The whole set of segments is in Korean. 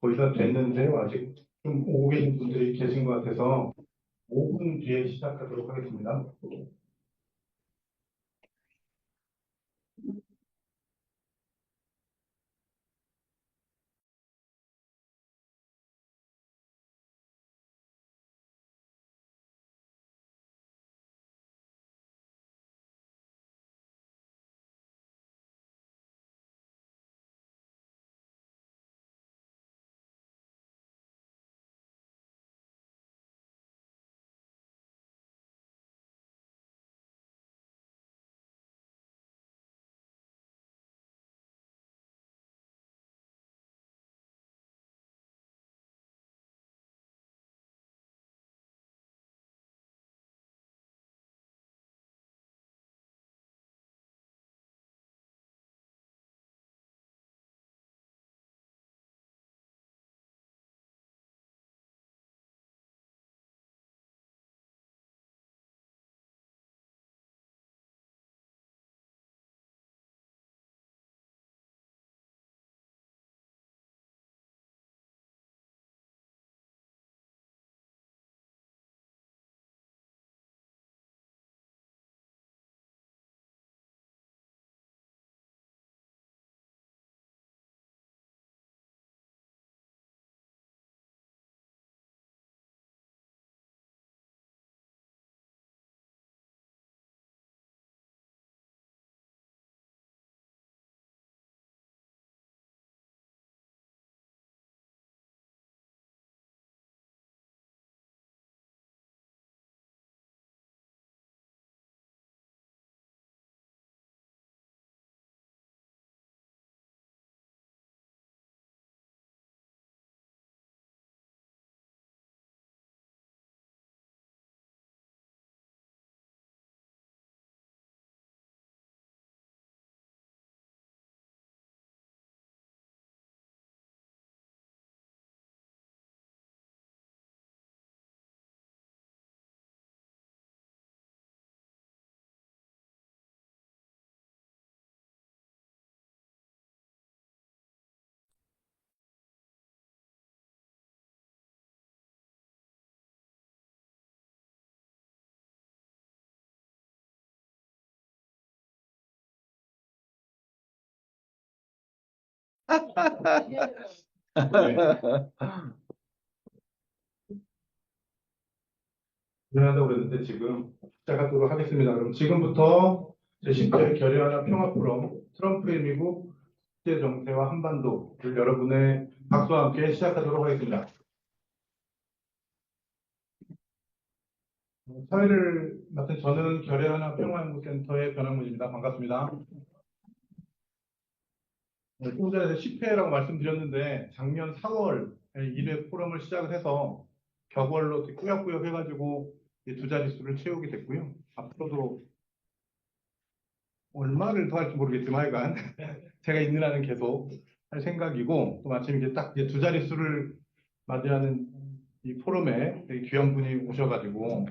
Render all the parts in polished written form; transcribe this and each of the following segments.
거의 다 됐는데요. 아직 좀 오고 계신 분들이 계신 것 같아서 5분 뒤에 시작하도록 하겠습니다. 미안하다고 그랬는데 지금 시작하도록 하겠습니다. 그럼 지금부터 제10회 결의하나 평화 포럼 트럼프의 미국 국제 정세와 한반도를 여러분의 박수와 함께 시작하도록 하겠습니다. 사회를 맡은 저는 결의하나 평화연구센터의 변학문입니다. 반갑습니다. 좀 전에 10회라고 말씀드렸는데 작년 4월에 1회 포럼을 시작을 해서 격월로 꾸역꾸역 해가지고 두 자릿수를 채우게 됐고요. 앞으로도 얼마를 더 할지 모르겠지만 하여간 제가 있는 한은 계속 할 생각이고 또 마침 이제 딱 두 자릿수를 맞이하는 이 포럼에 되게 귀한 분이 오셔가지고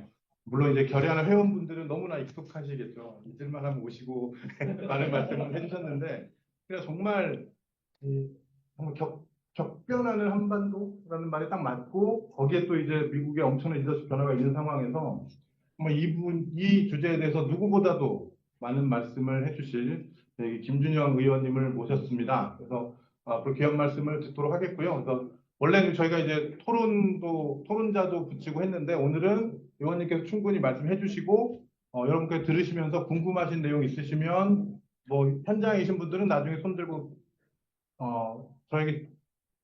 물론 이제 결의하는 회원분들은 너무나 익숙하시겠죠. 잊을만 하면 오시고 많은 말씀을 해주셨는데 그래서 정말 정말 격변하는 한반도라는 말이 딱 맞고 거기에 또 이제 미국의 엄청난 리더십 변화가 있는 상황에서 정말 이 주제에 대해서 누구보다도 많은 말씀을 해주실 김준영 의원님을 모셨습니다. 그래서 앞으로 귀한 말씀을 듣도록 하겠고요. 그래서 원래는 저희가 이제 토론자도 붙이고 했는데 오늘은 의원님께서 충분히 말씀해 주시고 여러분께 들으시면서 궁금하신 내용 있으시면 뭐 현장에 계신 분들은 나중에 손 들고 저에게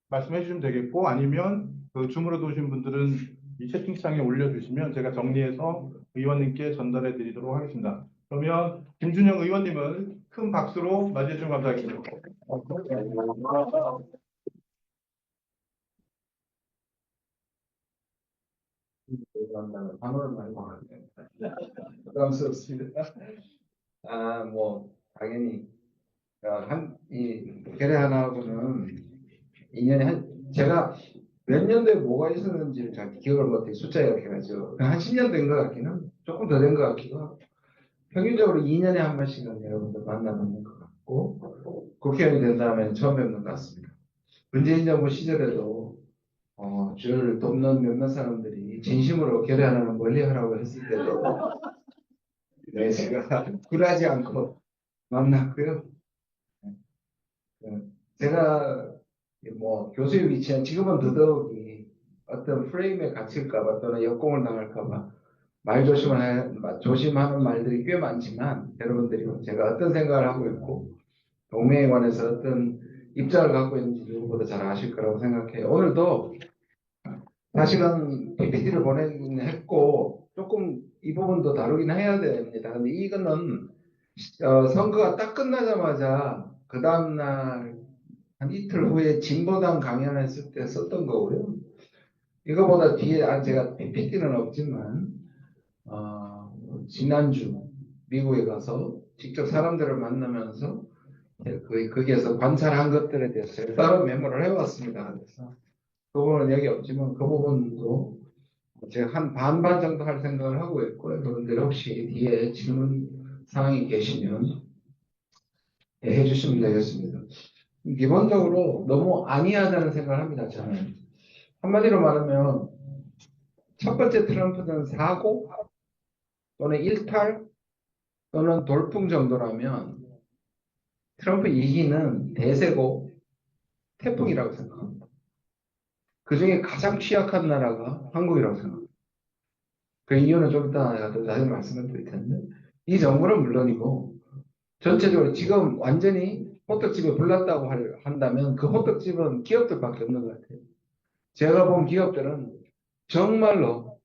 말씀해 주시면 되겠고 아니면 그 줌으로 오신 분들은 이 채팅창에 올려주시면 제가 정리해서 의원님께 전달해 드리도록 하겠습니다. 그러면 김준영 의원님을 큰 박수로 맞이해 주시면 감사하겠습니다. 단어를 많이 받았네. 부담스럽습니다. 뭐, 당연히, 결의 하나하고는 인연이 제가 몇 년도에 뭐가 있었는지를 잘 기억을 못해, 숫자가 이렇게 가지고. 한 10년 된 것 같기는, 조금 더 된 것 같기도 하고. 평균적으로 2년에 한 번씩은 여러분들 만나뵙는 것 같고, 국회의원이 된 다음에 처음 뵙는 것 같습니다. 문재인 정부 시절에도 저를 돕는 몇몇 사람들이 진심으로 결연하는 멀리하라고 했을 때도 네, 제가 굴하지 않고 만났고요. 제가 뭐 교수의 위치는 지금은 더더욱이 어떤 프레임에 갇힐까봐 또는 역공을 당할까봐 조심하는 말들이 꽤 많지만 여러분들이 제가 어떤 생각을 하고 있고 동맹에 관해서 어떤 입장을 갖고 있는지 누구보다 잘 아실 거라고 생각해요. 오늘도 사실은 PPT를 보내긴 했고 조금 이 부분도 다루긴 해야 됩니다. 근데 이거는 선거가 딱 끝나자마자 그 다음날 한 이틀 후에 진보당 강연했을 때 썼던 거고요. 이거보다 뒤에 제가 PPT는 없지만 지난주 미국에 가서 직접 사람들을 만나면서 거기에서 관찰한 것들에 대해서 따로 메모를 해왔습니다. 그래서 그 부분은 여기 없지만 그 부분도 제가 한 반반 정도 할 생각을 하고 있고 여러분들 혹시 뒤에 질문 사항이 계시면 해주시면 되겠습니다. 기본적으로 너무 안이하다는 생각을 합니다. 저는 한마디로 말하면 첫 번째 트럼프는 사고 또는 일탈 또는 돌풍 정도라면 트럼프 2기는 대세고 태풍이라고 생각합니다. 그 중에 가장 취약한 나라가 한국이라고 생각합니다. 그 이유는 좀 이따 내가 더 자세히 말씀을 드릴 텐데 이 정부는 물론이고 전체적으로 지금 완전히 호떡집에 불났다고 한다면 그 호떡집은 기업들밖에 없는 것 같아요. 제가 본 기업들은 정말로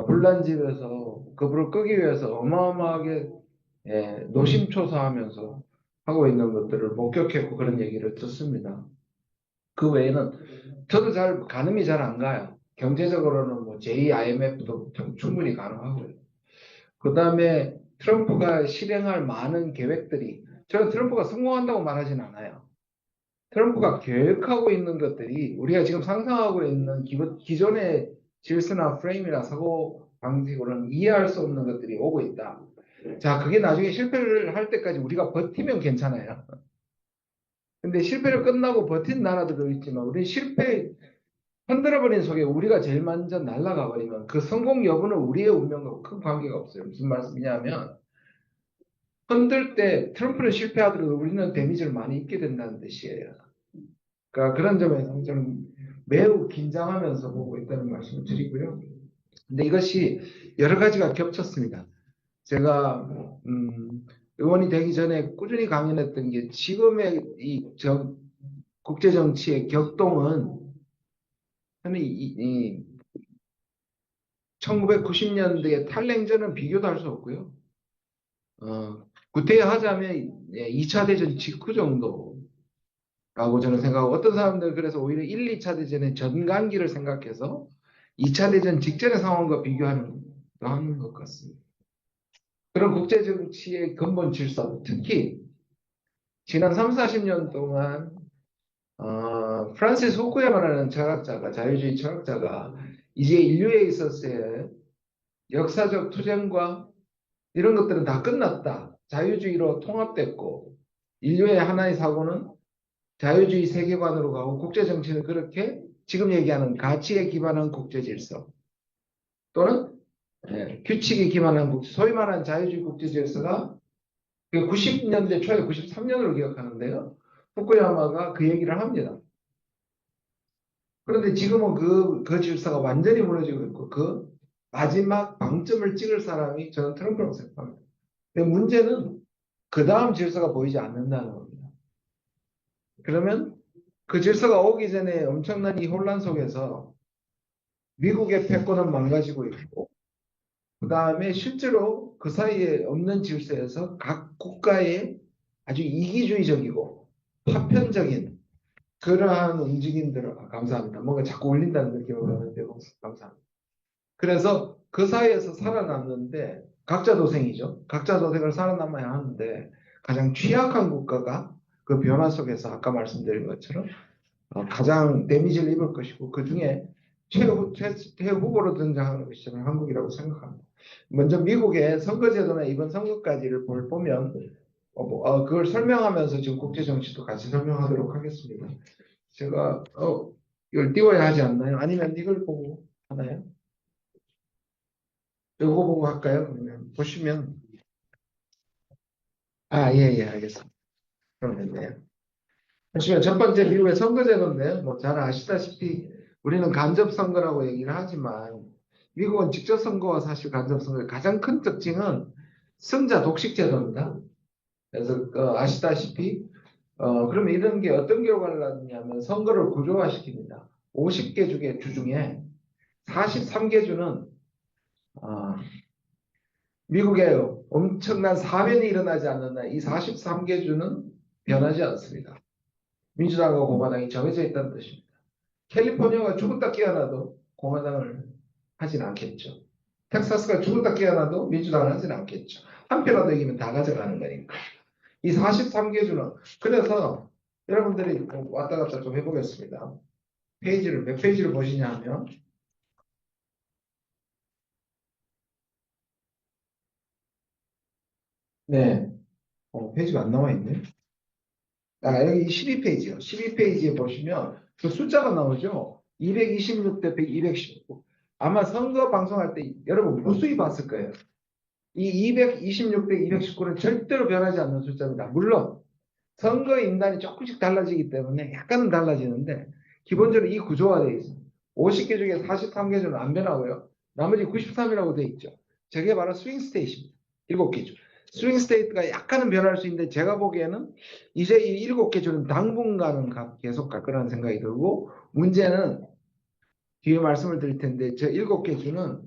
불난 집에서 그 불을 끄기 위해서 어마어마하게 노심초사하면서 하고 있는 것들을 목격했고 그런 얘기를 듣습니다. 그 외에는 저도 가늠이 잘 안 가요. 경제적으로는 뭐 제2IMF도 충분히 가능하고요. 그 다음에 트럼프가 실행할 많은 계획들이 저는 트럼프가 성공한다고 말하진 않아요. 트럼프가 계획하고 있는 것들이 우리가 지금 상상하고 있는 기존의 질서나 프레임이나 사고 방식으로는 이해할 수 없는 것들이 오고 있다. 자, 그게 나중에 실패를 할 때까지 우리가 버티면 괜찮아요. 근데 실패를 끝나고 버틴 나라들도 있지만 우리 실패 흔들어버린 속에 우리가 제일 먼저 날아가 버리면 그 성공 여부는 우리의 운명과 큰 관계가 없어요. 무슨 말씀이냐면 흔들 때 트럼프는 실패하더라도 우리는 데미지를 많이 입게 된다는 뜻이에요. 그러니까 그런 점에서 저는 매우 긴장하면서 보고 있다는 말씀을 드리고요. 근데 이것이 여러 가지가 겹쳤습니다. 제가 의원이 되기 전에 꾸준히 강연했던 게 지금의 국제 정치의 격동은 1990년대의 탈냉전은 비교도 할 수 없고요. 구태하자면 2차 대전 직후 정도라고 저는 생각하고 어떤 사람들은 그래서 오히려 1, 2차 대전의 전간기를 생각해서 2차 대전 직전의 상황과 비교하는 것 같습니다. 그런 국제 정치의 근본 질서, 특히 지난 3, 40년 동안 프란시스 후쿠야마라는 자유주의 철학자가 이제 인류에 있어서의 역사적 투쟁과 이런 것들은 다 끝났다. 자유주의로 통합됐고 인류의 하나의 사고는 자유주의 세계관으로 가고 국제정치는 그렇게 지금 얘기하는 가치에 기반한 국제질서 또는 규칙에 기반한 소위 말하는 자유주의 국제질서가 90년대 초에 93년으로 기억하는데요. 후쿠야마가 그 얘기를 합니다. 그런데 지금은 그 질서가 완전히 무너지고 있고 그 마지막 방점을 찍을 사람이 저는 트럼프라고 생각합니다. 근데 문제는 그 다음 질서가 보이지 않는다는 겁니다. 그러면 그 질서가 오기 전에 엄청난 이 혼란 속에서 미국의 패권은 망가지고 있고 그 다음에 실제로 그 사이에 없는 질서에서 각 국가의 아주 이기주의적이고 파편적인 그러한 움직임들을 감사합니다. 뭔가 자꾸 울린다는 느낌을 받는데 감사합니다. 그래서 그 사이에서 살아남는데 각자 도생이죠. 각자 도생을 살아남아야 하는데 가장 취약한 국가가 그 변화 속에서 아까 말씀드린 것처럼 가장 데미지를 입을 것이고 그 중에 최후보로 등장하는 것이 저는 한국이라고 생각합니다. 먼저 미국의 선거제도나 이번 선거까지를 보면 그걸 설명하면서 지금 국제 정치도 같이 설명하도록 하겠습니다. 제가 이걸 띄워야 하지 않나요? 아니면 이걸 보고 하나요? 이거 보고 할까요? 그러면 보시면 예, 알겠습니다. 그럼 됐네요. 보시면 첫 번째 미국의 선거제도인데 뭐 잘 아시다시피 우리는 간접선거라고 얘기를 하지만 미국은 직접선거와 사실 간접선거의 가장 큰 특징은 승자 독식제도입니다. 그래서 아시다시피 그러면 이런 게 어떤 결과를 낳느냐면 선거를 구조화시킵니다. 50개 주 중에 43개 주는 미국에 엄청난 사변이 일어나지 않는 날 이 43개 주는 변하지 않습니다. 민주당과 공화당이 정해져 있다는 뜻입니다. 캘리포니아가 죽었다 깨어나도 공화당을 하진 않겠죠. 텍사스가 죽었다 깨어나도 민주당을 하진 않겠죠. 한 표라도 이기면 다 가져가는 거니까. 이 43개 주는 그래서 여러분들이 왔다 갔다 좀 해보겠습니다. 페이지를 몇 페이지를 보시냐 하면 네, 페이지가 안 나와 있네. 여기 12페이지요. 12페이지에 보시면 그 숫자가 나오죠. 226 대 219. 아마 선거 방송할 때 여러분 무수히 봤을 거예요. 이 226 대 219는 절대로 변하지 않는 숫자입니다. 물론 선거 인단이 조금씩 달라지기 때문에 약간은 달라지는데 기본적으로 이 구조화 되어 있습니다. 50개 중에 43개 주는 안 변하고요. 나머지 93이라고 되어 있죠. 저게 바로 스윙 스테이트입니다. 7개 주. 스윙 스테이트가 약간은 변할 수 있는데 제가 보기에는 이제 이 7개 주는 당분간은 계속 갈 거라는 생각이 들고 문제는 뒤에 말씀을 드릴 텐데 저 7개 주는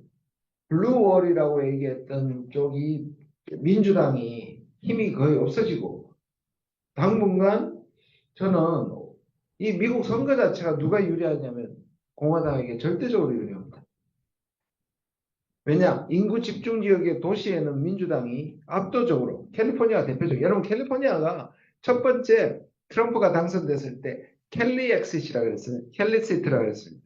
블루월이라고 얘기했던 쪽이 민주당이 힘이 거의 없어지고 당분간 저는 이 미국 선거 자체가 누가 유리하냐면 공화당에게 절대적으로 유리합니다. 왜냐? 인구 집중 지역의 도시에는 민주당이 압도적으로 캘리포니아가 대표적이에요. 여러분 캘리포니아가 첫 번째 트럼프가 당선됐을 때 캘리 엑시트라고 그랬어요. 캘리 시트라고 그랬어요.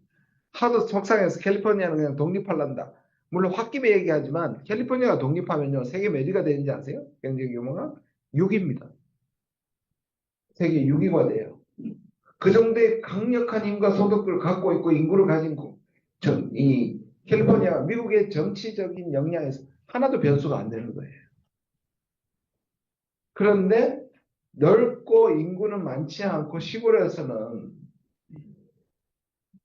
하도 속상해서 캘리포니아는 그냥 독립할란다. 물론 홧김에 얘기하지만 캘리포니아가 독립하면요. 세계 몇 위가 되는지 아세요? 경제 규모가 6위입니다. 세계 6위가 돼요. 그 정도의 강력한 힘과 소득을 갖고 있고 인구를 가진 이 캘리포니아가 미국의 정치적인 역량에서 하나도 변수가 안 되는 거예요. 그런데 넓고 인구는 많지 않고 시골에서는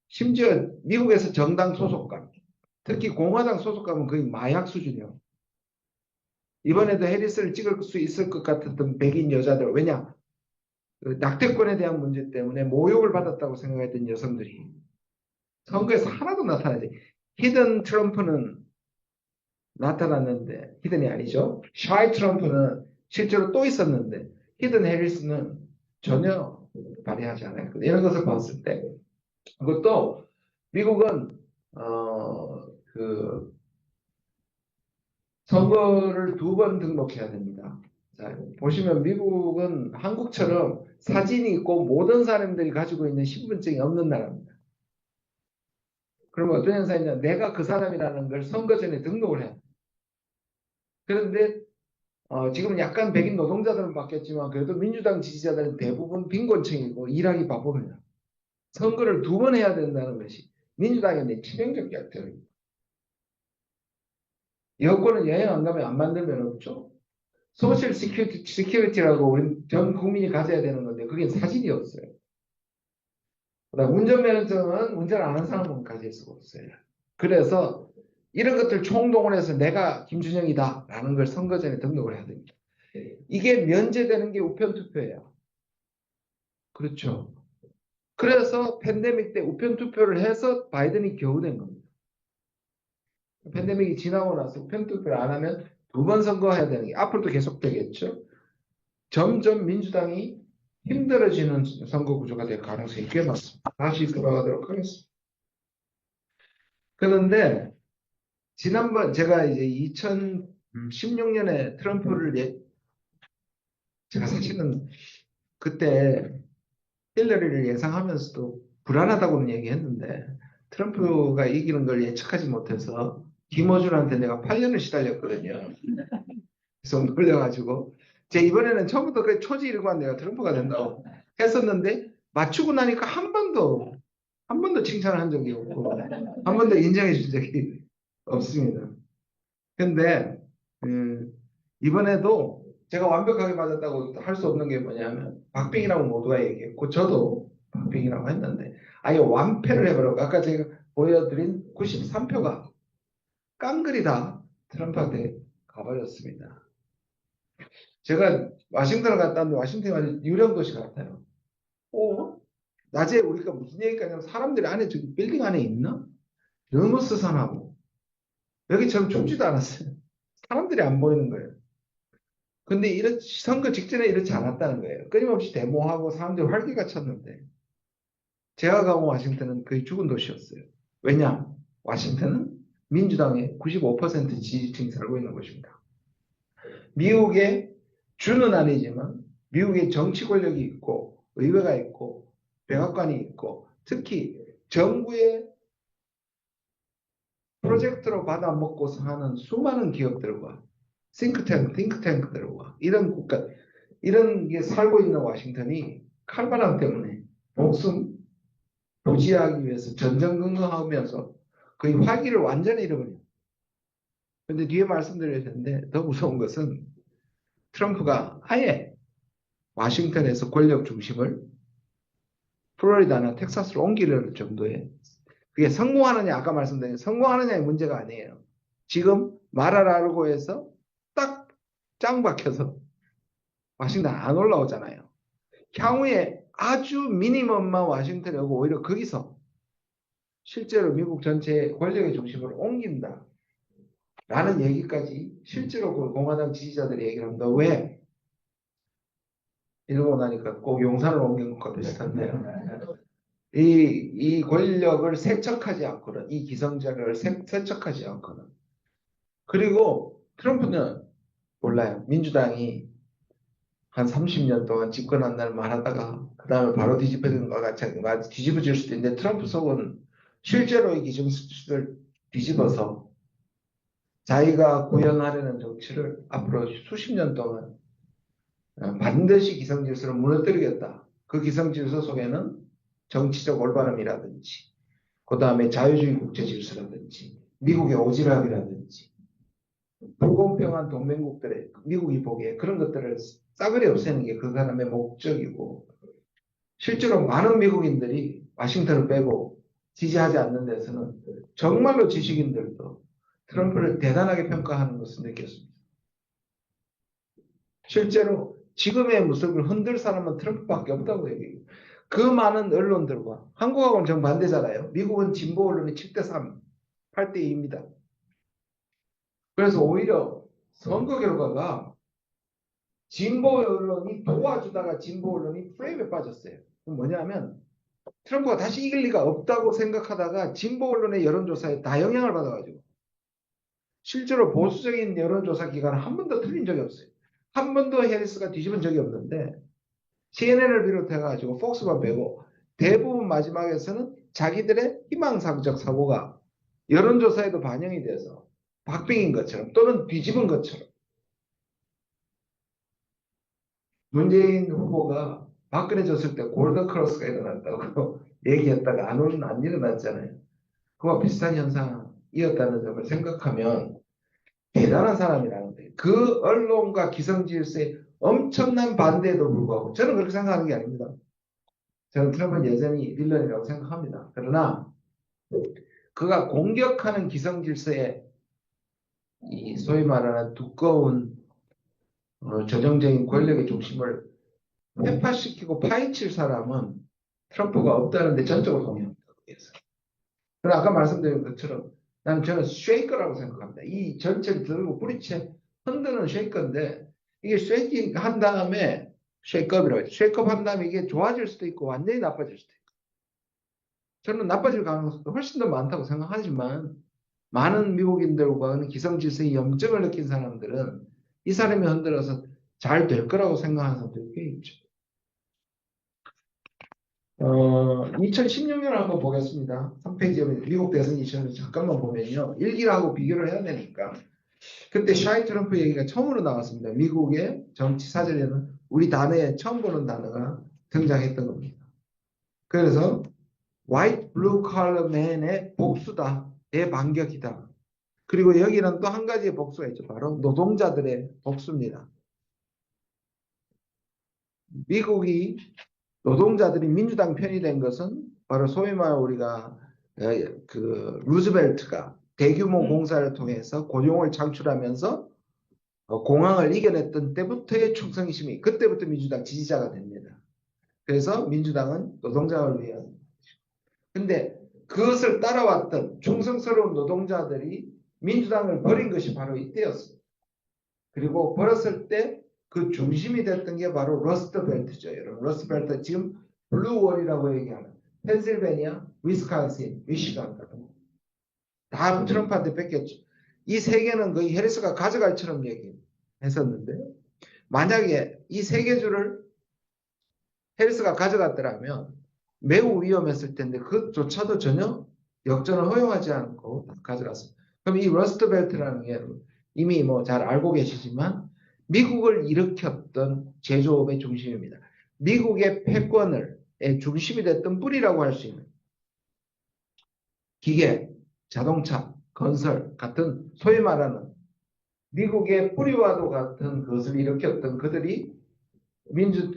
심지어 미국에서 정당 소속감, 특히 공화당 소속감은 거의 마약 수준이에요. 이번에도 해리스를 찍을 수 있을 것 같았던 백인 여자들, 왜냐? 그 낙태권에 대한 문제 때문에 모욕을 받았다고 생각했던 여성들이 선거에서 하나도 나타나지. 히든 트럼프는 나타났는데, 히든이 아니죠. 샤이 트럼프는 실제로 또 있었는데, 히든 해리스는 전혀 발휘하지 않았거든요. 이런 것을 봤을 때, 그것도 미국은, 그, 선거를 2번 등록해야 됩니다. 자, 보시면 미국은 한국처럼 사진이 있고 모든 사람들이 가지고 있는 신분증이 없는 나라입니다. 그러면 어떤 현상이냐? 내가 그 사람이라는 걸 선거 전에 등록을 해요. 그런데 지금 약간 백인 노동자들은 바뀌었지만 그래도 민주당 지지자들은 대부분 빈곤층이고 일하기 바쁩니다. 선거를 2번 해야 된다는 것이 민주당의 치명적 약점입니다. 여권은 여행 안 가면 안 만들면 없죠. 소셜 시큐리티라고 우리 전 국민이 가져야 되는 건데 그게 사진이 없어요. 그다음 운전면허증은 운전을 안 한 사람은 가질 수가 없어요. 그래서 이런 것들 총동원해서 내가 김준영이다라는 걸 선거 전에 등록을 해야 됩니다. 이게 면제되는 게 우편투표예요. 그렇죠. 그래서 팬데믹 때 우편투표를 해서 바이든이 겨우 된 겁니다. 팬데믹이 지나고 나서 우편투표를 안 하면 2번 선거해야 되는 게 앞으로도 계속되겠죠. 점점 민주당이 힘들어지는 선거 구조가 될 가능성이 꽤 많습니다. 다시 돌아가도록 하겠습니다. 그런데 지난번 제가 이제 2016년에 트럼프를 제가 사실은 그때 힐러리를 예상하면서도 불안하다고는 얘기했는데 트럼프가 이기는 걸 예측하지 못해서 김어준한테 내가 8년을 시달렸거든요. 그래서 놀려가지고 제 이번에는 처음부터 그 초지일관 내가 트럼프가 된다고 했었는데 맞추고 나니까 한 번도 칭찬을 한 적이 없고 한 번도 인정해 준 적이 없습니다. 근데 이번에도 제가 완벽하게 맞았다고 할 수 없는 게 뭐냐면 박빙이라고 모두가 얘기했고 저도 박빙이라고 했는데 아예 완패를 해버렸고 아까 제가 보여드린 93표가 깡그리 다 트럼프한테 가버렸습니다. 제가 와싱턴을 갔다 왔는데 워싱턴이 완전 유령 도시 같아요. 낮에 우리가 무슨 얘기가 냐면 사람들이 안에 저기 빌딩 안에 있나? 너무 스산하고 여기처럼 춥지도 않았어요. 사람들이 안 보이는 거예요. 근데 선거 직전에 이렇지 않았다는 거예요. 끊임없이 데모하고 사람들이 활기가 찼는데 제가 가온 워싱턴은 거의 죽은 도시였어요. 왜냐? 워싱턴은 민주당의 95% 지지층이 살고 있는 곳입니다. 미국의 주는 아니지만 미국의 정치 권력이 있고 의회가 있고 백악관이 있고 특히 정부의 프로젝트로 받아 먹고서 하는 수많은 기업들과 띵크탱크들과 이런 국가 이런 게 살고 있는 워싱턴이 칼바람 때문에 목숨 부지하기 위해서 전전긍긍하면서 거의 화기를 완전히 잃어버려요. 그런데 뒤에 말씀드려야 되는데 더 무서운 것은 트럼프가 아예 워싱턴에서 권력 중심을 플로리다나 텍사스로 옮기려는 정도의 그게 성공하느냐 아까 말씀드린 성공하느냐의 문제가 아니에요. 지금 말하라고 해서 딱 짱 박혀서 워싱턴 안 올라오잖아요. 향후에 아주 미니멈만 워싱턴에 오고 오히려 거기서 실제로 미국 전체의 권력의 중심을 옮긴다. 라는 얘기까지 실제로 그 공화당 지지자들이 얘기를 합니다. 왜? 이러고 나니까 꼭 용산을 옮긴 것과 비슷한데요. 이 권력을 세척하지 않고는, 이 기성자를 세척하지 않고는. 그리고 트럼프는 몰라요. 민주당이 한 30년 동안 집권한다는 말 하다가 그 다음에 바로 뒤집어지는 것 같이 뒤집어질 수도 있는데 트럼프 속은 실제로 이 기성질서를 뒤집어서 자기가 구현하려는 정치를 앞으로 수십 년 동안 반드시 기성질서를 무너뜨리겠다. 그 기성질서 속에는 정치적 올바름이라든지 그 다음에 자유주의 국제질서라든지 미국의 오지랖이라든지 불공평한 동맹국들의 미국이 보기에 그런 것들을 싸그리 없애는 게 그 사람의 목적이고 실제로 많은 미국인들이 워싱턴을 빼고 지지하지 않는 데서는 정말로 지식인들도 트럼프를 대단하게 평가하는 것을 느꼈습니다. 실제로 지금의 모습을 흔들 사람은 트럼프밖에 없다고 얘기해요. 그 많은 언론들과 한국하고는 정반대잖아요. 미국은 진보 언론이 7대3, 8대2입니다. 그래서 오히려 선거 결과가 진보 언론이 도와주다가 진보 언론이 프레임에 빠졌어요. 뭐냐면 트럼프가 다시 이길 리가 없다고 생각하다가 진보 언론의 여론조사에 다 영향을 받아가지고 실제로 보수적인 여론조사 기관은 한 번도 틀린 적이 없어요. 한 번도 해리스가 뒤집은 적이 없는데 CNN을 비롯해가지고 폭스만 빼고 대부분 마지막에서는 자기들의 희망사적 사고가 여론조사에도 반영이 돼서 박빙인 것처럼 또는 뒤집은 것처럼 문재인 후보가 박근혜 졌을 때 골든크로스가 일어났다고 얘기했다가 안 일어났잖아요. 그와 비슷한 현상이었다는 점을 생각하면 대단한 사람이라는 거예요. 그 언론과 기성질서에 엄청난 반대에도 불구하고 저는 그렇게 생각하는 게 아닙니다. 저는 트럼프는 여전히 빌런이라고 생각합니다. 그러나 그가 공격하는 기성질서에 이 소위 말하는 두꺼운 전형적인 권력의 중심을 회파시키고 파헤칠 사람은 트럼프가 없다는데 전적으로 동의합니다. 그래서 아까 말씀드린 것처럼 저는 쉐이커라고 생각합니다. 이 전체를 들고 뿌리채 흔드는 쉐이커인데 이게 쉐이킹 한 다음에 쉐이크업이라고 해요. 쉐이크업 한 다음에 이게 좋아질 수도 있고 완전히 나빠질 수도 있고 저는 나빠질 가능성도 훨씬 더 많다고 생각하지만 많은 미국인들과 기성질서의 염증을 느낀 사람들은 이 사람이 흔들어서 잘 될 거라고 생각하는 사람들이 꽤 있죠. 2016년을 한번 보겠습니다. 3페이지에 미국 대선 2000년 잠깐만 보면요. 1기하고 비교를 해야 되니까 그때 샤이 트럼프 얘기가 처음으로 나왔습니다. 미국의 정치 사전에는 우리 단어에 처음 보는 단어가 등장했던 겁니다. 그래서 white blue collar man의 복수다. 대반격이다. 그리고 여기는 또 한 가지의 복수가 있죠. 바로 노동자들의 복수입니다. 미국이 노동자들이 민주당 편이 된 것은 바로 소위 말 우리가 그 루즈벨트가 대규모 공사를 통해서 고용을 창출하면서 공항을 이겨냈던 때부터의 충성심이 그때부터 민주당 지지자가 됩니다. 그래서 민주당은 노동자를 위한. 근데 그것을 따라왔던 충성스러운 노동자들이 민주당을 버린 것이 바로 이때였습니다. 그리고 버렸을 때 그 중심이 됐던 게 바로 러스트벨트죠. 여러분, 러스트벨트 지금 블루월이라고 얘기하는 펜실베니아, 위스콘신, 미시간 같은 다 트럼프한테 뺏겼죠. 이 세 개는 거의 해리스가 가져갈처럼 얘기했었는데 만약에 이 세 개 주를 해리스가 가져갔더라면 매우 위험했을 텐데 그조차도 전혀 역전을 허용하지 않고 가져갔습니다. 그럼 이 러스트벨트라는 게 이미 뭐 잘 알고 계시지만 미국을 일으켰던 제조업의 중심입니다. 미국의 패권의 중심이 됐던 뿌리라고 할 수 있는 기계, 자동차, 건설 같은 소위 말하는 미국의 뿌리와도 같은 것을 일으켰던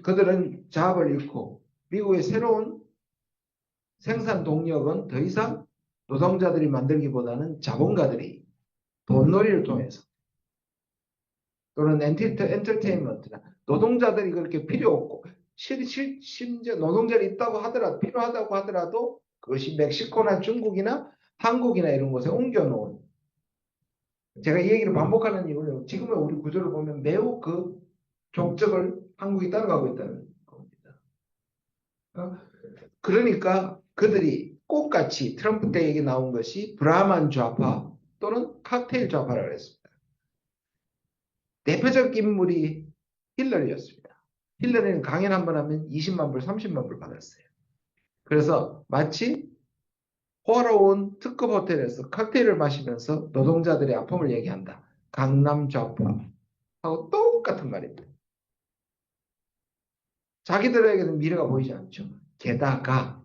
그들은 자업을 잃고 미국의 새로운 생산 동력은 더 이상 노동자들이 만들기보다는 자본가들이 돈놀이를 통해서 또는 엔터테인먼트나 노동자들이 그렇게 필요 없고 심지어 노동자들이 있다고 하더라도 필요하다고 하더라도 그것이 멕시코나 중국이나 한국이나 이런 곳에 옮겨놓은 제가 이 얘기를 반복하는 이유는 지금의 우리 구조를 보면 매우 그 족적을 한국이 따라가고 있다는 겁니다. 그러니까 그들이 꽃같이 트럼프 때 얘기 나온 것이 브라만 좌파 또는 칵테일 좌파라고 했습니다. 대표적 인물이 힐러리였습니다. 힐러리는 강연 한 번 하면 20만 불, 30만 불 받았어요. 그래서 마치 호화로운 특급 호텔에서 칵테일을 마시면서 노동자들의 아픔을 얘기한다. 강남 좌파하고 똑같은 말입니다. 자기들에게는 미래가 보이지 않죠. 게다가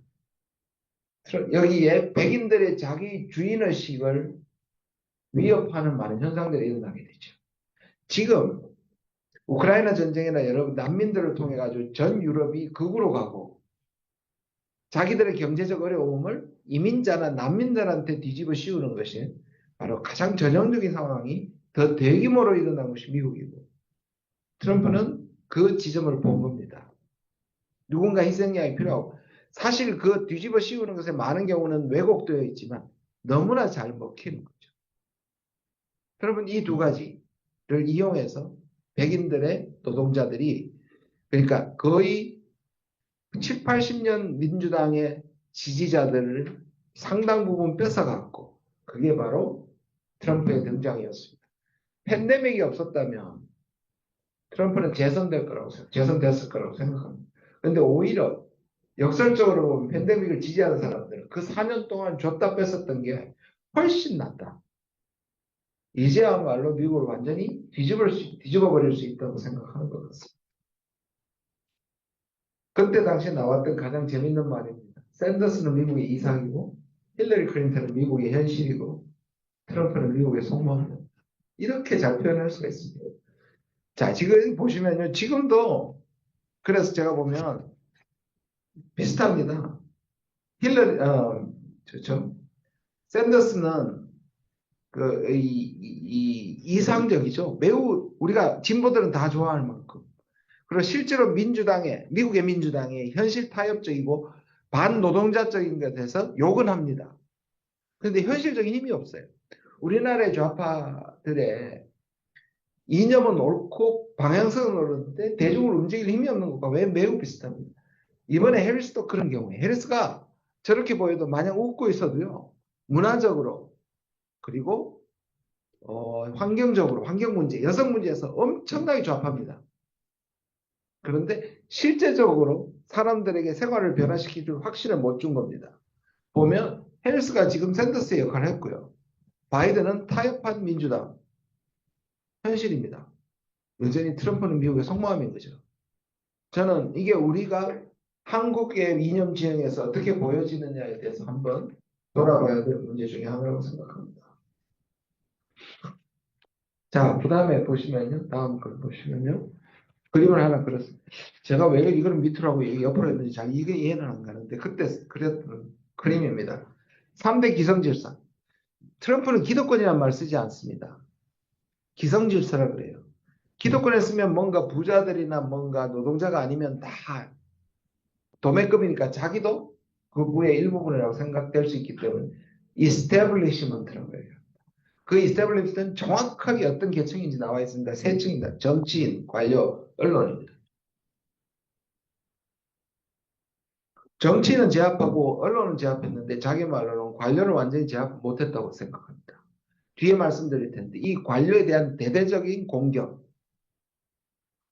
여기에 백인들의 자기 주인의식을 위협하는 많은 현상들이 일어나게 되죠. 지금 우크라이나 전쟁이나 여러 난민들을 통해 가지고 전 유럽이 극으로 가고 자기들의 경제적 어려움을 이민자나 난민들한테 뒤집어 씌우는 것이 바로 가장 전형적인 상황이 더 대규모로 일어난 것이 미국이고 트럼프는 그 지점을 본 겁니다. 누군가 희생양이 필요하고 사실 그 뒤집어 씌우는 것에 많은 경우는 왜곡되어 있지만 너무나 잘 먹히는 거죠. 여러분 이 두 가지를 이용해서 백인들의 노동자들이 그러니까 거의 7, 80년 민주당의 지지자들을 상당 부분 뺏어갔고 그게 바로 트럼프의 등장이었습니다. 팬데믹이 없었다면 트럼프는 재선됐을 거라고 생각합니다. 그런데 오히려 역설적으로 보면 팬데믹을 지지하는 사람들은 그 4년 동안 줬다 뺏었던 게 훨씬 낫다. 이제야말로 미국을 완전히 뒤집어버릴 수 있다고 생각하는 것 같습니다. 그때 당시에 나왔던 가장 재밌는 말입니다. 샌더스는 미국의 이상이고 힐러리 클린턴은 미국의 현실이고 트럼프는 미국의 속마음. 이렇게 잘 표현할 수가 있습니다. 자, 지금 보시면요. 지금도 그래서 제가 보면 비슷합니다. 좋죠. 샌더스는 이상적이죠. 매우 우리가 진보들은 다 좋아할 만큼. 그리고 실제로 미국의 민주당의 현실 타협적이고 반노동자적인 것에서 욕은 합니다. 그런데 현실적인 힘이 없어요. 우리나라의 좌파들의 이념은 옳고 방향성은 옳은데 대중을 움직일 힘이 없는 것과 매우 비슷합니다. 이번에 해리스도 그런 경우에 해리스가 저렇게 보여도 마냥 웃고 있어도요. 문화적으로 그리고 환경적으로 환경 문제, 여성 문제에서 엄청나게 좌파입니다. 그런데 실제적으로 사람들에게 생활을 변화시킬 확신을 못 준 겁니다. 보면 해리스가 지금 샌더스의 역할을 했고요. 바이든은 타협한 민주당, 현실입니다. 여전히 트럼프는 미국의 속마음인 거죠. 저는 이게 우리가 한국의 이념 지형에서 어떻게 보여지느냐에 대해서 한번 돌아봐야 될 문제 중에 하나라고 생각합니다. 자, 그 다음에 보시면요. 다음 걸 보시면요. 그림을 하나 그렸습니다. 제가 왜 이걸 밑으로 하고 옆으로 했는지 잘 이게 이해는 안 가는데 그때 그렸던 그림입니다. 3대 기성질서. 트럼프는 기득권이라는 말 쓰지 않습니다. 기성질서라 그래요. 기득권에 쓰면 뭔가 부자들이나 뭔가 노동자가 아니면 다 도매급이니까 자기도 그 부의 일부분이라고 생각될 수 있기 때문에 이스태블리시먼트라고 해요. 그 이스태블리시먼트는 정확하게 어떤 계층인지 나와 있습니다. 세 층입니다. 정치인, 관료, 언론입니다. 정치인은 제압하고 언론은 제압했는데 자기 말로는 관료를 완전히 제압 못했다고 생각합니다. 뒤에 말씀드릴 텐데 이 관료에 대한 대대적인 공격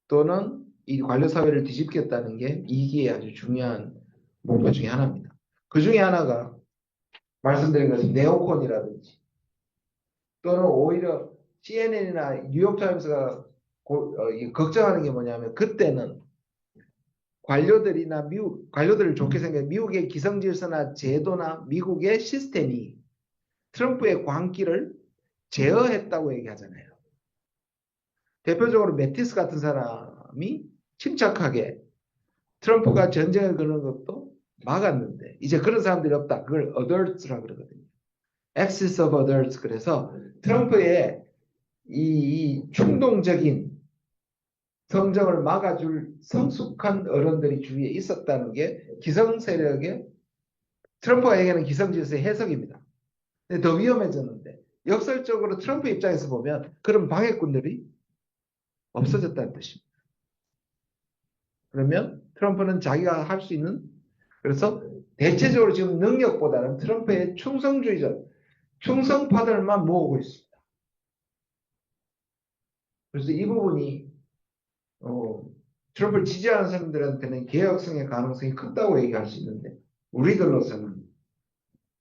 또는 이 관료 사회를 뒤집겠다는 게 이기의 아주 중요한 목표 중에 하나입니다. 그 중에 하나가 말씀드린 것은 네오콘이라든지 또는 오히려 CNN이나 뉴욕타임스가 걱정하는 게 뭐냐면 그때는 관료들이나 관료들을 좋게 생각해 미국의 기성질서나 제도나 미국의 시스템이 트럼프의 광기를 제어했다고 얘기하잖아요. 대표적으로 매티스 같은 사람이 침착하게 트럼프가 전쟁을 거는 것도 막았는데 이제 그런 사람들이 없다. 그걸 adults라고 그러거든요. axis of adults. 그래서 트럼프의 이 충동적인 성정을 막아줄 성숙한 어른들이 주위에 있었다는 게 기성 세력의 트럼프가 얘기하는 기성질서의 해석입니다. 근데 더 위험해졌는데 역설적으로 트럼프 입장에서 보면 그런 방해꾼들이 없어졌다는 뜻입니다. 그러면 트럼프는 자기가 할 수 있는 그래서 대체적으로 지금 능력보다는 트럼프의 충성주의자, 충성파들만 모으고 있습니다. 그래서 이 부분이 트럼프를 지지하는 사람들한테는 개혁성의 가능성이 크다고 얘기할 수 있는데 우리들로서는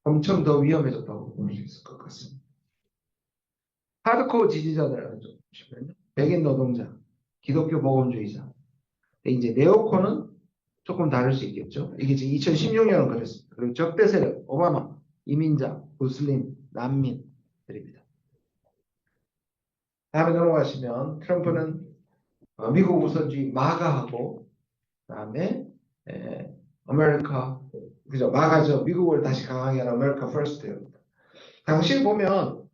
엄청 더 위험해졌다고 볼 수 있을 것 같습니다. 하드코어 지지자들 보시면요. 백인 노동자, 기독교 복음주의자. 이제 네오콘은 조금 다를 수 있겠죠. 이게 지금 2016년은 그랬습니다. 그리고 적대 세력, 오바마, 이민자, 무슬림, 난민들입니다. 다음에 넘어가시면 트럼프는 미국 우선주의 마가하고 그다음에 아메리카 그죠 마가죠. 미국을 다시 강하게 하는 아메리카 퍼스트입니다. 당시 보면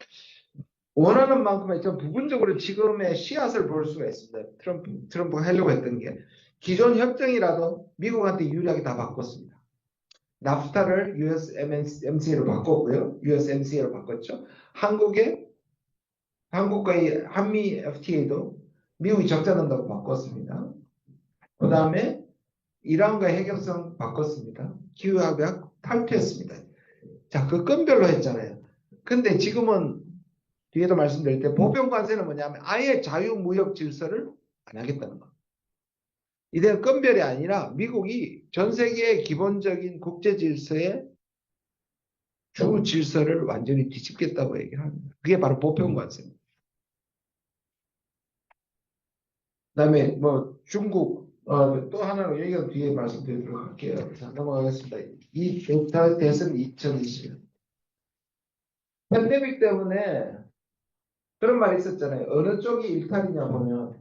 원하는 만큼의 좀 부분적으로 지금의 씨앗을 볼 수가 있습니다. 트럼프가 하려고 했던 게 기존 협정이라도 미국한테 유리하게 다 바꿨습니다. 나프타를 USMCA로 바꿨고요. USMCA로 바꿨죠. 한국과의 한미 FTA도 미국이 적자 난다고 바꿨습니다. 그 다음에 이란과의 해결성 바꿨습니다. 기후협약 탈퇴했습니다. 자, 그 건별로 했잖아요. 근데 지금은 뒤에도 말씀드릴 때 보편 관세는 뭐냐면 아예 자유무역 질서를 안 하겠다는 거. 이제는 건별이 아니라 미국이 전 세계의 기본적인 국제 질서의 주 질서를 완전히 뒤집겠다고 얘기를 합니다. 그게 바로 보편 관세입니다. 그다음에 뭐 중국 또 하나는 여기가 뒤에 말씀드리도록 할게요. 자, 넘어가겠습니다. 이 대선 2020. 팬데믹 때문에 그런 말이 있었잖아요. 어느 쪽이 일탈이냐 보면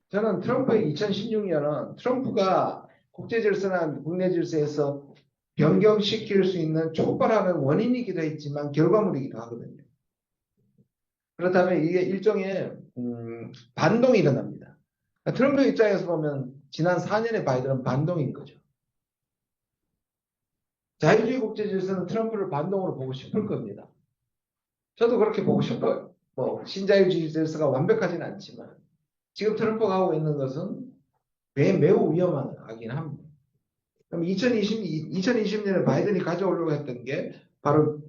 저는 트럼프의 2016년은 트럼프가 국제 질서나 국내 질서에서 변경시킬 수 있는 촉발하는 원인이기도 했지만 결과물이기도 하거든요. 그렇다면 이게 일종의 반동이 일어납니다. 트럼프 입장에서 보면 지난 4년의 바이든은 반동인 거죠. 자유주의 국제 질서는 트럼프를 반동으로 보고 싶을 겁니다. 저도 그렇게 보고 싶어요. 뭐 신자유주의 질서가 완벽하지는 않지만 지금 트럼프가 하고 있는 것은 매우 위험한 하긴 합니다. 그럼 2020년에 바이든이 가져오려고 했던 게 바로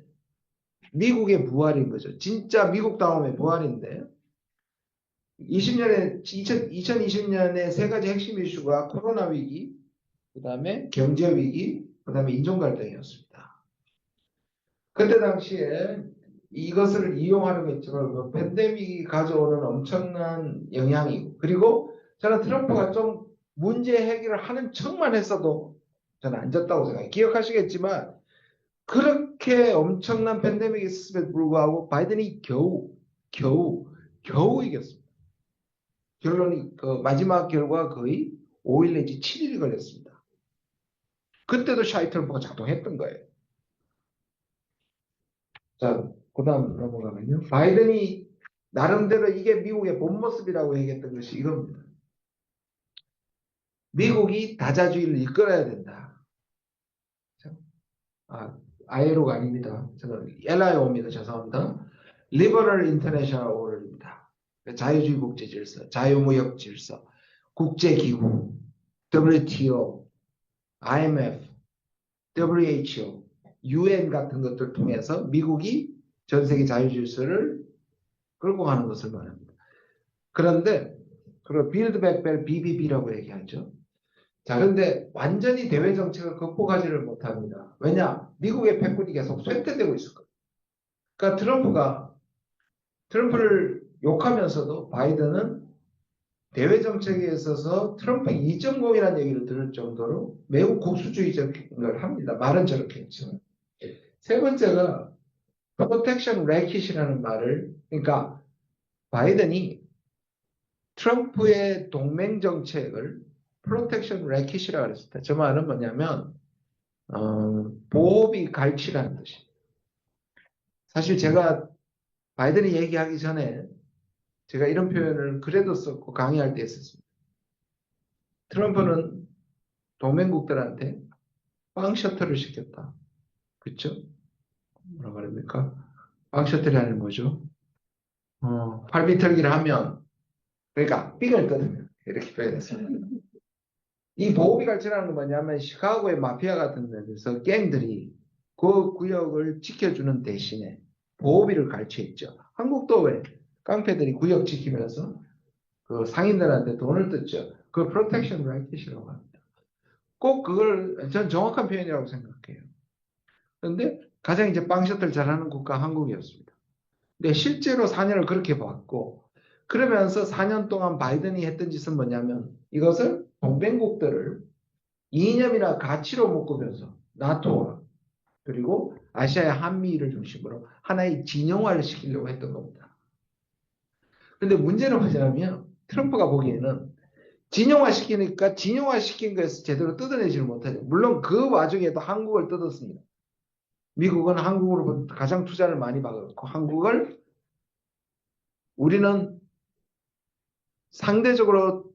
미국의 부활인 거죠. 진짜 미국 다움의 부활인데 2020년에 세 가지 핵심 이슈가 코로나 위기, 그 다음에 경제 위기, 그 다음에 인종 갈등이었습니다. 그때 당시에 이것을 이용하려고 했지만 그 팬데믹이 가져오는 엄청난 영향이고 그리고 저는 트럼프가 좀 문제 해결을 하는 척만 했어도 저는 안 졌다고 생각해요. 기억하시겠지만 그렇게 엄청난 팬데믹이 있음에도 불구하고 바이든이 겨우 이겼습니다. 결론이 그 마지막 결과 거의 5일 내지 7일이 걸렸습니다. 그때도 샤이 트럼프가 작동했던 거예요. 자, 그 다음 넘어가면요. 바이든이 나름대로 이게 미국의 본 모습이라고 얘기했던 것이 이겁니다. 미국이 다자주의를 이끌어야 된다. ILO가 아닙니다. 저는 LIO입니다. 죄송합니다. Liberal International Order입니다. 자유주의 국제 질서, 자유무역 질서, 국제기구, WTO, IMF, WHO, UN 같은 것들 통해서 미국이 전 세계 자유질서를 끌고 가는 것을 말합니다. 그런데 그걸 빌드 백 벨 BBB라고 얘기하죠. 자, 그런데 완전히 대외 정책을 극복하지를 못합니다. 왜냐? 미국의 패권이 계속 쇠퇴되고 있을 거예요. 그러니까 트럼프를 욕하면서도 바이든은 대외 정책에 있어서 트럼프 2.0이라는 얘기를 들을 정도로 매우 국수주의적인 걸 합니다. 말은 저렇게 했지만. 세 번째가 프로텍션 래킷이라는 말을 그러니까 바이든이 트럼프의 동맹 정책을 프로텍션 래킷이라고 그랬습니다. 저 말은 뭐냐면 보호비 갈취라는 뜻입니다. 사실 제가 바이든이 얘기하기 전에 제가 이런 표현을 글에도 썼고 강의할 때 했었습니다. 트럼프는 동맹국들한테 빵 셔틀을 시켰다. 그렇죠? 뭐라 그럽니까? 빵 셔틀이 아니면 뭐죠? 활비털기를 하면 그러니까 삥을 뜯으면 이렇게 표현했습니다. 이 보호비 갈취라는 건 뭐냐면 시카고의 마피아 같은 데서 갱들이 그 구역을 지켜주는 대신에 보호비를 갈취했죠. 한국도 왜 깡패들이 구역 지키면서 그 상인들한테 돈을 뜯죠. 그 프로텍션 라이킷이라고 합니다. 꼭 그걸 전 정확한 표현이라고 생각해요. 그런데 가장 이제 빵 셔틀 잘하는 국가 한국이었습니다. 근데 실제로 4년을 그렇게 봤고 그러면서 4년 동안 바이든이 했던 짓은 뭐냐면 이것을 동맹국들을 이념이나 가치로 묶으면서 나토와 그리고 아시아의 한미를 중심으로 하나의 진영화를 시키려고 했던 겁니다. 그런데 문제는 뭐냐면 트럼프가 보기에는 진영화시키니까 진영화시킨 것에서 제대로 뜯어내지를 못하죠. 물론 그 와중에도 한국을 뜯었습니다. 미국은 한국으로부터 가장 투자를 많이 받았고 한국을 우리는 상대적으로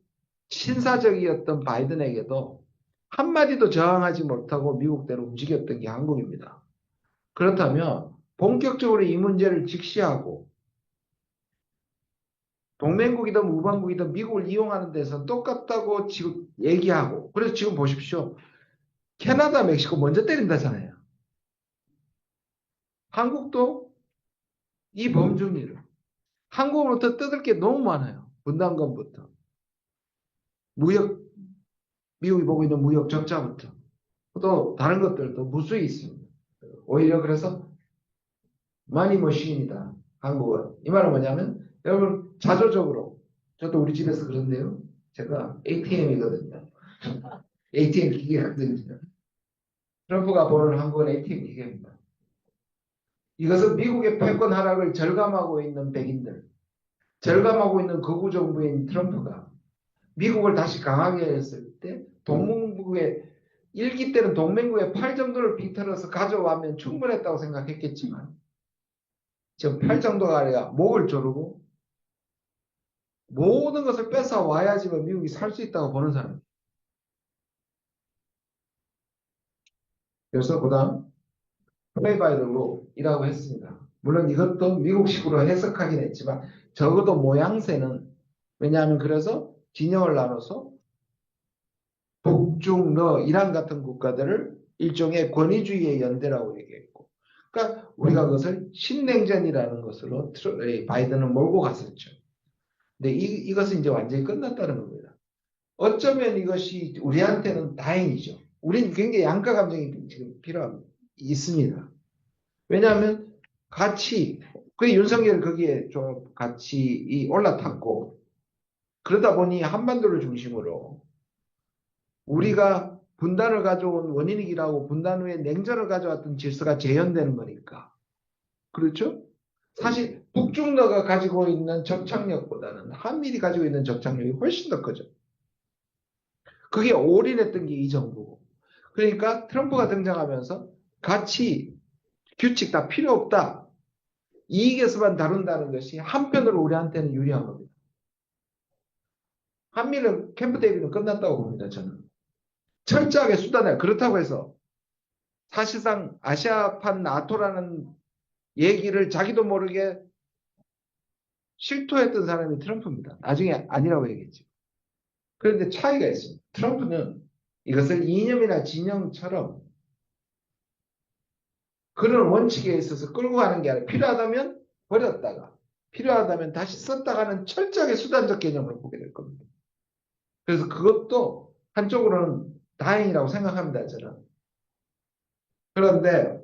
신사적이었던 바이든에게도 한마디도 저항하지 못하고 미국대로 움직였던 게 한국입니다. 그렇다면 본격적으로 이 문제를 직시하고 동맹국이든 우방국이든 미국을 이용하는 데서 똑같다고 지금 얘기하고 그래서 지금 보십시오. 캐나다, 멕시코 먼저 때린다잖아요. 한국도 이 범준리를 한국으로부터 뜯을 게 너무 많아요. 분담금부터 무역 미국이 보고 있는 무역 적자부터 또 다른 것들도 무수히 있습니다. 오히려 그래서 마니머신이다. 한국은. 이 말은 뭐냐면 여러분 자조적으로 저도 우리 집에서 그런데요. 제가 ATM이거든요. ATM 기계거든요. 트럼프가 보는 한국은 ATM 기계입니다. 이것은 미국의 패권 하락을 절감하고 있는 백인들, 절감하고 있는 거구 정부인 트럼프가 미국을 다시 강하게 했을 때 동맹국의 일기 때는 동맹국의 8 정도를 비틀어서 가져와면 충분했다고 생각했겠지만 지금 8 정도가 아니라 목을 조르고 모든 것을 뺏어 와야지만 미국이 살 수 있다고 보는 사람. 그래서 그 다음 플레이 바이 더 룰이라고 했습니다. 물론 이것도 미국식으로 해석하긴 했지만 적어도 모양새는 왜냐하면 그래서 진영을 나눠서 북중러 이란 같은 국가들을 일종의 권위주의의 연대라고 얘기했고 그러니까 우리가 그것을 신냉전이라는 것으로 바이든은 몰고 갔었죠. 근데 이것은 이제 완전히 끝났다는 겁니다. 어쩌면 이것이 우리한테는 다행이죠. 우리는 굉장히 양가 감정이 지금 있습니다. 왜냐하면 같이 그 윤석열 거기에 좀 같이 올라탔고, 그러다 보니 한반도를 중심으로 우리가 분단을 가져온 원인이기라고 분단 후에 냉전을 가져왔던 질서가 재현되는 거니까. 그렇죠? 사실 북중러가 가지고 있는 적착력보다는 한미리 가지고 있는 적착력이 훨씬 더 크죠. 그게 올인했던 게 이 정부고. 그러니까 트럼프가 등장하면서 같이 규칙 다 필요 없다. 이익에서만 다룬다는 것이 한편으로 우리한테는 유리한 겁니다. 한미는 캠프 데이비드는 끝났다고 봅니다. 저는. 철저하게 수단을 그렇다고 해서 사실상 아시아판 나토라는 얘기를 자기도 모르게 실토했던 사람이 트럼프입니다. 나중에 아니라고 얘기했죠. 그런데 차이가 있습니다. 트럼프는 이것을 이념이나 진영처럼 그런 원칙에 있어서 끌고 가는 게 아니라 필요하다면 버렸다가 필요하다면 다시 썼다가는 철저하게 수단적 개념으로 보게 될 겁니다. 그래서 그것도 한쪽으로는 다행이라고 생각합니다. 저는. 그런데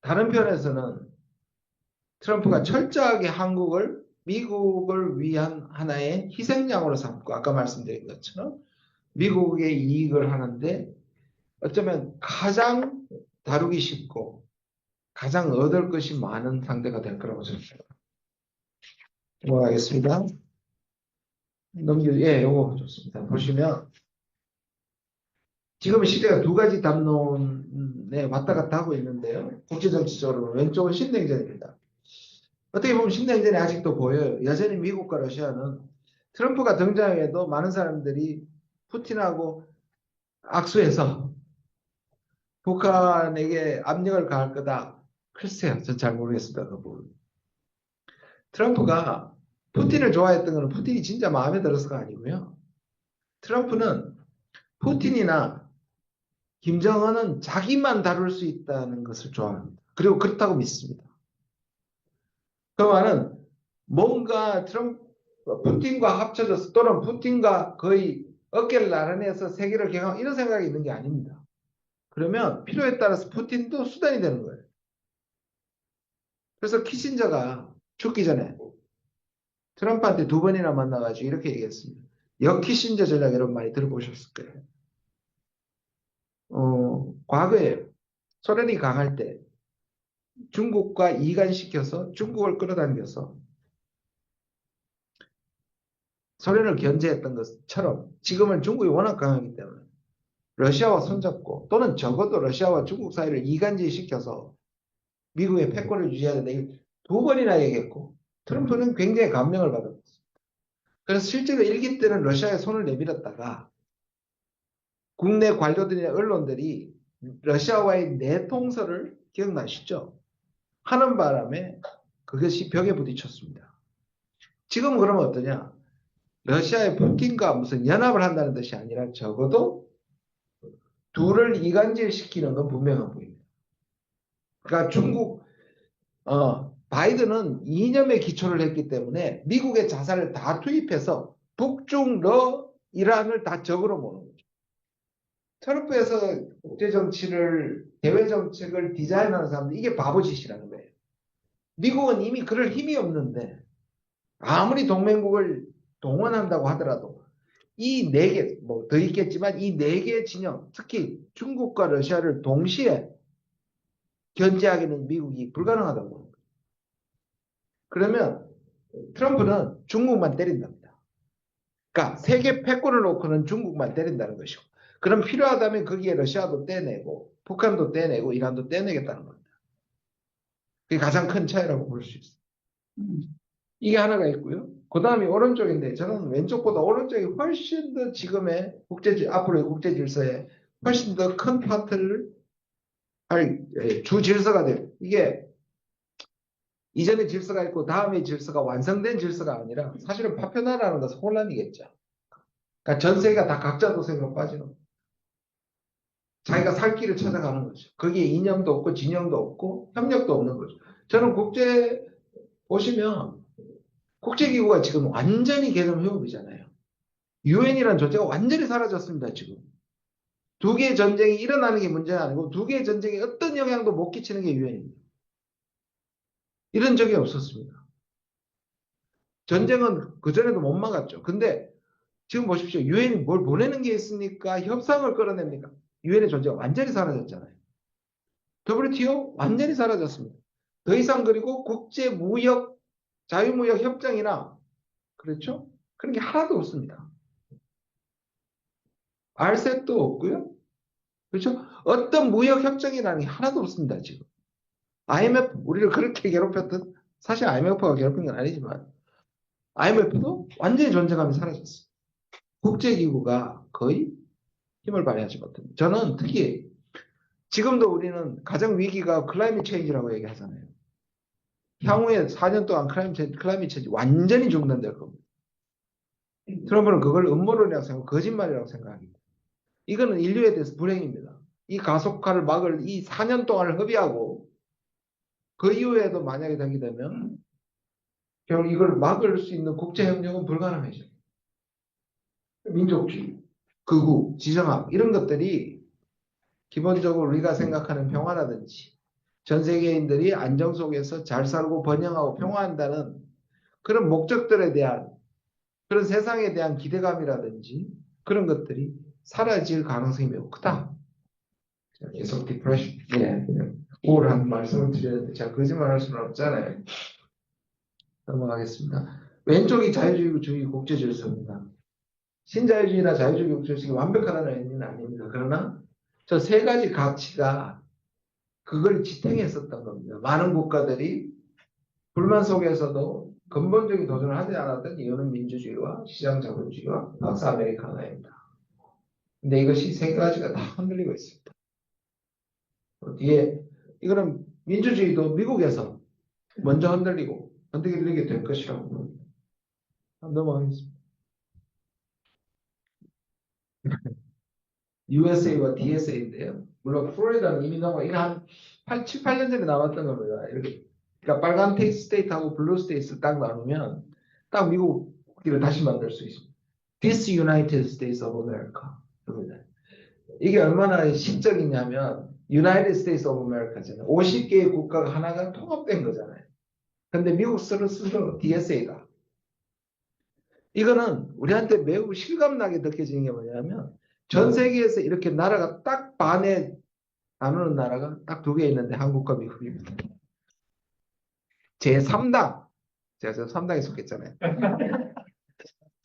다른 편에서는 트럼프가 철저하게 미국을 위한 하나의 희생양으로 삼고 아까 말씀드린 것처럼 미국의 이익을 하는데 어쩌면 가장 다루기 쉽고 가장 얻을 것이 많은 상대가 될 거라고 저는 생각합니다. 넘어가겠습니다. 예, 요거 좋습니다. 보시면 지금 시대가 두 가지 담론에 왔다 갔다 하고 있는데요. 국제정치적으로 왼쪽은 신냉전입니다. 어떻게 보면 신냉전이 아직도 보여요. 여전히 미국과 러시아는 트럼프가 등장해도 많은 사람들이 푸틴하고 악수해서 북한에게 압력을 가할 거다. 글쎄요. 전 잘 모르겠습니다. 그 부분. 트럼프가 푸틴을 좋아했던 것은 푸틴이 진짜 마음에 들어서가 아니고요. 트럼프는 푸틴이나 김정은은 자기만 다룰 수 있다는 것을 좋아합니다. 그리고 그렇다고 믿습니다. 그 말은 뭔가 푸틴과 합쳐져서 또는 푸틴과 거의 어깨를 나란해서 세계를 개방 이런 생각이 있는 게 아닙니다. 그러면 필요에 따라서 푸틴도 수단이 되는 거예요. 그래서 키신저가 죽기 전에 트럼프한테 두 번이나 만나가지고 이렇게 얘기했습니다. 역키신저 전략 이런 많이 들어보셨을 거예요. 과거에 소련이 강할 때 중국과 이간시켜서 중국을 끌어당겨서 소련을 견제했던 것처럼 지금은 중국이 워낙 강하기 때문에 러시아와 손잡고 또는 적어도 러시아와 중국 사이를 이간질시켜서 미국의 패권을 유지해야 된다. 두 번이나 얘기했고 트럼프는 굉장히 감명을 받았습니다. 그래서 실제로 1기 때는 러시아에 손을 내밀었다가 국내 관료들이나 언론들이 러시아와의 내통설을 기억나시죠? 하는 바람에 그것이 벽에 부딪혔습니다. 지금 그러면 어떠냐? 러시아의 푸틴과 무슨 연합을 한다는 뜻이 아니라 적어도 둘을 이간질시키는 건 분명한 보입니다. 그러니까 중국 바이든은 이념에 기초를 했기 때문에 미국의 자산을 다 투입해서 북중러 이란을 다 적으로 모는 거죠. 트럼프에서 국제정치를 대외정책을 디자인하는 사람들 이게 바보짓이라는 거예요. 미국은 이미 그럴 힘이 없는데 아무리 동맹국을 동원한다고 하더라도 이 네 개, 뭐 더 있겠지만 이 네 개의 진영, 특히 중국과 러시아를 동시에 견제하기는 미국이 불가능하다고 보는 거예요. 그러면 트럼프는 중국만 때린답니다. 그러니까 세계 패권을 놓고는 중국만 때린다는 것이고 그럼 필요하다면 거기에 러시아도 떼내고 북한도 떼내고 이란도 떼내겠다는 겁니다. 그게 가장 큰 차이라고 볼 수 있어요. 이게 하나가 있고요. 그 다음이 오른쪽인데 저는 왼쪽보다 오른쪽이 훨씬 더 지금의 앞으로의 국제 질서에 훨씬 더 큰 파트를 할 주 질서가 돼요. 이게 이전의 질서가 있고 다음의 질서가 완성된 질서가 아니라 사실은 파편화라는 것은 혼란이겠죠. 그러니까 전 세계가 다 각자 도생으로 빠지는 거예요. 자기가 살 길을 찾아가는 거죠. 거기에 이념도 없고 진영도 없고 협력도 없는 거죠. 저는 보시면 국제기구가 지금 완전히 개념 회복이잖아요. 유엔이라는 존재가 완전히 사라졌습니다. 지금. 두 개의 전쟁이 일어나는 게 문제가 아니고 두 개의 전쟁에 어떤 영향도 못 끼치는 게 유엔입니다. 이런 적이 없었습니다. 전쟁은 그전에도 못 막았죠. 근데 지금 보십시오. 유엔이 뭘 보내는 게 있으니까 협상을 끌어냅니까? 유엔의 존재가 완전히 사라졌잖아요. WTO 완전히 사라졌습니다. 더 이상 그리고 국제무역, 자유무역 협정이나 그렇죠? 그런 게 하나도 없습니다. RCEP도 없고요. 그렇죠? 어떤 무역 협정이라는 게 하나도 없습니다. 지금. IMF 우리를 그렇게 괴롭혔던 사실 IMF가 괴롭힌 건 아니지만 IMF도 완전히 존재감이 사라졌어요. 국제기구가 거의 힘을 발휘하지 못합니다. 저는 특히 지금도 우리는 가장 위기가 클라이밋 체인지라고 얘기하잖아요. 향후에 4년 동안 클라이밋 체인지 완전히 중단될 겁니다. 트럼프는 그걸 음모론이라고 생각하고 거짓말이라고 생각합니다. 이거는 인류에 대해서 불행입니다. 이 가속화를 막을 이 4년 동안을 허비하고 그 이후에도 만약에 되게 되면 결국 이걸 막을 수 있는 국제협력은 불가능해져요. 민족주의, 극우, 지정학 이런 것들이 기본적으로 우리가 생각하는 평화라든지 전 세계인들이 안정 속에서 잘 살고 번영하고 평화한다는 그런 목적들에 대한 그런 세상에 대한 기대감이라든지 그런 것들이 사라질 가능성이 매우 크다. 계속 디프레션, 우울한 말씀을 드렸는데 제가 거짓말할 수는 없잖아요. 넘어가겠습니다. 왼쪽이 자유주의 국제 질서입니다. 신자유주의나 자유주의 국제 질서가 완벽하다는 의미는 아닙니다. 그러나 저 세 가지 가치가 그걸 지탱했었던 겁니다. 많은 국가들이 불만 속에서도 근본적인 도전을 하지 않았던 이유는 민주주의와 시장 자본주의와 박스 아메리카노입니다. 근데 이것이 세 가지가 다 흔들리고 있습니다. 뒤에 이거는 민주주의도 미국에서 먼저 흔들리게 될 것이라고 봅니다. 넘어가겠습니다. USA와 DSA인데요. 물론 플로리다는 이미 넘어 이거 한 7, 8년 전에 나왔던 겁니다. 이렇게 그러니까 빨간 스테이트하고 블루 스테이트 딱 나누면 딱 미국을 다시 만들 수 있습니다. This United States of America. 이게 얼마나 시적이냐면 United States of America잖아요. 50개의 국가가 하나가 통합된 거잖아요. 근데 미국 스스로 DSA다. 이거는 우리한테 매우 실감나게 느껴지는 게 뭐냐면 전 세계에서 이렇게 나라가 딱 반에 나누는 나라가 딱 두 개 있는데 한국과 미국입니다. 제3당, 제가 3당에 속했잖아요.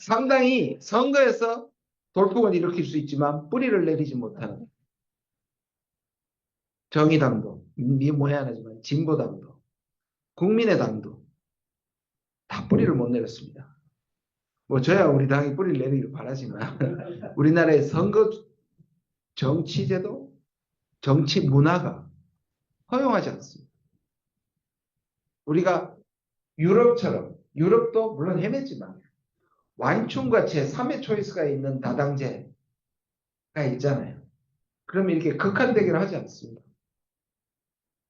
3당이 선거에서 돌풍을 일으킬 수 있지만 뿌리를 내리지 못하는 정의당도, 뭐해야 하지만 진보당도, 국민의당도 다 뿌리를 못 내렸습니다. 뭐 저야 우리 당이 뿌리를 내리길 바라지만 우리나라의 선거 정치제도, 정치 문화가 허용하지 않습니다. 우리가 유럽처럼 유럽도 물론 헤맸지만 완충과 제3의 초이스가 있는 다당제가 있잖아요. 그러면 이렇게 극한 대결을 하지 않습니다.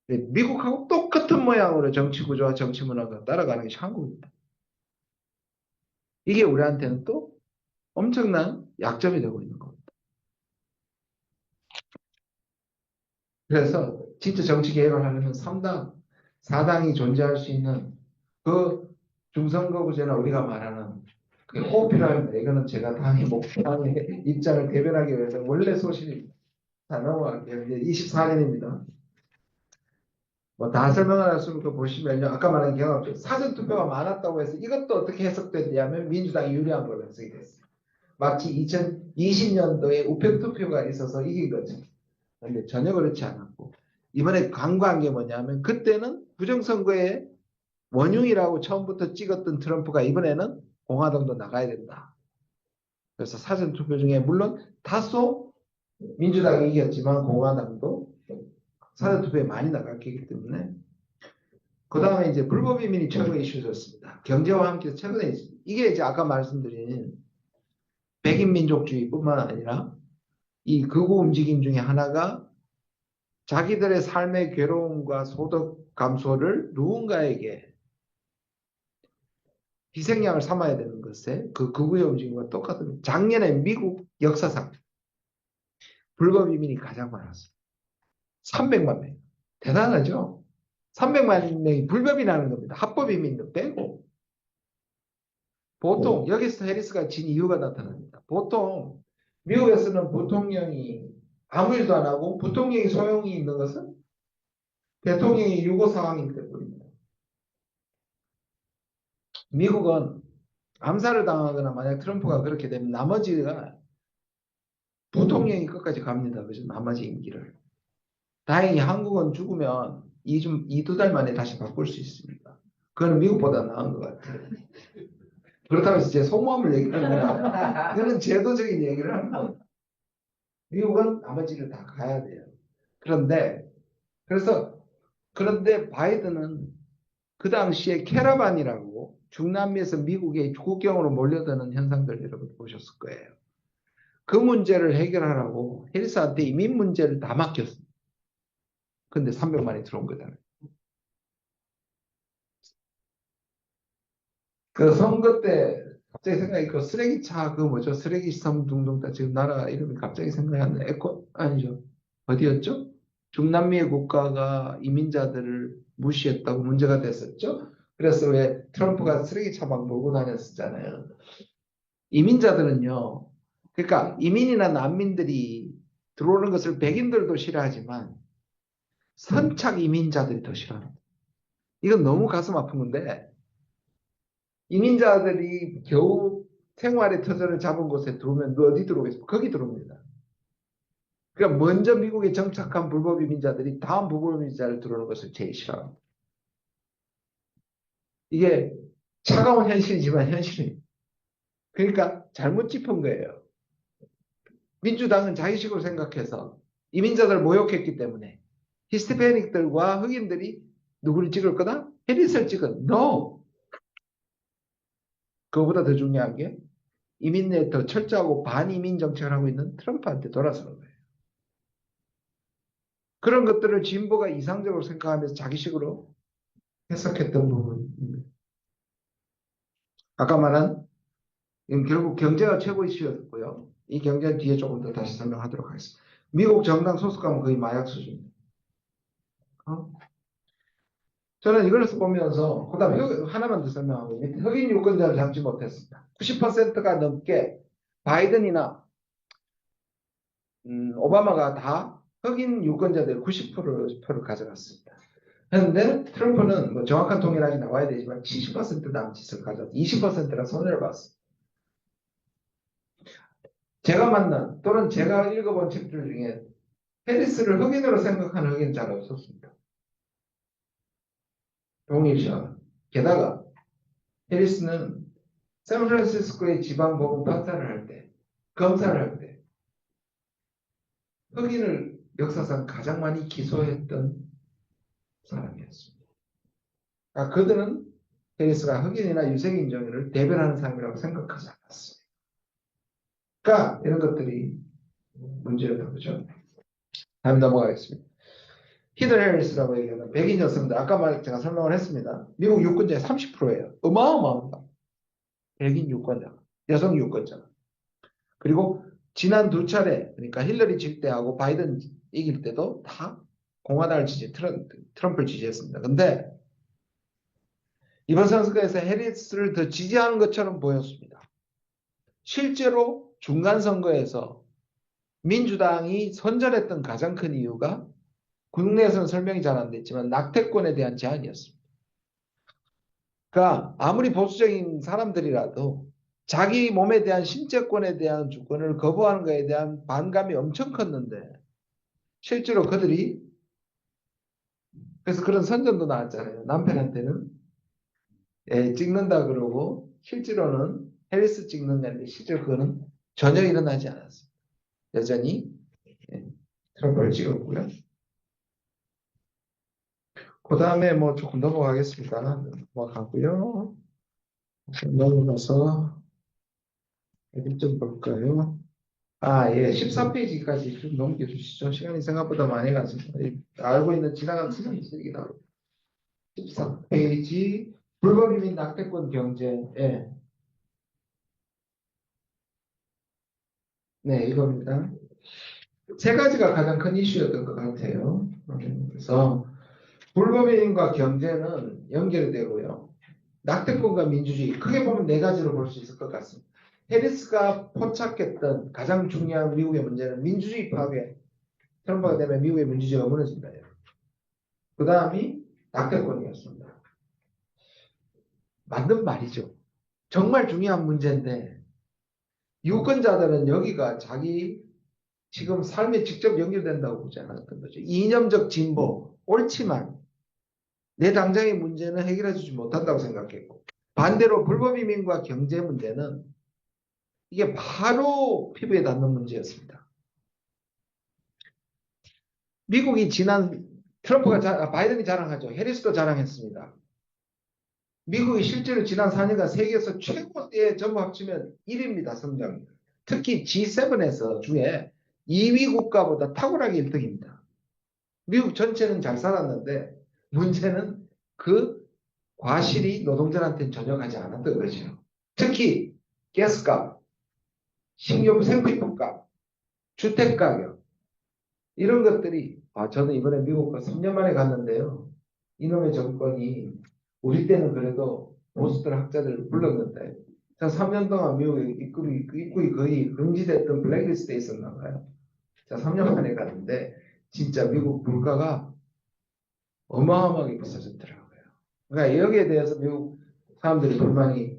미국하고 똑같은 모양으로 정치 구조와 정치 문화가 따라가는 것이 한국입니다. 이게 우리한테는 또 엄청난 약점이 되고 있는 겁니다. 그래서 진짜 정치 개혁을 하려면 3당, 4당이 존재할 수 있는 그 중선거구제나 우리가 말하는 그게 꼭 필요합니다. 이거는 제가 당의 당의 입장을 대변하기 위해서 원래 소신입니다. 자, 넘어갈게요. 이제 24년입니다. 뭐 다 설명을 할 수 없으니까 보시면요. 아까 말한 경험, 사전투표가 많았다고 해서 이것도 어떻게 해석됐냐면 민주당이 유리한 걸로 해석이 됐어요. 마치 2020년도에 우편투표가 있어서 이긴 거죠. 근데 전혀 그렇지 않았고 이번에 강구한 게 뭐냐면 그때는 부정선거에 원흉이라고 처음부터 찍었던 트럼프가 이번에는 공화당도 나가야 된다. 그래서 사전투표 중에 물론 다소 민주당이 이겼지만 공화당도 사전투표에 많이 나갔기 때문에 그 다음에 이제 불법 이민이 최근에 이슈였습니다. 경제와 함께 최근에 이게 이제 아까 말씀드린 백인 민족주의뿐만 아니라 이 극우 움직임 중에 하나가 자기들의 삶의 괴로움과 소득 감소를 누군가에게 희생양을 삼아야 되는 것에 그 극우의 움직임과 똑같은 작년에 미국 역사상 불법 이민이 가장 많았어요. 300만 명. 대단하죠? 300만 명이 불법이라는 겁니다. 합법 이민도 빼고. 보통 여기서 해리스가 진 이유가 나타납니다. 보통 미국에서는 부통령이 아무 일도 안 하고 부통령이 소용이 있는 것은 대통령이 유고 상황이기 때문입니다. 미국은 암살을 당하거나 만약 트럼프가 그렇게 되면 나머지가 부통령이 끝까지 갑니다. 그래서 나머지 임기를. 다행히 한국은 죽으면 2두 달 만에 다시 바꿀 수 있습니다. 그거는 미국보다 나은 것 같아요. 그렇다고 해서 제 속마음을 얘기하는 거야. 이거는 제도적인 얘기를 하는 거예요. 미국은 나머지를 다 가야 돼요. 그런데 바이든은 그 당시에 캐러반이라고 중남미에서 미국의 국경으로 몰려드는 현상들 여러분 보셨을 거예요. 그 문제를 해결하라고 해리스한테 이민 문제를 다 맡겼습니다. 근데 300만이 들어온 거잖아요. 그 선거 때 갑자기 생각이 그 쓰레기차 그 뭐죠? 쓰레기 섬 둥둥 다 지금 나라 이름이 갑자기 생각이 안 나요. 아니죠. 어디였죠? 중남미의 국가가 이민자들을 무시했다고 문제가 됐었죠. 그래서 왜 트럼프가 쓰레기차 막 몰고 다녔었잖아요. 이민자들은요. 그러니까 이민이나 난민들이 들어오는 것을 백인들도 싫어하지만 선착 이민자들이 더 싫어합니다. 이건 너무 가슴 아픈 건데 이민자들이 겨우 생활의 터전을 잡은 곳에 들어오면 어디 들어오겠습니까? 거기 들어옵니다. 그러니까 먼저 미국에 정착한 불법 이민자들이 다음 불법 이민자를 들어오는 것을 제일 싫어합니다. 이게 차가운 현실이지만 현실입니다. 그러니까 잘못 짚은 거예요. 민주당은 자기식으로 생각해서 이민자들 모욕했기 때문에 히스패닉들과 흑인들이 누구를 찍을 거다? 해리스를 찍은. No! 그거보다 더 중요한 게 이민에 더 철저하고 반이민 정책을 하고 있는 트럼프한테 돌아서는 거예요. 그런 것들을 진보가 이상적으로 생각하면서 자기식으로 해석했던 부분입니다. 아까 말한 결국 경제가 최고 이슈였고요. 이 경제는 뒤에 조금 더 다시 설명하도록 하겠습니다. 미국 정당 소속감은 거의 마약 수준입니다. 저는 이걸 보면서 그다음에 하나만 더 설명하고 흑인 유권자를 잡지 못했습니다. 90%가 넘게 바이든이나 오바마가 다 흑인 유권자들 90%를 가져갔습니다. 그런데 트럼프는 뭐 정확한 통일하기 나와야 되지만 70% 남짓을 가져서 20%라 손해를 봤습니다. 제가 만난 또는 제가 읽어본 책들 중에 해리스를 흑인으로 생각하는 흑인은 잘 없었습니다. 동일시와 게다가 해리스는 샌프란시스코의 지방법원 판사를 할 때, 검사를 할 때 흑인을 역사상 가장 많이 기소했던 사람이었습니다. 그러니까 그들은 해리스가 흑인이나 유색인종을 대변하는 사람이라고 생각하지 않았습니다. 그러니까 이런 것들이 문제였던 거죠. 다음 넘어가겠습니다. 히든 해리스라고 얘기하는 백인 여성들, 아까 제가 설명을 했습니다. 미국 유권자의 30%예요. 어마어마합니다. 백인 유권자, 여성 유권자. 그리고 지난 두 차례, 그러니까 힐러리 질 때하고 바이든 이길 때도 다 공화당을 트럼프를 지지했습니다. 근데 이번 선거에서 해리스를 더 지지하는 것처럼 보였습니다. 실제로 중간 선거에서 민주당이 선전했던 가장 큰 이유가 국내에서는 설명이 잘 안 됐지만 낙태권에 대한 제한이었습니다. 그러니까 아무리 보수적인 사람들이라도 자기 몸에 대한 신체권에 대한 주권을 거부하는 것에 대한 반감이 엄청 컸는데 실제로 그들이 그래서 그런 선전도 나왔잖아요. 남편한테는 찍는다 그러고 실제로는 해리스 찍는다는데 실제로 그거는 전혀 일어나지 않았습니다. 여전히 트럼프를 찍었고요. 그 다음에 뭐 조금 넘어가겠습니다. 넘어가고요. 넘어가서 어디 좀 볼까요? 예. 14페이지까지 좀 넘겨주시죠. 시간이 생각보다 많이 가서 알고 있는 지나간 시간이 쓰기 나옵니다. 14페이지 불법 이민 낙태권 경제. 네, 이겁니다. 세 가지가 가장 큰 이슈였던 것 같아요. 그래서 불법인과 경제는 연결이 되고요. 낙태권과 민주주의 크게 보면 네 가지로 볼 수 있을 것 같습니다. 해리스가 포착했던 가장 중요한 미국의 문제는 민주주의 파괴. 트럼프가 되면 미국의 민주주의가 무너진다. 그 다음이 낙태권이었습니다. 맞는 말이죠. 정말 중요한 문제인데 유권자들은 여기가 자기 지금 삶에 직접 연결된다고 보지 않았던 거죠. 이념적 진보, 옳지만 내 당장의 문제는 해결해 주지 못한다고 생각했고 반대로 불법 이민과 경제 문제는 이게 바로 피부에 닿는 문제였습니다. 미국이 지난 바이든이 자랑하죠. 해리스도 자랑했습니다. 미국이 실제로 지난 4년간 세계에서 최고의 전부 합치면 1위입니다. 성장. 특히 G7에서 주에 2위 국가보다 탁월하게 1등입니다. 미국 전체는 잘 살았는데 문제는 그 과실이 노동자한테는 전혀 가지 않았던 거죠. 특히 가스값, 식료품 생필품값, 주택가격 이런 것들이 저는 이번에 미국 3년 만에 갔는데요. 이놈의 정권이 우리 때는 그래도 보수들 학자들을 불렀는데 3년 동안 미국에 입국이 거의 금지됐던 블랙리스트에 있었나 봐요. 3년 만에 갔는데 진짜 미국 물가가 어마어마하게 비싸졌더라고요. 그러니까 여기에 대해서 미국 사람들이 불만이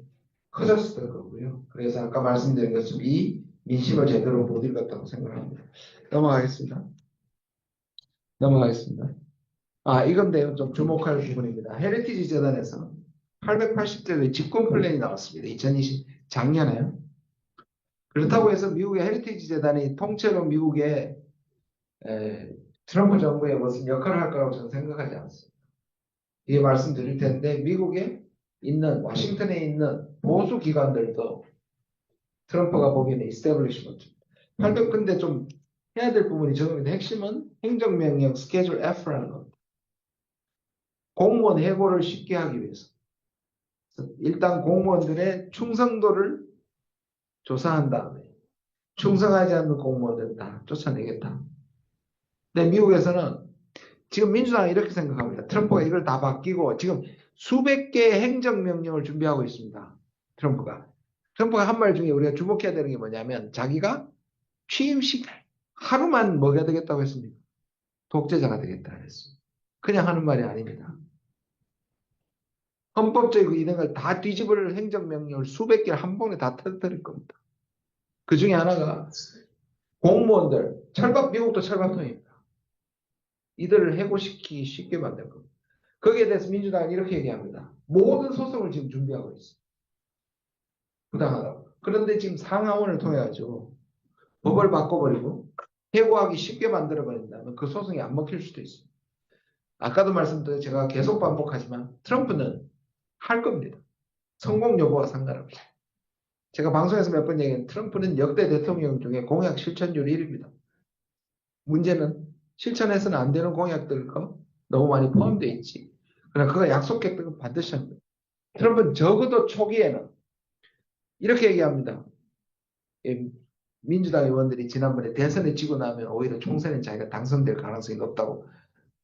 커졌을 거고요. 그래서 아까 말씀드린 것처럼 이 민심을 제대로 못 읽었다고 생각합니다. 넘어가겠습니다. 이건데요. 좀 주목할 부분입니다. 헤리티지 재단에서 880대의 집권 플랜이 나왔습니다. 2020 작년에. 그렇다고 해서 미국의 헤리티지 재단이 통째로 미국의 트럼프 정부의 무슨 역할을 할 거라고 저는 생각하지 않습니다. 이게 말씀드릴 텐데 미국에 있는 워싱턴에 있는 보수 기관들도 트럼프가 보기에는 이스태블리시먼트 800 근데 좀 해야 될 부분이 적용인데 핵심은 행정명령 스케줄 F라는 겁니다. 공무원 해고를 쉽게 하기 위해서 일단 공무원들의 충성도를 조사한 다음에 충성하지 않는 공무원들은 다 쫓아내겠다. 근데 미국에서는 지금 민주당이 이렇게 생각합니다. 트럼프가 이걸 다 바뀌고 지금 수백 개의 행정명령을 준비하고 있습니다. 트럼프가 한 말 중에 우리가 주목해야 되는 게 뭐냐면 자기가 취임식 하루만 먹여야 되겠다고 했습니다. 독재자가 되겠다 했어요. 그냥 하는 말이 아닙니다. 헌법적이고 이런 걸 다 뒤집을 행정명령을 수백 개를 한 번에 다 터뜨릴 겁니다. 그 중에 하나가 공무원들, 미국도 철밥통입니다. 이들을 해고시키기 쉽게 만들 겁니다. 거기에 대해서 민주당은 이렇게 얘기합니다. 모든 소송을 지금 준비하고 있어요. 부당하다고. 그런데 지금 상하원을 통해가지고 법을 바꿔버리고 해고하기 쉽게 만들어버린다면 그 소송이 안 먹힐 수도 있어요. 아까도 말씀드린 제가 계속 반복하지만 트럼프는 할 겁니다. 성공 여부와 상관없이. 제가 방송에서 몇 번 얘기한 트럼프는 역대 대통령 중에 공약 실천율 1위입니다. 문제는 실천해서는 안 되는 공약들과 너무 많이 포함되어 있지. 그러나 그가 약속했던 건 반드시 합니다. 트럼프는 적어도 초기에는 이렇게 얘기합니다. 민주당 의원들이 지난번에 대선에 지고 나면 오히려 총선에 자기가 당선될 가능성이 높다고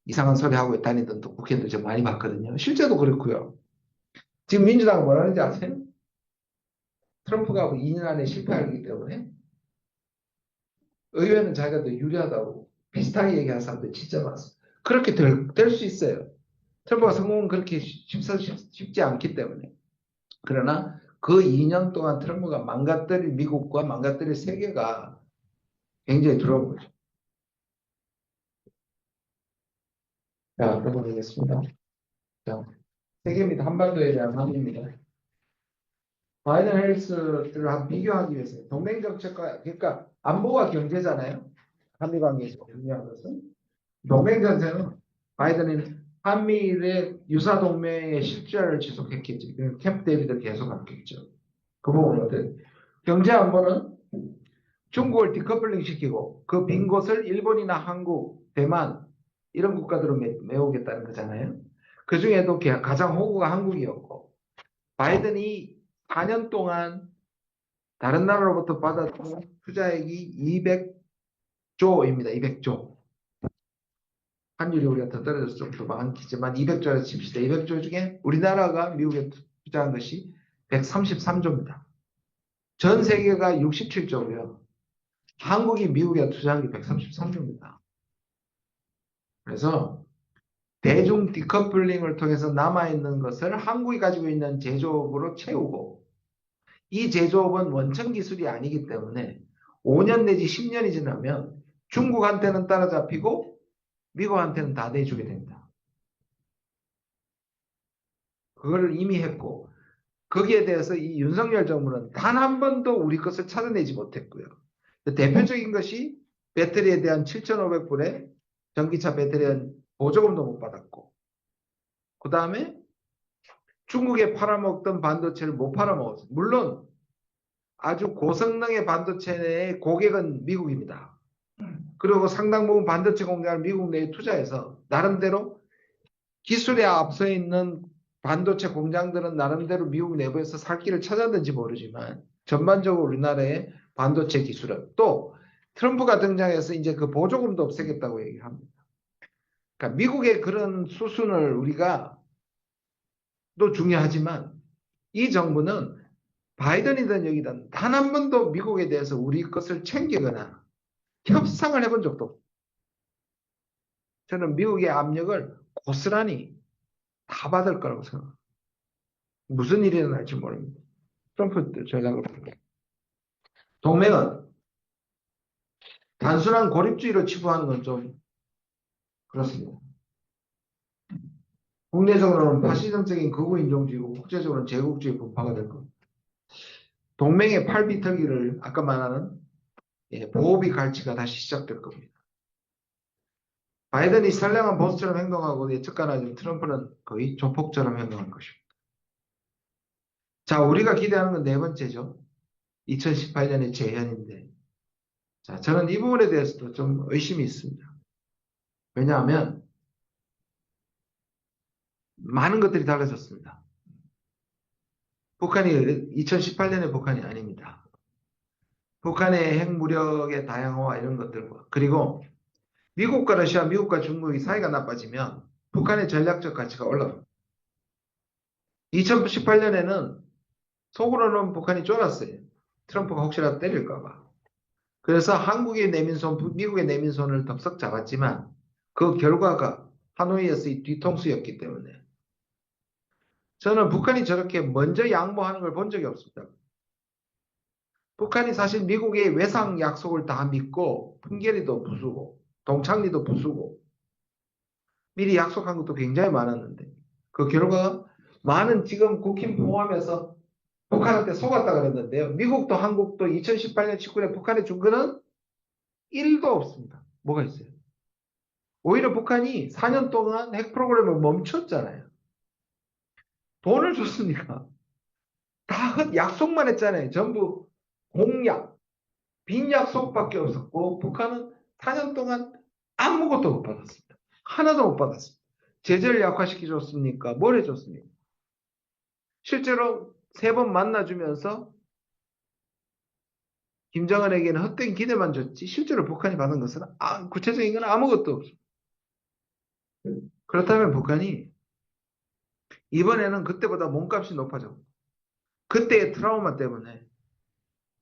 이상한 소리 하고 다니던 또 국회의원들 제가 많이 봤거든요. 실제도 그렇고요. 지금 민주당은 뭐라는지 아세요? 트럼프가 2년 안에 실패하기 때문에 의회는 자기가 더 유리하다고 비슷하게 얘기하는 사람들이 진짜 많습니다. 그렇게 될 수 있어요. 트럼프가 성공은 그렇게 쉽지 않기 때문에. 그러나 그 2년 동안 트럼프가 망가뜨릴 미국과 망가뜨릴 세계가 굉장히 두려운 거죠. 자, 넘어가겠습니다. 자, 세계입니다. 한반도에 대한 합의입니다. 바이든 해리스를 한 비교하기 위해서 동맹 정책과 그러니까 안보와 경제잖아요. 한미 관계에서 중요한 것은 동맹 전쟁은 바이든은 한미일의 유사 동맹의 실질을 지속했겠지. 캠프 데이비드를 계속했겠죠. 그 부분은 어때? 경제 안보는 중국을 디커플링 시키고 그 빈 곳을 일본이나 한국, 대만 이런 국가들로 메우겠다는 거잖아요. 그 중에도 가장 호구가 한국이었고 바이든이 4년 동안 다른 나라로부터 받았던 투자액이 200조입니다. 200조. 환율이 우리가 더 떨어져서 좀 더 많겠지만 200조라 칩시다. 200조 중에 우리나라가 미국에 투자한 것이 133조입니다. 전 세계가 67조고요. 한국이 미국에 투자한 게 133조입니다. 그래서 대중 디커플링을 통해서 남아있는 것을 한국이 가지고 있는 제조업으로 채우고 이 제조업은 원천 기술이 아니기 때문에 5년 내지 10년이 지나면 중국한테는 따라잡히고 미국한테는 다 내주게 됩니다. 그걸 이미 했고 거기에 대해서 이 윤석열 정부는 단 한 번도 우리 것을 찾아내지 못했고요. 대표적인 것이 배터리에 대한 7,500불에 전기차 배터리에 대한 보조금도 못 받았고 그 다음에 중국에 팔아먹던 반도체를 못 팔아먹었어요. 물론 아주 고성능의 반도체의 고객은 미국입니다. 그리고 상당 부분 반도체 공장을 미국 내에 투자해서 나름대로 기술에 앞서 있는 반도체 공장들은 나름대로 미국 내부에서 살 길을 찾았는지 모르지만 전반적으로 우리나라의 반도체 기술은 또 트럼프가 등장해서 이제 그 보조금도 없애겠다고 얘기합니다. 그러니까 미국의 그런 수순을 우리가 또 중요하지만 이 정부는 바이든이든 여기든 단 한 번도 미국에 대해서 우리 것을 챙기거나 협상을 해본 적도 없어요. 저는 미국의 압력을 고스란히 다 받을 거라고 생각합니다. 무슨 일이 일어날지 모릅니다. 트럼프 전략으로. 동맹은 단순한 고립주의로 치부하는 건 좀 그렇습니다. 국내적으로는 파시즘적인 극우인종주의고 국제적으로는 제국주의 분파가 될 겁니다. 동맹의 팔비터기를 아까 말하는 보호비 갈취가 다시 시작될 겁니다. 바이든이 선량한 보수처럼 행동하고 예측 가능하지만 트럼프는 거의 조폭처럼 행동할 것입니다. 자, 우리가 기대하는 건 네 번째죠. 2018년의 재현인데 자, 저는 이 부분에 대해서도 좀 의심이 있습니다. 왜냐하면 많은 것들이 달라졌습니다. 북한이 2018년의 북한이 아닙니다. 북한의 핵무력의 다양화와 이런 것들과 그리고 미국과 러시아, 미국과 중국이 사이가 나빠지면 북한의 전략적 가치가 올라갑니다. 2018년에는 속으로는 북한이 쫄았어요. 트럼프가 혹시라도 때릴까봐. 그래서 한국의 내민손, 미국의 내민손을 덥석 잡았지만 그 결과가 하노이에서의 뒤통수였기 때문에 저는 북한이 저렇게 먼저 양보하는 걸 본 적이 없습니다. 북한이 사실 미국의 외상 약속을 다 믿고 풍계리도 부수고 동창리도 부수고 미리 약속한 것도 굉장히 많았는데 그 결과가 많은 지금 국힘 포함해서 북한한테 속았다 그랬는데요. 미국도 한국도 2018년 19년에 북한에 준 거는 1도 없습니다. 뭐가 있어요? 오히려 북한이 4년 동안 핵 프로그램을 멈췄잖아요. 돈을 줬으니까 다 약속만 했잖아요. 전부 공약, 빈 약속밖에 없었고 북한은 4년 동안 아무것도 못 받았습니다. 하나도 못 받았습니다. 제재를 약화시켜 줬습니까? 뭘 해줬습니까? 실제로 3번 만나주면서 김정은에게는 헛된 기대만 줬지 실제로 북한이 받은 것은 구체적인 건 아무것도 없습니다. 그렇다면 북한이 이번에는 그때보다 몸값이 높아졌고 그때의 트라우마 때문에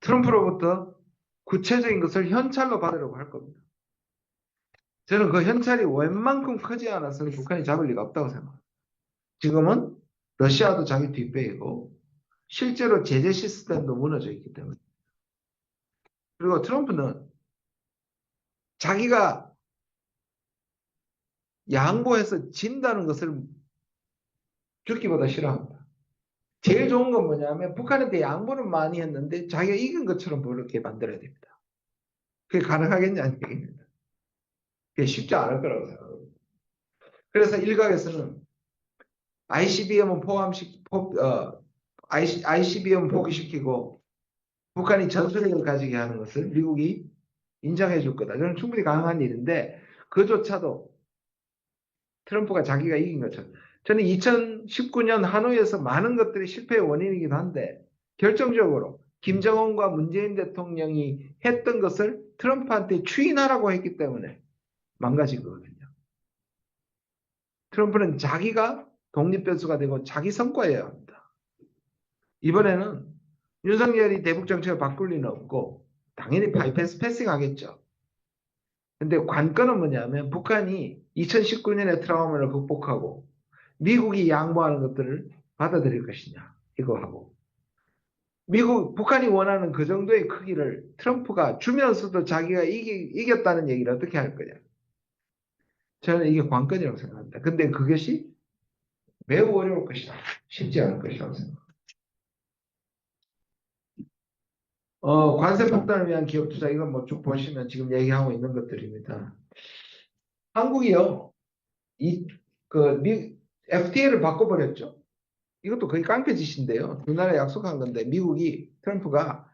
트럼프로부터 구체적인 것을 현찰로 받으려고 할 겁니다. 저는 그 현찰이 웬만큼 크지 않아서는 북한이 잡을 리가 없다고 생각합니다. 지금은 러시아도 자기 뒷배이고 실제로 제재 시스템도 무너져 있기 때문에 그리고 트럼프는 자기가 양보해서 진다는 것을 죽기보다 싫어합니다. 제일 좋은 건 뭐냐면 북한한테 양보를 많이 했는데 자기가 이긴 것처럼 그렇게 만들어야 됩니다. 그게 가능하겠냐는 얘기입니다. 그게 쉽지 않을 거라고 생각합니다. 그래서 일각에서는 ICBM은 ICBM 포기시키고 북한이 전술핵을 가지게 하는 것을 미국이 인정해 줄 거다. 저는 충분히 가능한 일인데 그조차도 트럼프가 자기가 이긴 것처럼 저는 2019년 하노이에서 많은 것들이 실패의 원인이기도 한데 결정적으로 김정은과 문재인 대통령이 했던 것을 트럼프한테 추인하라고 했기 때문에 망가진 거거든요. 트럼프는 자기가 독립변수가 되고 자기 성과여야 합니다. 이번에는 윤석열이 대북 정책을 바꿀 리는 없고 당연히 패싱 하겠죠. 근데 관건은 뭐냐면 북한이 2019년의 트라우마를 극복하고 미국이 양보하는 것들을 받아들일 것이냐 이거 하고 북한이 원하는 그 정도의 크기를 트럼프가 주면서도 자기가 이겼다는 얘기를 어떻게 할 거냐. 저는 이게 관건이라고 생각합니다. 근데 그것이 매우 어려울 것이다. 쉽지 않을 것이라고 생각합니다. 관세 폭탄을 위한 기업 투자 이건 뭐 쭉 보시면 지금 얘기하고 있는 것들입니다. 한국이요, FTA를 바꿔버렸죠. 이것도 거의 깡패 짓인데요. 두 나라 약속한 건데 미국이 트럼프가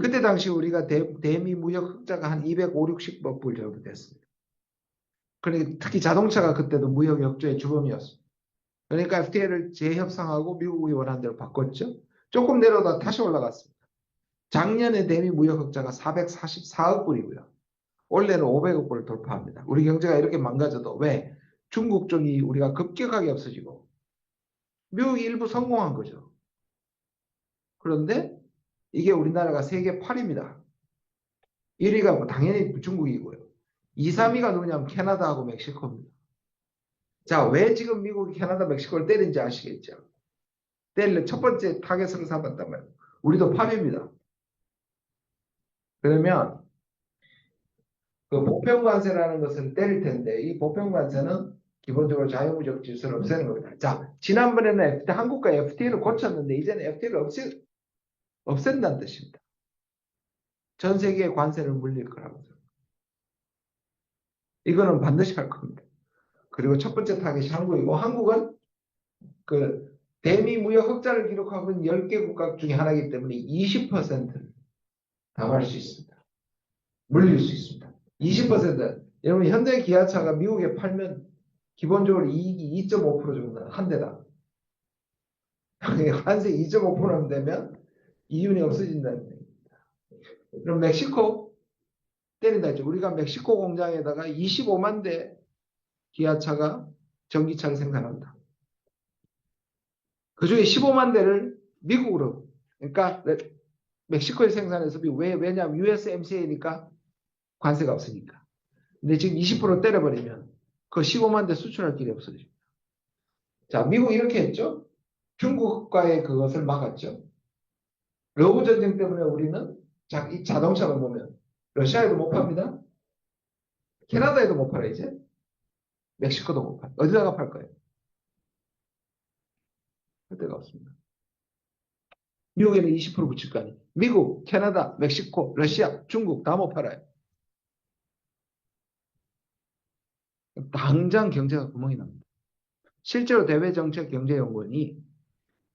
그때 당시 우리가 대미 무역 흑자가 한 250, 60억 불 정도 됐습니다. 그러니까 특히 자동차가 그때도 무역 역조의 주범이었습니다. 그러니까 FTA를 재협상하고 미국이 원하는 대로 바꿨죠. 조금 내려다 다시 올라갔습니다. 작년에 대미 무역 흑자가 444억 불이고요. 올해는 500억 불을 돌파합니다. 우리 경제가 이렇게 망가져도 왜? 중국 쪽이 우리가 급격하게 없어지고 미국이 일부 성공한 거죠. 그런데 이게 우리나라가 세계 8위입니다. 1위가 뭐 당연히 중국이고요. 2, 3위가 누구냐면 캐나다하고 멕시코입니다. 자, 왜 지금 미국이 캐나다, 멕시코를 때린지 아시겠죠? 때릴 첫 번째 타겟으로 삼았단 말이에요. 우리도 8위입니다. 그러면 그 보편관세라는 것을 때릴 텐데 이 보편관세는 기본적으로 자유무역 질서를 없애는 겁니다. 자, 지난번에는 한국과 FTA를 고쳤는데 이제는 FTA를 없앤다는 뜻입니다. 전 세계의 관세를 물릴 거라고. 이거는 반드시 할 겁니다. 그리고 첫 번째 타겟이 한국이고 한국은 그 대미 무역 흑자를 기록하고 있는 10개 국가 중에 하나이기 때문에 20%를 당할 수 있습니다. 물릴 수 있습니다. 20%. 여러분 현대 기아차가 미국에 팔면 기본적으로 이익이 2.5% 정도 한 대다. 관세 2.5%면 되면 이윤이 없어진다는 얘기입니다. 그럼 멕시코 때린다 했죠. 우리가 멕시코 공장에다가 25만 대 기아차가 전기차를 생산한다. 그 중에 15만 대를 미국으로, 그러니까 멕시코에 생산해서 왜냐하면 USMCA니까 관세가 없으니까. 근데 지금 20% 때려버리면 그 15만 대 수출할 길이 없어집니다. 자, 미국 이렇게 했죠. 중국과의 그것을 막았죠. 러브 전쟁 때문에 우리는 이 자동차를 보면 러시아에도 못 팝니다. 캐나다에도 못 팔아 이제. 멕시코도 못 팔아. 어디다가 팔 거예요? 할 데가 없습니다. 미국에는 20% 붙일 거 아니에요. 미국, 캐나다, 멕시코, 러시아, 중국 다 못 팔아요. 당장 경제가 구멍이 납니다. 실제로 대외정책경제연구원이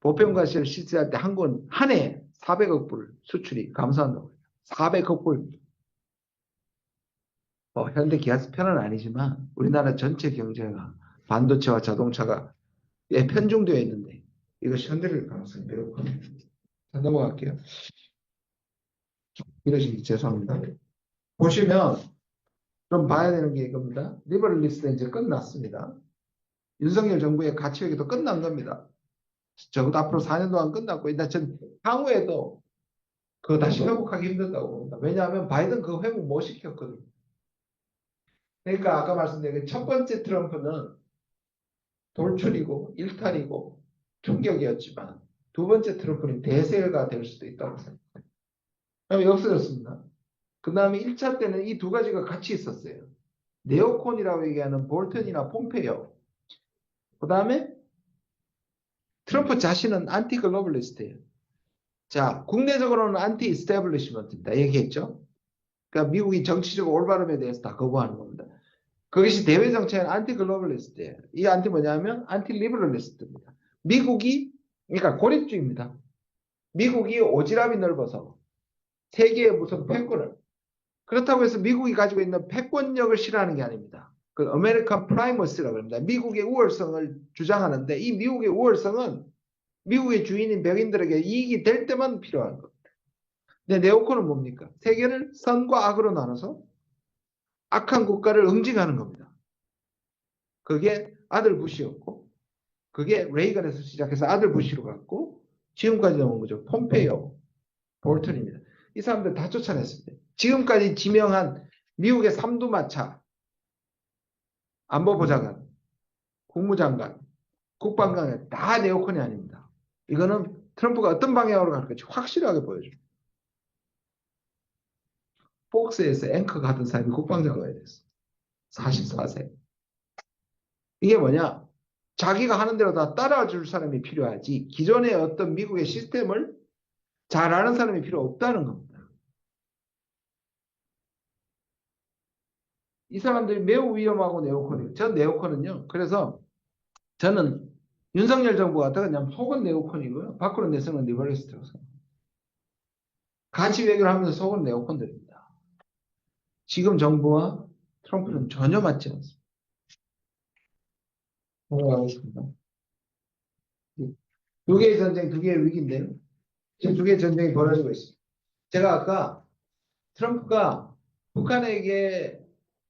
보편과세를 실시할 때 한국은 한 해에 400억 불 수출이 감소한다고 해요. 400억 불. 현대 기아스 편은 아니지만 우리나라 전체 경제가 반도체와 자동차가 편중되어 있는데 이것이 흔들릴 가능성이 매우 큽니다. 자, 넘어갈게요. 이러시기 죄송합니다. 보시면 좀 봐야 되는 게 이겁니다. 리버럴리스트 이제 끝났습니다. 윤석열 정부의 가치회계도 끝난 겁니다. 적어도 앞으로 4년 동안 끝났고 일단 전 향후에도 그거 다시 회복하기 힘들다고 봅니다. 왜냐하면 바이든 그거 회복 못 시켰거든요. 그러니까 아까 말씀드린 첫 번째 트럼프는 돌출이고 일탈이고 충격이었지만 두 번째 트럼프는 대세가 될 수도 있다고 생각합니다. 그러면 없어졌습니다. 그 다음에 1차 때는 이 두 가지가 같이 있었어요. 네오콘이라고 얘기하는 볼턴이나 폼페이오. 그 다음에 트럼프 자신은 안티 글로벌리스트예요. 자, 국내적으로는 안티 이스태블리시먼트입니다. 얘기했죠? 그러니까 미국이 정치적으로 올바름에 대해서 다 거부하는 겁니다. 그것이 대외 정책은 안티 글로벌리스트예요. 이 안티 뭐냐면 안티 리버럴리스트입니다. 미국이 그러니까 고립주의입니다. 미국이 오지랖이 넓어서 세계의 무슨 패권을 그렇다고 해서 미국이 가지고 있는 패권력을 싫어하는 게 아닙니다. 그 아메리칸 프라이머시라고 합니다. 미국의 우월성을 주장하는데 이 미국의 우월성은 미국의 주인인 백인들에게 이익이 될 때만 필요한 겁니다. 근데 네오콘은 뭡니까? 세계를 선과 악으로 나눠서 악한 국가를 응징하는 겁니다. 그게 아들 부시였고, 그게 레이건에서 시작해서 아들 부시로 갔고, 지금까지 나온 거죠. 폼페이오, 볼턴입니다. 이 사람들 다 쫓아냈습니다. 지금까지 지명한 미국의 삼두마차, 안보보좌관, 국무장관, 국방장관 다 네오콘이 아닙니다. 이거는 트럼프가 어떤 방향으로 갈 건지 확실하게 보여줍니다. 폭스에서 앵커가 하던 사람이 국방장관이 됐어. 44세. 이게 뭐냐? 자기가 하는 대로 다 따라줄 사람이 필요하지 기존의 어떤 미국의 시스템을 잘 아는 사람이 필요 없다는 겁니다. 이 사람들이 매우 위험하고 네오콘이에요. 전 네오콘은요. 그래서 저는 윤석열 정부가 어떻게 하냐면 속은 네오콘이고요. 밖으로 내세우는 리버리스트라고 생각합니다. 가치 외교를 하면서 속은 네오콘들입니다. 지금 정부와 트럼프는 전혀 맞지 않습니다. 넘어가겠습니다. 두 개의 전쟁, 두 개의 위기인데요. 지금 두 개의 전쟁이 벌어지고 있습니다. 제가 아까 트럼프가 북한에게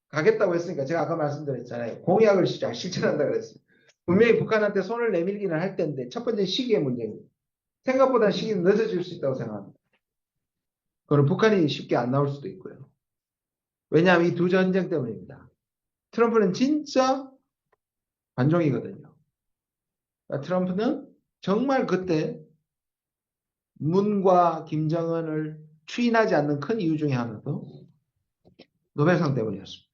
가겠다고 했으니까 제가 아까 말씀드렸잖아요. 공약을 실천한다고 그랬어요. 분명히 북한한테 손을 내밀기는 할 텐데 첫 번째 시기의 문제입니다. 생각보다 시기는 늦어질 수 있다고 생각합니다. 그럼 북한이 쉽게 안 나올 수도 있고요. 왜냐하면 이 두 전쟁 때문입니다. 트럼프는 진짜 관종이거든요. 그러니까 트럼프는 정말 그때 문과 김정은을 추인하지 않는 큰 이유 중에 하나도 노벨상 때문이었습니다.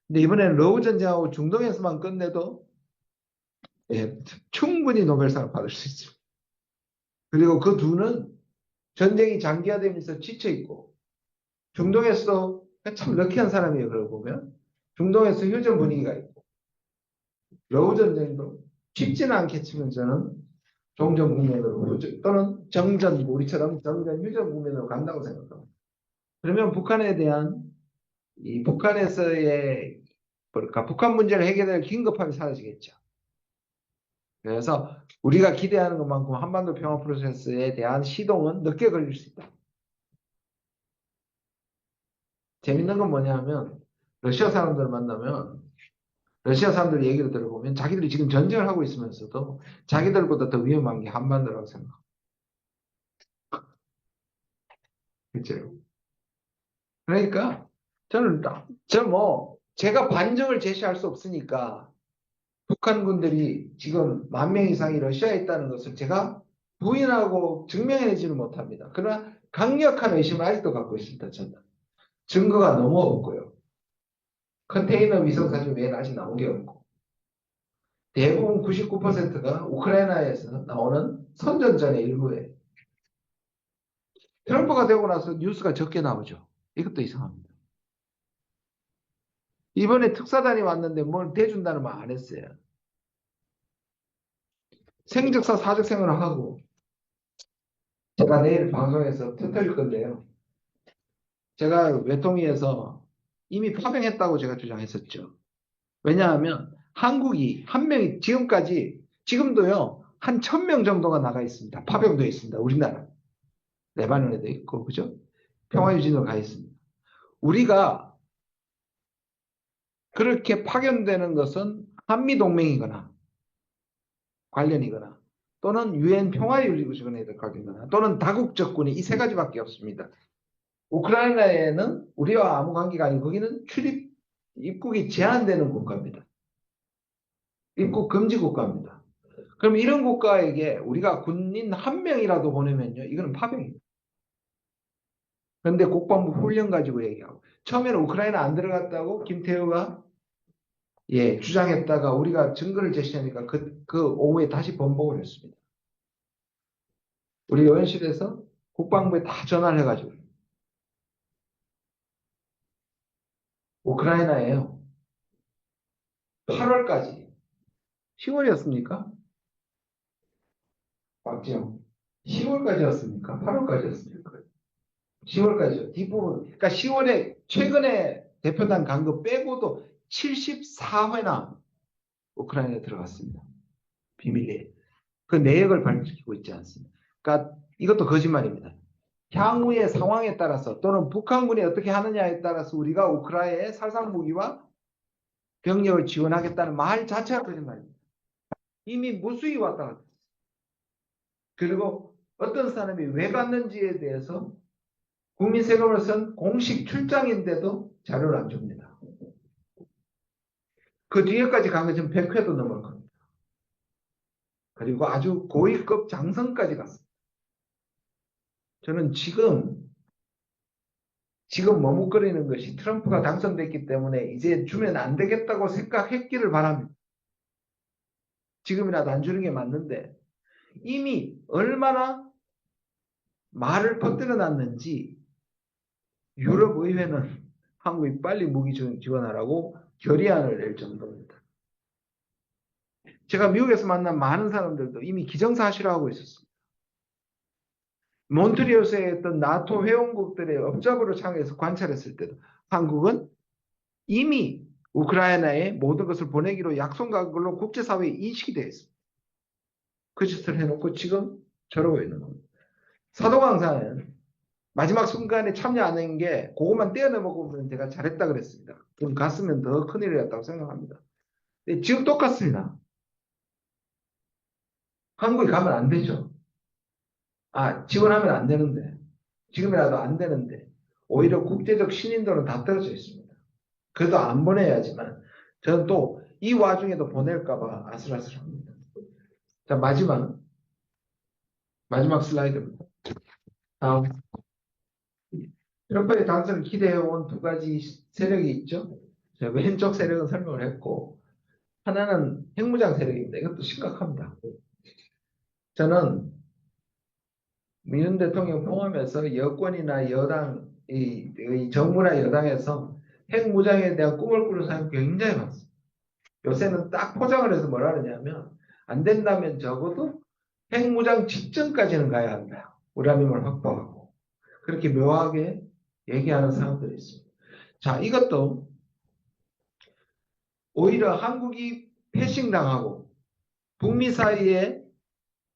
근데 이번에는 러우 전쟁하고 중동에서만 끝내도 충분히 노벨상을 받을 수 있습니다. 그리고 그 두는 전쟁이 장기화되면서 지쳐있고 중동에서도 참 럭키한 사람이에요. 그러고 보면 중동에서 휴전 분위기가 있고 러우 전쟁도 쉽지는 않겠지만 저는 종전 국면으로 또는 정전 우리처럼 정전 휴전 국면으로 간다고 생각합니다. 그러면 북한에 대한 이 북한에서의 그러니까 북한 문제를 해결할 긴급함이 사라지겠죠. 그래서 우리가 기대하는 것만큼 한반도 평화 프로세스에 대한 시동은 늦게 걸릴 수 있다. 재밌는 건 뭐냐면 러시아 사람들을 만나면 러시아 사람들 얘기를 들어보면 자기들이 지금 전쟁을 하고 있으면서도 자기들보다 더 위험한 게 한반도라고 생각합니다. 그렇죠? 그러니까 저는 제가 반정을 제시할 수 없으니까 북한 군들이 지금 10,000명 이상이 러시아에 있다는 것을 제가 부인하고 증명해내지는 못합니다. 그러나 강력한 의심을 아직도 갖고 있습니다. 저는. 증거가 너무 없고요. 컨테이너 위성 사진 외에는 아직 나온 게 없고 대부분 99%가 우크라이나에서 나오는 선전전의 일부에 트럼프가 되고 나서 뉴스가 적게 나오죠. 이것도 이상합니다. 이번에 특사단이 왔는데 뭘 대준다는 말 안 했어요. 생적사 사적생활을 하고 제가 내일 방송에서 터뜨릴 건데요. 제가 외통위에서 이미 파병했다고 제가 주장했었죠. 왜냐하면 한국이 한 명이 지금도요 한 1,000명 정도가 나가 있습니다. 파병되어 있습니다. 우리나라 레바논에도 있고 그죠? 평화유진으로 가 있습니다. 우리가 그렇게 파견되는 것은 한미동맹이거나 관련이거나 또는 유엔 평화유지구조건에 관련이거나 또는 다국적군이 이 세 가지밖에 없습니다. 우크라이나에는 우리와 아무 관계가 아니고 거기는 입국이 제한되는 국가입니다. 입국 금지 국가입니다. 그럼 이런 국가에게 우리가 군인 한 명이라도 보내면요, 이거는 파병입니다. 그런데 국방부 훈련 가지고 얘기하고 처음에는 우크라이나 안 들어갔다고 김태우가 주장했다가 우리가 증거를 제시하니까 그 오후에 다시 번복을 했습니다. 우리 의원실에서 국방부에 다 전화를 해가지고 우크라이나에요. 8월까지 10월이었습니까? 박지영 10월까지였습니까? 8월까지였습니까? 10월까지요. 뒷부분. 그러니까 10월에 최근에 대표단 간 거 빼고도 74회나 우크라이나에 들어갔습니다. 비밀리에. 그 내역을 밝히고 있지 않습니다. 그러니까 이것도 거짓말입니다. 향후의 상황에 따라서 또는 북한군이 어떻게 하느냐에 따라서 우리가 우크라이나의 살상무기와 병력을 지원하겠다는 말 자체가 거짓말입니다. 이미 무수히 왔다 갔다. 그리고 어떤 사람이 왜 갔는지에 대해서 국민 세금을 쓴 공식 출장인데도 자료를 안 줍니다. 그 뒤에까지 간 것은 100회도 넘을 겁니다. 그리고 아주 고위급 장성까지 갔습니다. 저는 지금 머뭇거리는 것이 트럼프가 당선됐기 때문에 이제 주면 안 되겠다고 생각했기를 바랍니다. 지금이라도 안 주는 게 맞는데 이미 얼마나 말을 퍼뜨려 놨는지 유럽 의회는 한국이 빨리 무기 지원하라고 결의안을 낼 정도입니다. 제가 미국에서 만난 많은 사람들도 이미 기정사실화 하고 있었습니다. 몬트리올스에 있던 나토 회원국들의 업적으로 참여해서 관찰했을 때도 한국은 이미 우크라이나에 모든 것을 보내기로 약속한 걸로 국제사회에 인식이 되어 있습니다. 그 짓을 해놓고 지금 저러고 있는 겁니다. 사도광산은 마지막 순간에 참여 안 한 게 그것만 떼어내먹으면 제가 잘했다 그랬습니다. 그럼 갔으면 더 큰일이었다고 생각합니다. 근데 지금 똑같습니다. 한국에 가면 안 되죠. 지원하면 안 되는데 지금이라도 안 되는데 오히려 국제적 신인도는 다 떨어져 있습니다. 그래도 안 보내야지만 저는 또 이 와중에도 보낼까봐 아슬아슬합니다. 자, 마지막 슬라이드입니다. 다음. 트럼프의 당선을 기대해온 두 가지 세력이 있죠. 제가 왼쪽 세력은 설명을 했고 하나는 핵무장 세력입니다. 이것도 심각합니다. 저는 윤 대통령 포함해서 여권이나 여당, 이 정부나 여당에서 핵무장에 대한 꿈을 꾸는 사람이 굉장히 많습니다. 요새는 딱 포장을 해서 뭐라 그러냐면 안 된다면 적어도 핵무장 직전까지는 가야 한다. 우라늄을 확보하고. 그렇게 묘하게 얘기하는 사람들이 있습니다. 자, 이것도 오히려 한국이 패싱당하고 북미 사이에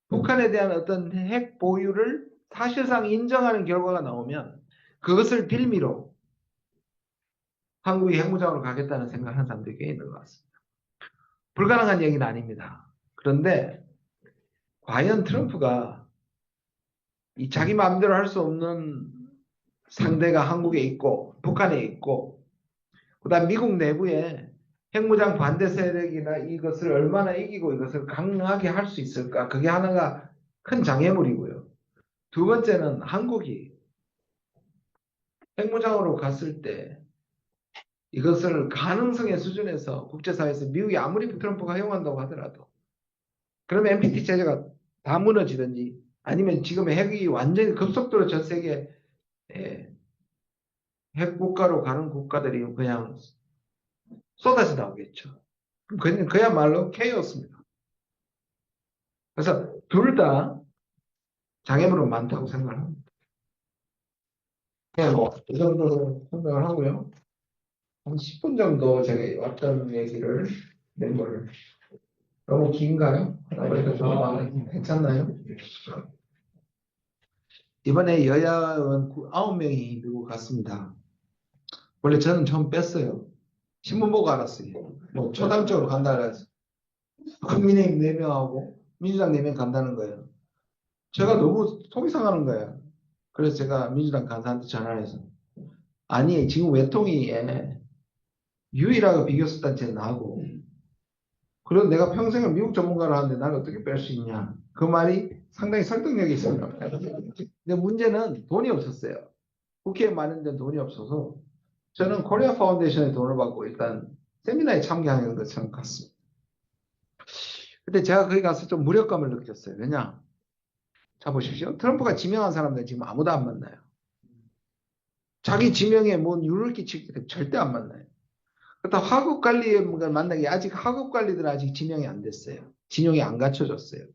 북한에 대한 어떤 핵 보유를 사실상 인정하는 결과가 나오면 그것을 빌미로 한국이 핵무장으로 가겠다는 생각하는 사람들이 꽤 있는 것 같습니다. 불가능한 얘기는 아닙니다. 그런데 과연 트럼프가 이 자기 마음대로 할 수 없는 상대가 한국에 있고 북한에 있고 그다음 미국 내부에 핵무장 반대 세력이나 이것을 얼마나 이기고 이것을 강하게 할 수 있을까? 그게 하나가 큰 장애물이고요. 두 번째는 한국이 핵무장으로 갔을 때 이것을 가능성의 수준에서 국제사회에서 미국이 아무리 트럼프가 허용한다고 하더라도 그러면 NPT 체제가 다 무너지든지 아니면 지금 핵이 완전히 급속도로 전 세계 핵국가로 가는 국가들이 그냥 쏟아져 나오겠죠. 그야말로 케이오스입니다. 그래서 둘 다 장애물은 많다고 생각을 합니다. 그냥 이 정도 설명을 하고요. 한 10분 정도 제가 어떤 얘기를 낸 거를 너무 긴가요? 아무래도 좀 괜찮나요? 이번에 여야 의원 9명이 미국 갔습니다. 원래 저는 처음 뺐어요. 신문 보고 알았어요. 뭐 초당적으로 간다 그래서 국민의힘 4명하고 민주당 4명 간다는 거예요. 제가 너무 속이 상하는 거예요. 그래서 제가 민주당 간사한테 전화를 해서 아니 지금 외통위에 유일하게 비교수단체 나하고 그래도 내가 평생을 미국 전문가를 하는데 나를 어떻게 뺄 수 있냐. 그 말이 상당히 설득력이 있습니다. 근데 문제는 돈이 없었어요. 국회에 마련된 돈이 없어서 저는 코리아 파운데이션에 돈을 받고 일단 세미나에 참여하는 것처럼 갔습니다. 근데 제가 거기 가서 좀 무력감을 느꼈어요. 왜냐? 자 보십시오. 트럼프가 지명한 사람들 지금 아무도 안 만나요. 자기 지명에 뭔 유를 끼치기 때문에 절대 안 만나요. 그렇다 하급 관리에 만나기 아직 하급 관리들은 아직 지명이 안 됐어요. 진용이 안 갖춰졌어요.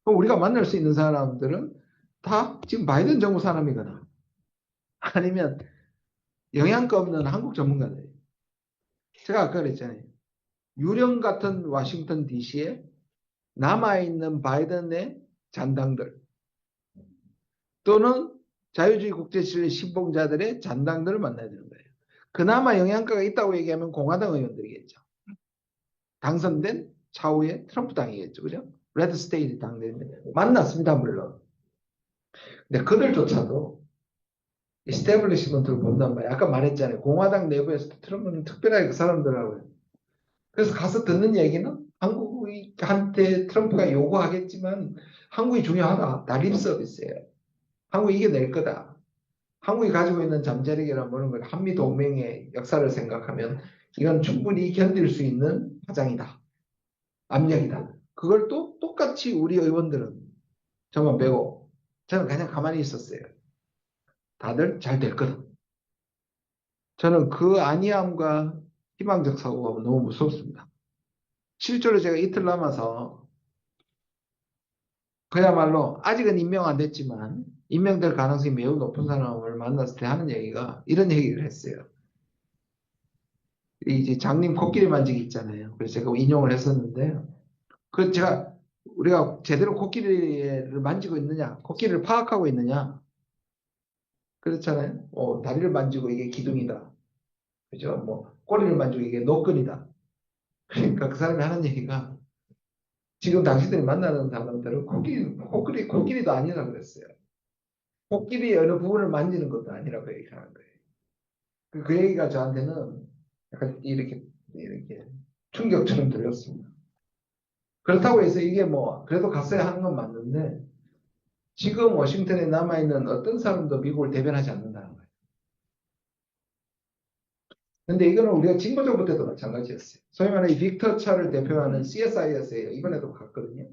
그럼 우리가 만날 수 있는 사람들은 다 지금 바이든 정부 사람이거나 아니면 영양가 없는 한국 전문가들이에요. 제가 아까 그랬잖아요. 유령 같은 워싱턴 DC에 남아있는 바이든의 잔당들 또는 자유주의 국제신뢰 신봉자들의 잔당들을 만나야 되는 거예요. 그나마 영향가가 있다고 얘기하면 공화당 의원들이겠죠. 당선된 차후에 트럼프 당이겠죠. 그죠? 레드 스테이트 당대인데 만났습니다. 물론. 근데 그들조차도 이스태블리시먼트를 본단 말이에요. 아까 말했잖아요. 공화당 내부에서 트럼프는 특별하게 그 사람들하고요. 그래서 가서 듣는 얘기는 한국한테 트럼프가 요구하겠지만 한국이 중요하다. 다 립서비스예요. 한국이 이겨낼 거다. 한국이 가지고 있는 잠재력이나 뭐는 걸 한미 동맹의 역사를 생각하면 이건 충분히 견딜 수 있는 파장이다. 압력이다. 그걸 또 똑같이 우리 의원들은 저만 빼고 저는 그냥 가만히 있었어요. 다들 잘 될 거다. 저는 그 안이함과 희망적 사고가 너무 무섭습니다. 실제로 제가 이틀 남아서 그야말로 아직은 임명 안 됐지만 임명될 가능성이 매우 높은 사람을 만났을 때 하는 얘기가 이런 얘기를 했어요. 이제 장님 코끼리 만지기 있잖아요. 그래서 제가 인용을 했었는데 그 제가 우리가 제대로 코끼리를 만지고 있느냐, 코끼리를 파악하고 있느냐, 그렇잖아요. 다리를 만지고 이게 기둥이다. 그죠? 뭐 꼬리를 만지고 이게 노끈이다. 그러니까 그 사람이 하는 얘기가 지금 당신들이 만나는 사람들은 코끼리도 아니라고 그랬어요. 코끼리 어느 부분을 만지는 것도 아니라고 얘기하는 거예요. 그 얘기가 저한테는 약간 이렇게 충격처럼 들렸습니다. 그렇다고 해서 이게 뭐 그래도 갔어야 하는 건 맞는데 지금 워싱턴에 남아있는 어떤 사람도 미국을 대변하지 않는다는 거예요. 근데 이거는 우리가 진보 정부 때도 마찬가지였어요. 소위 말하는 이 빅터 차를 대표하는 CSIS예요. 이번에도 갔거든요.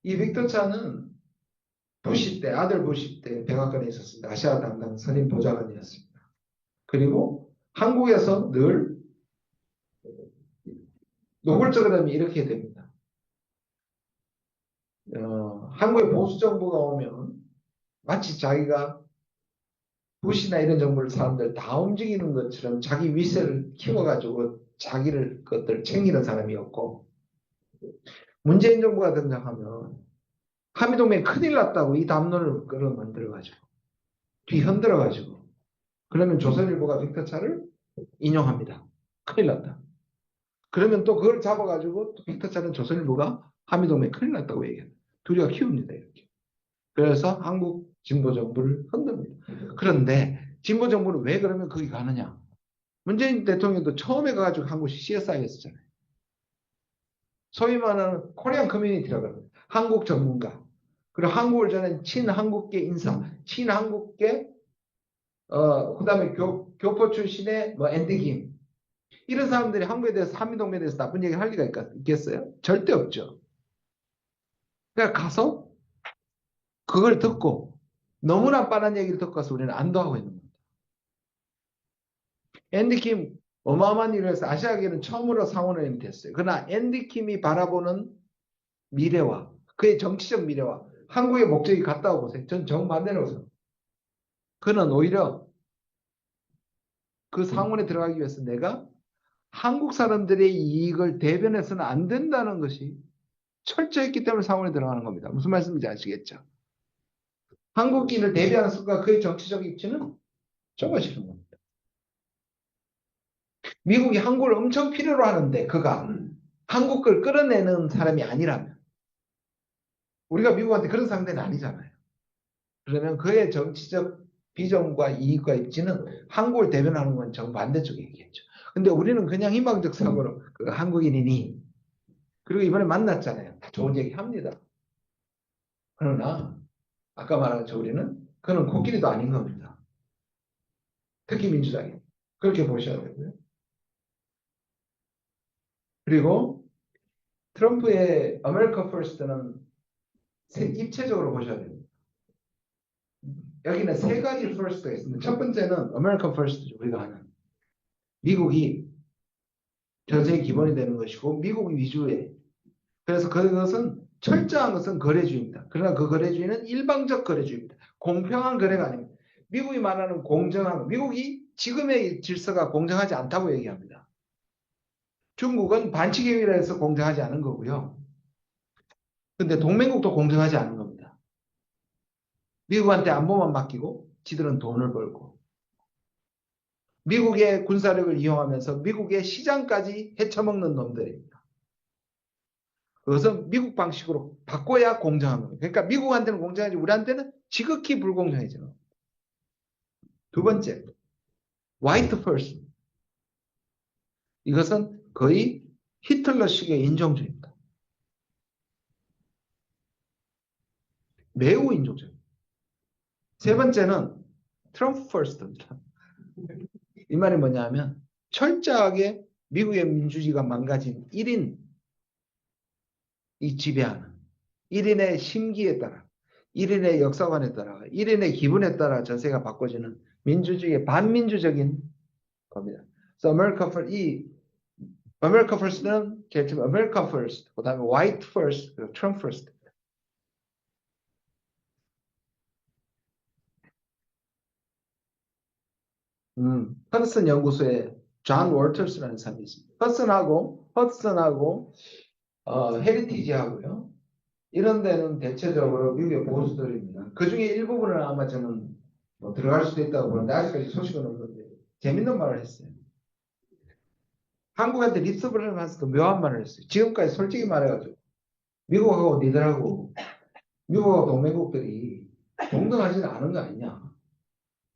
이 빅터 차는 부시 때, 아들 부시 때 백악관에 있었습니다. 아시아 담당 선임 보좌관이었습니다. 그리고 한국에서 늘 노골적으로 하면 이렇게 됩니다. 한국의 보수 정부가 오면 마치 자기가 부시나 이런 정부를 사람들 다 움직이는 것처럼 자기 위세를 키워가지고 자기를 것들 챙기는 사람이었고 문재인 정부가 등장하면 한미동맹 큰일 났다고 이 담론을 끌어 만들어가지고 뒤흔들어가지고 그러면 조선일보가 빅터차를 인용합니다. 큰일 났다. 그러면 또 그걸 잡아가지고 빅터차는 조선일보가 한미동맹 큰일 났다고 얘기합니다. 둘이가 키웁니다. 이렇게. 그래서 한국 진보정부를 흔듭니다. 그런데 진보정부는 왜 그러면 거기 가느냐? 문재인 대통령도 처음에 가가지고 한국이 CSI였잖아요. 소위 말하는 코리안 커뮤니티라고 합니다. 한국 전문가. 그리고 한국을 저는 친한국계 인사, 친한국계, 그 다음에 교포 출신의 뭐 앤디 김. 이런 사람들이 한국에 대해서 한미동맹에 대해서 나쁜 얘기를 할 리가 있겠어요? 절대 없죠. 그러니까 가서 그걸 듣고 너무나 뻔한 얘기를 듣고 가서 우리는 안도하고 있는 겁니다. 앤디 킴 어마어마한 일을 해서 아시아계는 처음으로 상원의원이 됐어요. 그러나 앤디 킴이 바라보는 미래와 그의 정치적 미래와 한국의 목적이 같다고 보세요. 전 정반대라고 생각합니다. 그는 오히려 그 상원에 들어가기 위해서 내가 한국 사람들의 이익을 대변해서는 안 된다는 것이 철저했기 때문에 상원에 들어가는 겁니다. 무슨 말씀인지 아시겠죠? 한국인을 대변하는 것과 그의 정치적 입지는 정말 싫은 겁니다. 미국이 한국을 엄청 필요로 하는데 그가 한국을 끌어내는 사람이 아니라면 우리가 미국한테 그런 상대는 아니잖아요. 그러면 그의 정치적 비전과 이익과 입지는 한국을 대변하는 건 정반대쪽 얘기겠죠. 근데 우리는 그냥 희망적 사고로 그 한국인이니 그리고 이번에 만났잖아요. 다 좋은 얘기 합니다. 그러나 아까 말한 저 우리는 그는 코끼리도 아닌 겁니다. 특히 민주당이 그렇게 보셔야 되고요. 그리고 트럼프의 아메리카 퍼스트는 입체적으로 보셔야 됩니다. 여기는 세 가지 퍼스트가 있습니다. 첫 번째는 아메리칸 퍼스트죠. 우리가 하는. 미국이 전세의 기본이 되는 것이고 미국 위주의. 그래서 그것은 철저한 것은 거래주의입니다. 그러나 그 거래주의는 일방적 거래주의입니다. 공평한 거래가 아닙니다. 미국이 말하는 공정한, 미국이 지금의 질서가 공정하지 않다고 얘기합니다. 중국은 반칙행위라 해서 공정하지 않은 거고요. 근데 동맹국도 공정하지 않은 겁니다. 미국한테 안보만 맡기고 지들은 돈을 벌고 미국의 군사력을 이용하면서 미국의 시장까지 헤쳐먹는 놈들입니다. 그것은 미국 방식으로 바꿔야 공정한 겁니다. 그러니까 미국한테는 공정하지 우리한테는 지극히 불공정해지는 겁니다. 두 번째, 화이트 퍼슨. 이것은 거의 히틀러식의 인종주의입니다. 매우 인종주의. 세 번째는 트럼프 퍼스트입니다. 이 말이 뭐냐면 철저하게 미국의 민주주의가 망가진 1인이 지배하는 1인의 심기에 따라 1인의 역사관에 따라 1인의 기분에 따라 전세가 바꿔지는 민주주의의 반민주적인 겁니다. 그래서 America First는 제일 처음 America First, 그 다음에 White First, 그리고 Trump First. 허드슨 연구소에 존 월터스라는 사람이 있습니다. 허드슨하고 헤리티지하고요. 이런 데는 대체적으로 미국의 보수들입니다. 그 중에 일부분은 아마 저는 뭐 들어갈 수도 있다고 보는데 아직까지 소식은 없는데 재밌는 말을 했어요. 한국한테 립서브를 하면서도 묘한 말을 했어요. 지금까지 솔직히 말해가지고 미국하고 니들하고 미국하고 동맹국들이 동등하지는 않은 거 아니냐.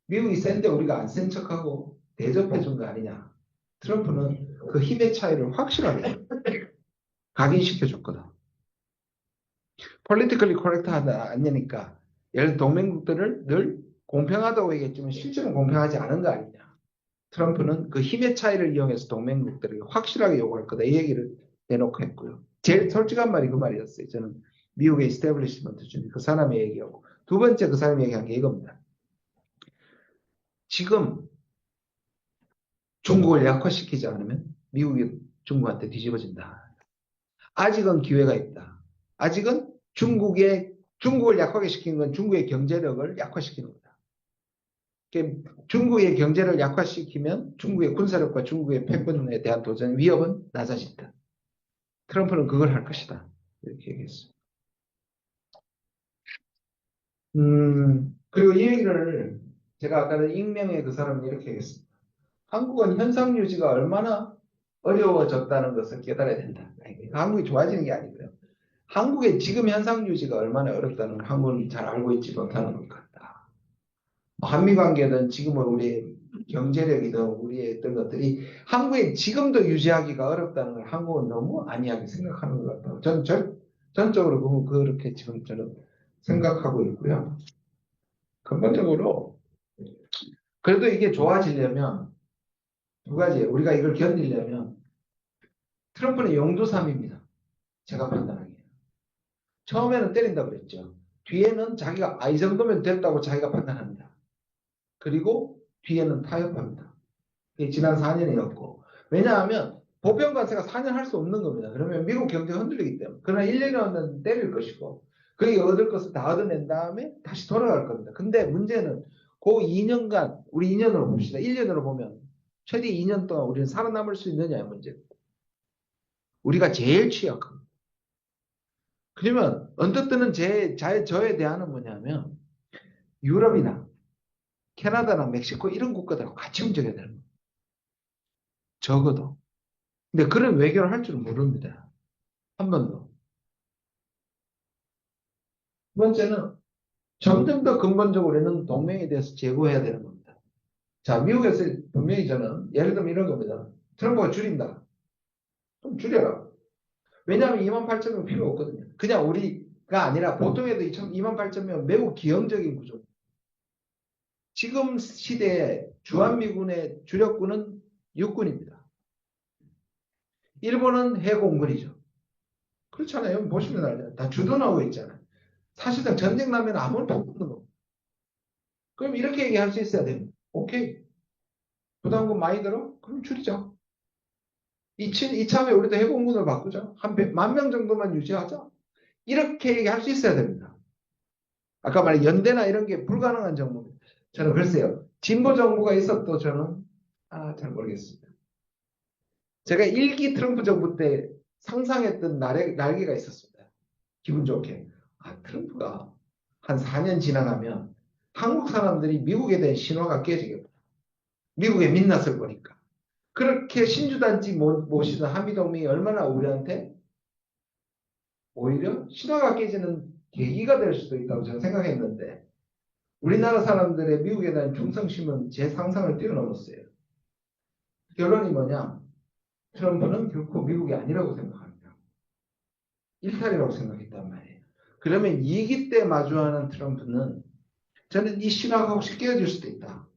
미국이 센데 우리가 안 센 척하고 대접해 준 거 아니냐. 트럼프는 그 힘의 차이를 확실하게 각인시켜 줬거든. politically correct 하다 아니니까 예를 들어 동맹국들을 늘 공평하다고 얘기했지만 실제로는 공평하지 않은 거 아니냐. 트럼프는 그 힘의 차이를 이용해서 동맹국들에게 확실하게 요구할 거다. 이 얘기를 내놓고 했고요. 제일 솔직한 말이 그 말이었어요. 저는 미국의 이스태블리시먼트 중에 그 사람의 얘기하고 두 번째 그 사람이 얘기한 게 이겁니다. 지금 중국을 약화시키지 않으면 미국이 중국한테 뒤집어진다. 아직은 기회가 있다. 아직은 중국을 약화시키는 건 중국의 경제력을 약화시키는 거다. 중국의 경제를 약화시키면 중국의 군사력과 중국의 패권에 대한 도전 위협은 낮아진다. 트럼프는 그걸 할 것이다. 이렇게 얘기했어요. 그리고 이 얘기를 제가 아까는 익명의 그 사람이 이렇게 얘기했습니다. 한국은 현상 유지가 얼마나 어려워졌다는 것을 깨달아야 된다. 한국이 좋아지는 게 아니고요. 한국의 지금 현상 유지가 얼마나 어렵다는 걸 한국은 잘 알고 있지 못하는 것 같다. 한미 관계든 지금은 우리의 경제력이든 우리의 어떤 것들이 한국에 지금도 유지하기가 어렵다는 걸 한국은 너무 안이하게 생각하는 것 같다고. 저는 전적으로 그렇게 지금 저는 생각하고 있고요. 근본적으로 그래도 이게 좋아지려면 두 가지 우리가 이걸 견디려면 트럼프는 용두삼입니다. 제가 판단하기에. 처음에는 때린다고 그랬죠. 뒤에는 자기가 이 정도면 됐다고 자기가 판단합니다. 그리고 뒤에는 타협합니다. 이게 지난 4년이었고. 왜냐하면 보편관세가 4년 할 수 없는 겁니다. 그러면 미국 경제가 흔들리기 때문에. 그러나 1년이면 때릴 것이고 그게 얻을 것을 다 얻어낸 다음에 다시 돌아갈 겁니다. 근데 문제는 그 2년간 우리 2년으로 봅시다. 1년으로 보면 최대 2년 동안 우리는 살아남을 수 있느냐의 문제입니다. 우리가 제일 취약합니다. 그러면 언뜻 드는 저의 대안은 뭐냐면 유럽이나 캐나다나 멕시코 이런 국가들하고 같이 움직여야 되는 거예요. 적어도. 근데 그런 외교를 할 줄은 모릅니다. 한 번도. 두 번째는 점점 더 근본적으로는 동맹에 대해서 제고해야 되는 겁니다. 자, 미국에서 분명히 저는 예를 들면 이런 겁니다. 트럼프가 줄인다. 그럼 줄여라. 왜냐하면 28,000명 필요 없거든요. 그냥 우리가 아니라 보통에도 28,000명 매우 기형적인 구조. 지금 시대에 주한미군의 주력군은 육군입니다. 일본은 해공군이죠. 그렇잖아요. 보시면 알잖아요. 다 주둔하고 있잖아요. 사실상 전쟁 나면 아무것도 없는 겁니다. 그럼 이렇게 얘기할 수 있어야 됩니다. 오케이. 부담금 많이 들어? 그럼 줄이자. 이참에 우리도 해공군을 바꾸자. 한 10,000명 정도만 유지하자. 이렇게 얘기할 수 있어야 됩니다. 아까 말한 연대나 이런 게 불가능한 정부입니다. 저는 글쎄요. 진보 정부가 있어도 저는 잘 모르겠습니다. 제가 1기 트럼프 정부 때 상상했던 날개가 있었습니다. 기분 좋게. 트럼프가 한 4년 지나가면 한국 사람들이 미국에 대한 신화가 깨지겠다. 미국의 민낯을 보니까. 그렇게 신주단지 모시던 한미동맹이 얼마나 우리한테 오히려 신화가 깨지는 계기가 될 수도 있다고 저는 생각했는데 우리나라 사람들의 미국에 대한 충성심은 제 상상을 뛰어넘었어요. 결론이 뭐냐? 트럼프는 결코 미국이 아니라고 생각합니다. 일탈이라고 생각했단 말이에요. 그러면 2기 때 마주하는 트럼프는 저는 이 신화가 혹시 깨어질 수도 있다.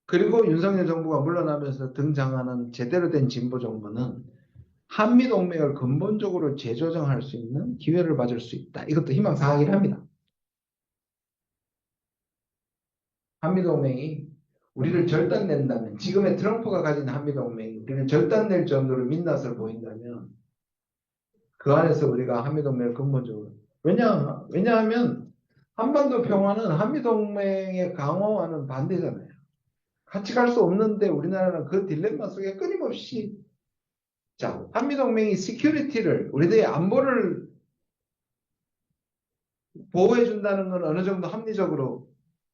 그리고 윤석열 정부가 물러나면서 등장하는 제대로 된 진보 정부는 한미동맹을 근본적으로 재조정할 수 있는 기회를 맞을 수 있다. 이것도 희망사항이긴 합니다. 한미동맹이 우리를 절단낸다면 지금의 트럼프가 가진 한미동맹이 우리를 절단낼 정도로 민낯을 보인다면 그 안에서 우리가 한미동맹을 근본적으로 왜냐하면 한반도 평화는 한미동맹의 강화와는 반대잖아요. 같이 갈 수 없는데 우리나라는 그 딜레마 속에 끊임없이 자 한미동맹이 시큐리티를 우리들의 안보를 보호해준다는 건 어느 정도 합리적으로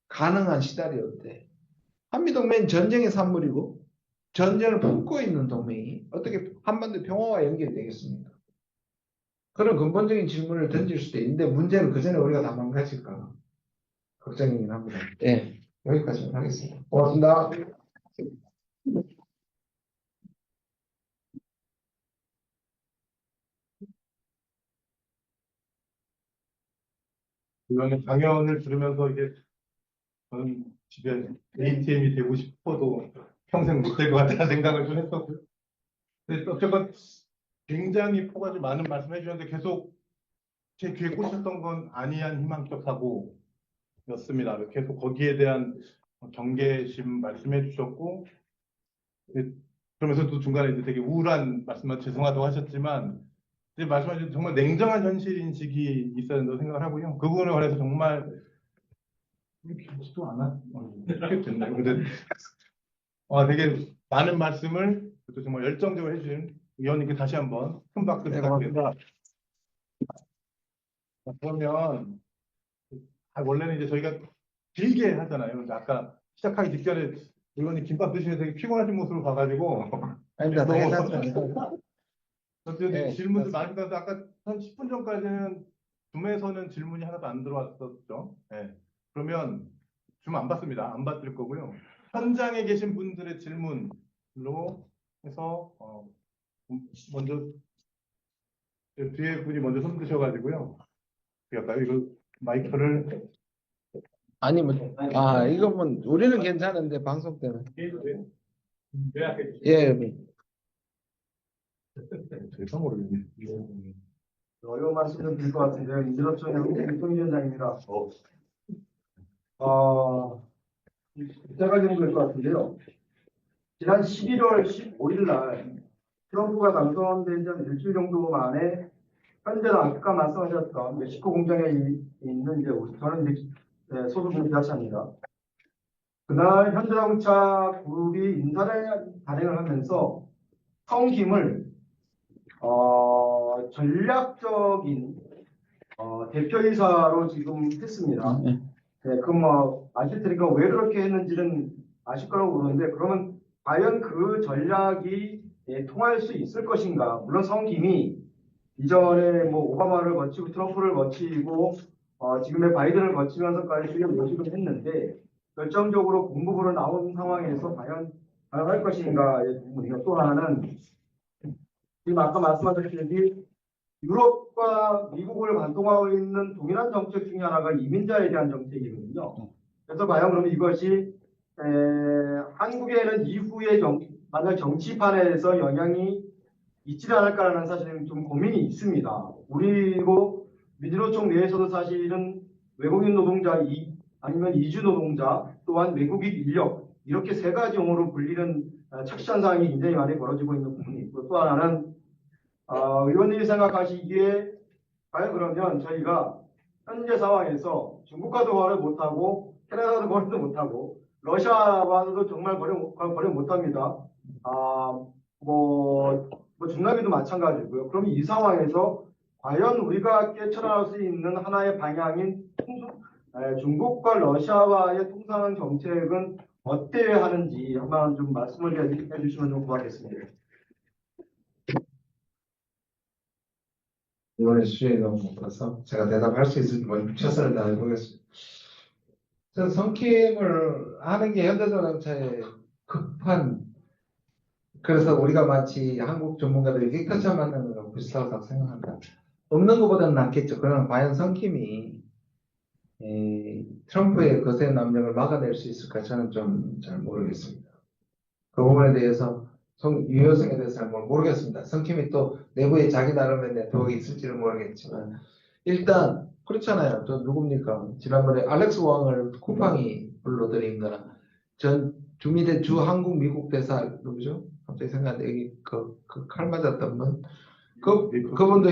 가능한 시나리오인데 한미동맹은 전쟁의 산물이고 전쟁을 품고 있는 동맹이 어떻게 한반도 평화와 연결되겠습니까? 그런 근본적인 질문을 던질 수도 있는데 문제는 그 전에 우리가 다 망가질까 걱정이긴 합니다. 네, 여기까지 하겠습니다. 고맙습니다. 이번에 강연을 들으면서 이게 저는 집에 ATM이 되고 싶어도 평생 못 될 것 같다는 생각을 좀 했었고요. 근데 어쨌건 굉장히 포괄이 많은 말씀 해주셨는데 계속 제 귀에 꽂혔던 건 아니한 희망적 사고였습니다. 계속 거기에 대한 경계심 말씀해 주셨고 그러면서 또 중간에 이제 되게 우울한 말씀만 죄송하다고 하셨지만 이제 말씀하신 정말 냉정한 현실 인식이 있어야 된다고 생각을 하고요. 그 부분에 관해서 정말 길지도 않아. 이렇게 됐나요? 근데 되게 많은 말씀을 또 정말 열정적으로 해주신 의원님께 다시 한번 큰 박수 부탁드립니다. 그러면 원래는 이제 저희가 길게 하잖아요. 근데 아까 시작하기 직전에 의원님 김밥 드시면서 되게 피곤하신 모습을 봐가지고 아닙니다. 다 너무 괜찮습니다. 네, 질문도 많이 받아서 아까 한 10분 전까지는 줌에서는 질문이 하나도 안 들어왔었죠. 네. 그러면 줌 안 받습니다. 안 받을 거고요. 현장에 계신 분들의 질문으로 해서 먼저 뒤에 분이 먼저 손 드셔가지고요. 어떻게 이거 마이크를 아니 이거면 우리는 괜찮은데 방송 때문에 예. 제가 모르겠네. 어려운 말씀 좀 드릴 것 같은데요. 민주노총의 홍준위원장입니다. 제가 좀 될 것 같은데요. 지난 11월 15일 날 트럼프가 당선된 지 일주일 정도 만에 현재 아까 말씀하셨던 멕시코 공장에 있는 이제 저는 이제 소속 기자차입니다. 그날 현대자동차 그룹이 인사를 단행을 하면서 성김을 전략적인 대표이사로 지금 했습니다. 네, 그럼 아실 테니까 왜 그렇게 했는지는 아실 거라고 그러는데 그러면 과연 그 전략이 통할 수 있을 것인가? 물론 성김이 이전에 뭐 오바마를 거치고 트럼프를 거치고 지금의 바이든을 거치면서까지 모집을 했는데 결정적으로 공급으로 나온 상황에서 과연 가능할 것인가의 부분이요. 또 하나는 지금 아까 말씀하셨듯이 유럽과 미국을 관통하고 있는 동일한 정책 중에 하나가 이민자에 대한 정책이거든요. 그래서 과연 그러면 이것이 한국에는 이후에 만약 정치판에서 영향이 있지 않을까라는 사실은 좀 고민이 있습니다. 그리고 민주노총 내에서도 사실은 외국인 노동자 아니면 이주 노동자 또한 외국인 인력 이렇게 세 가지 용어로 불리는 착시한 사항이 굉장히 많이 벌어지고 있는 부분이 있고 또 하나는 의원님이 생각하시기에 과연 그러면 저희가 현재 상황에서 중국과도 거래 못하고 캐나다도 거래도 못하고 러시아와도 정말 거래 못합니다. 중남미도 마찬가지고요. 그럼 이 상황에서 과연 우리가 깨쳐나갈 수 있는 하나의 방향인 중국과 러시아와의 통상 정책은 어때야 하는지 한번 좀 말씀을 해주시면 좀 고맙겠습니다. 이번에 수준이 너무 높아서 제가 대답할 수 있을지 먼저 최선을 다해 보겠습니다. 저 성킴을 하는 게 현대자동차의 급한, 그래서 우리가 마치 한국 전문가들이 빅터처 만나는 거랑 비슷하다고 생각한다. 없는 것보다는 낫겠죠. 그러나 과연 성킴이 트럼프의 거센 압력을 막아낼 수 있을까 저는 좀 잘 모르겠습니다. 그 부분에 대해서 유효성에 대해서는 뭘 모르겠습니다. 성킴이 또 내부에 자기 나름의 네트워크가 있을지는 모르겠지만 일단 그렇잖아요. 저 누굽니까? 지난번에 알렉스 왕을 쿠팡이 불러들인 거나 전 주미대 주 한국 미국 대사 누구죠? 갑자기 생각나는데 여기 그 칼 맞았던 분 그분도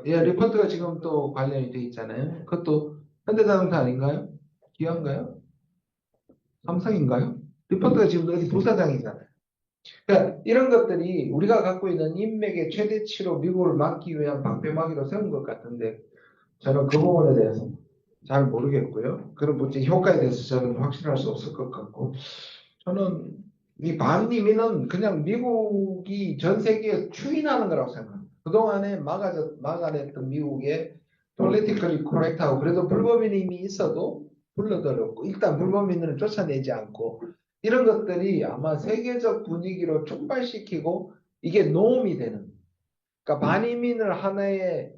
예 리포트가 지금 또 관련이 돼 있잖아요. 그것도 현대자동차 아닌가요? 기아인가요? 삼성인가요? 리포트가 지금 어디 부사장이잖아요. 그러니까 이런 것들이 우리가 갖고 있는 인맥의 최대치로 미국을 막기 위한 방패막이로 세운 것 같은데 저는 그 부분에 대해서 잘 모르겠고요. 그런 문제 효과에 대해서 저는 확신할 수 없을 것 같고 저는 이 반미민은 그냥 미국이 전 세계에 추인하는 거라고 생각합니다. 그동안에 막아냈던 미국의 politically correct하고 그래도 불법인이 이미 있어도 불러들였고 일단 불법인을 쫓아내지 않고 이런 것들이 아마 세계적 분위기로 촉발시키고 이게 노움이 되는, 그러니까 반이민을 하나의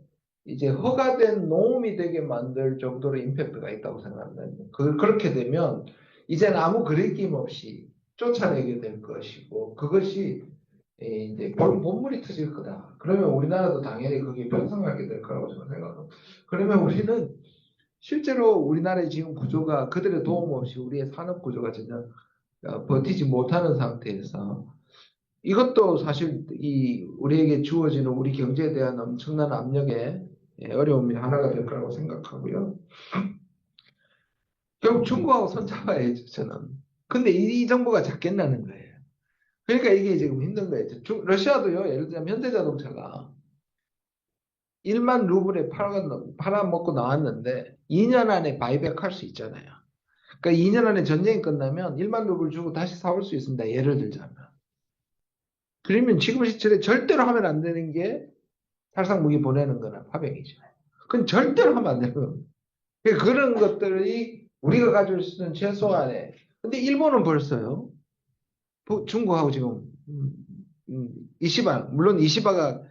이제 허가된 노움이 되게 만들 정도로 임팩트가 있다고 생각합니다. 그렇게 되면 이제는 아무 거리낌 없이 쫓아내게 될 것이고 그것이 이제 본물이 터질 거다. 그러면 우리나라도 당연히 거기에 편성하게 될 거라고 저는 생각합니다. 그러면 우리는 실제로 우리나라의 지금 구조가 그들의 도움 없이 우리의 산업 구조가 전혀 버티지 못하는 상태에서 이것도 사실 우리에게 주어지는 우리 경제에 대한 엄청난 압력의 어려움이 하나가 될 거라고 생각하고요. 결국 중국하고 손잡아야죠, 저는. 근데 이 정부가 잡겠다는 거예요. 그러니까 이게 지금 힘든 거예요. 러시아도요, 예를 들면 현대자동차가 1만 루블에 팔아먹고 나왔는데 2년 안에 바이백 할 수 있잖아요. 그러니까 2년 안에 전쟁이 끝나면 1만 루블 주고 다시 사올 수 있습니다. 예를 들자면. 그러면 지금 시절에 절대로 하면 안 되는 게 살상 무기 보내는 거나 파병이죠. 그건 절대로 하면 안 되는 겁니다. 그런 것들이 우리가 가지고 있는 최소한의, 근데 일본은 벌써요. 중국하고 지금 이시바, 물론 이시바가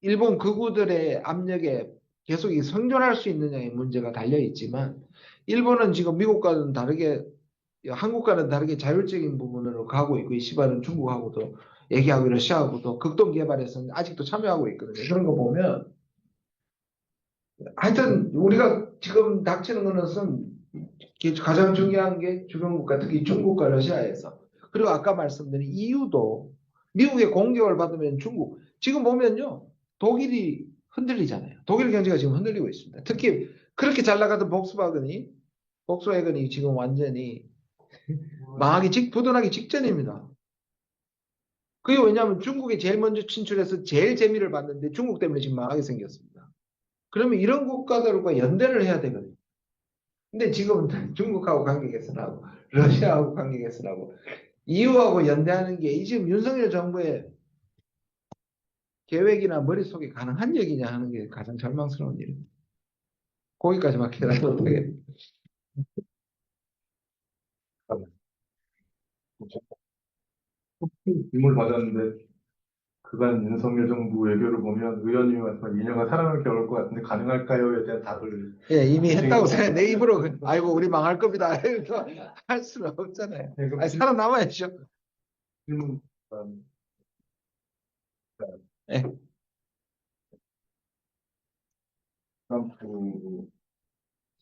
일본 극우들의 압력에 계속 생존할 수 있느냐의 문제가 달려 있지만 일본은 지금 미국과는 다르게 한국과는 다르게 자율적인 부분으로 가고 있고 이시바는 중국하고도 얘기하고 러시아하고도 극동 개발에서 아직도 참여하고 있거든요. 그런 거 보면 하여튼 우리가 지금 닥치는 것은 가장 중요한 게 주변국가 특히 중국과 러시아에서, 그리고 아까 말씀드린 EU도 미국의 공격을 받으면 중국, 지금 보면요 독일이 흔들리잖아요. 독일 경제가 지금 흔들리고 있습니다. 특히 그렇게 잘 나가던 복스와겐이 지금 완전히 부도나기 직전입니다. 그게 왜냐하면 중국이 제일 먼저 진출해서 제일 재미를 봤는데 중국 때문에 지금 망하게 생겼습니다. 그러면 이런 국가들과 연대를 해야 되거든요. 근데 지금은 중국하고 관계 개선하고 러시아하고 관계 개선하고 EU하고 연대하는 게 지금 윤석열 정부의 계획이나 머릿속에 가능한 얘기냐 하는 게 가장 절망스러운 일입니다. 거기까지 막혀라도 어떻게. 질문을 받았는데 그간 윤석열 정부 외교를 보면 의원님이 말씀한 2년간 살아남기 어려울 것 같은데 가능할까요?에 대한 답을 예, 이미 했다고 생각. 내 입으로 아이고 우리 망할 겁니다. 이렇게 할 수는 없잖아요. 네, 그럼 아니, 살아남아야죠. 질문 예. 트럼프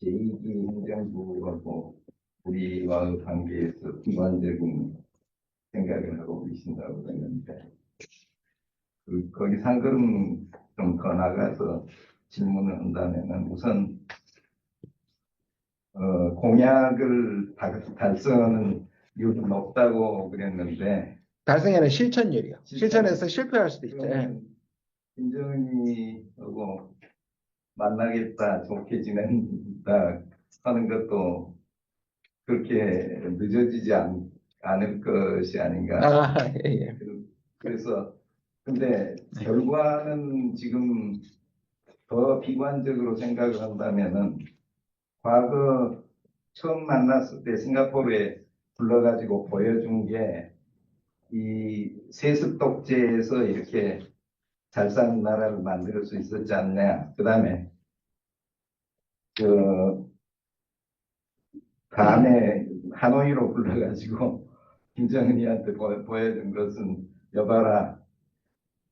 제2기 행정부하고 우리와의 관계에서 비관적인 생각을 하고 계신다고 그랬는데, 거기서 한 걸음 좀 더 나가서 질문을 한다면은 우선, 공약을 달성하는 이유도 높다고 그랬는데, 달성에는 실천율이요. 실천해서 실패할 수도 있죠. 예. 그러면 김정은이하고 만나겠다, 좋게 지낸다 하는 것도 그렇게 늦어지지 않을 것이 아닌가. 아, 예, 예. 그래서 근데 결과는 지금 더 비관적으로 생각을 한다면은 과거 처음 만났을 때 싱가포르에 불러가지고 보여준 게 이 세습 독재에서 이렇게 잘 사는 나라를 만들 수 있었지 않냐. 그 다음에 그 다음에 하노이로 불러가지고 김정은이한테 보여준 것은 여봐라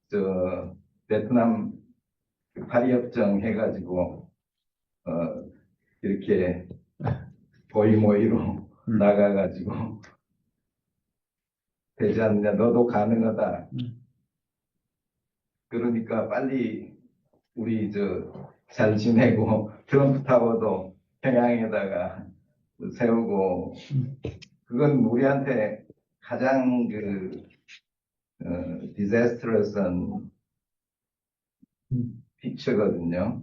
저 베트남 파리협정 해가지고 이렇게 고이모이로 나가가지고 되지 않느냐 너도 가능하다. 그러니까 빨리 우리 잘 지내고 트럼프 타워도 평양에다가 세우고 그건 우리한테 가장 디자스트러스한 픽처거든요.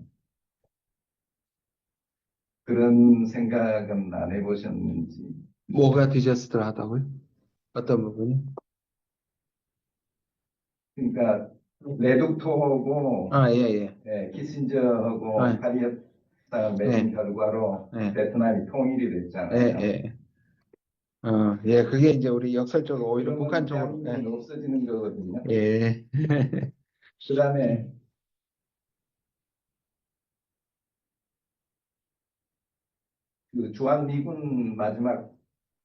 그런 생각은 안 해보셨는지. 뭐가 디저스트하다고요? 어떤 부분이? 그러니까 레둑토하고 아, 예, 예. 키신저하고 네. 파리협상 맺은 결과로 네. 베트남이 통일이 예, 됐잖아요. 예. 예, 그게 이제 우리 역설적으로 오히려 그러면 북한 쪽으로. 대한민국이 없어지는 거거든요. 예. 그다음에 그 주한미군 마지막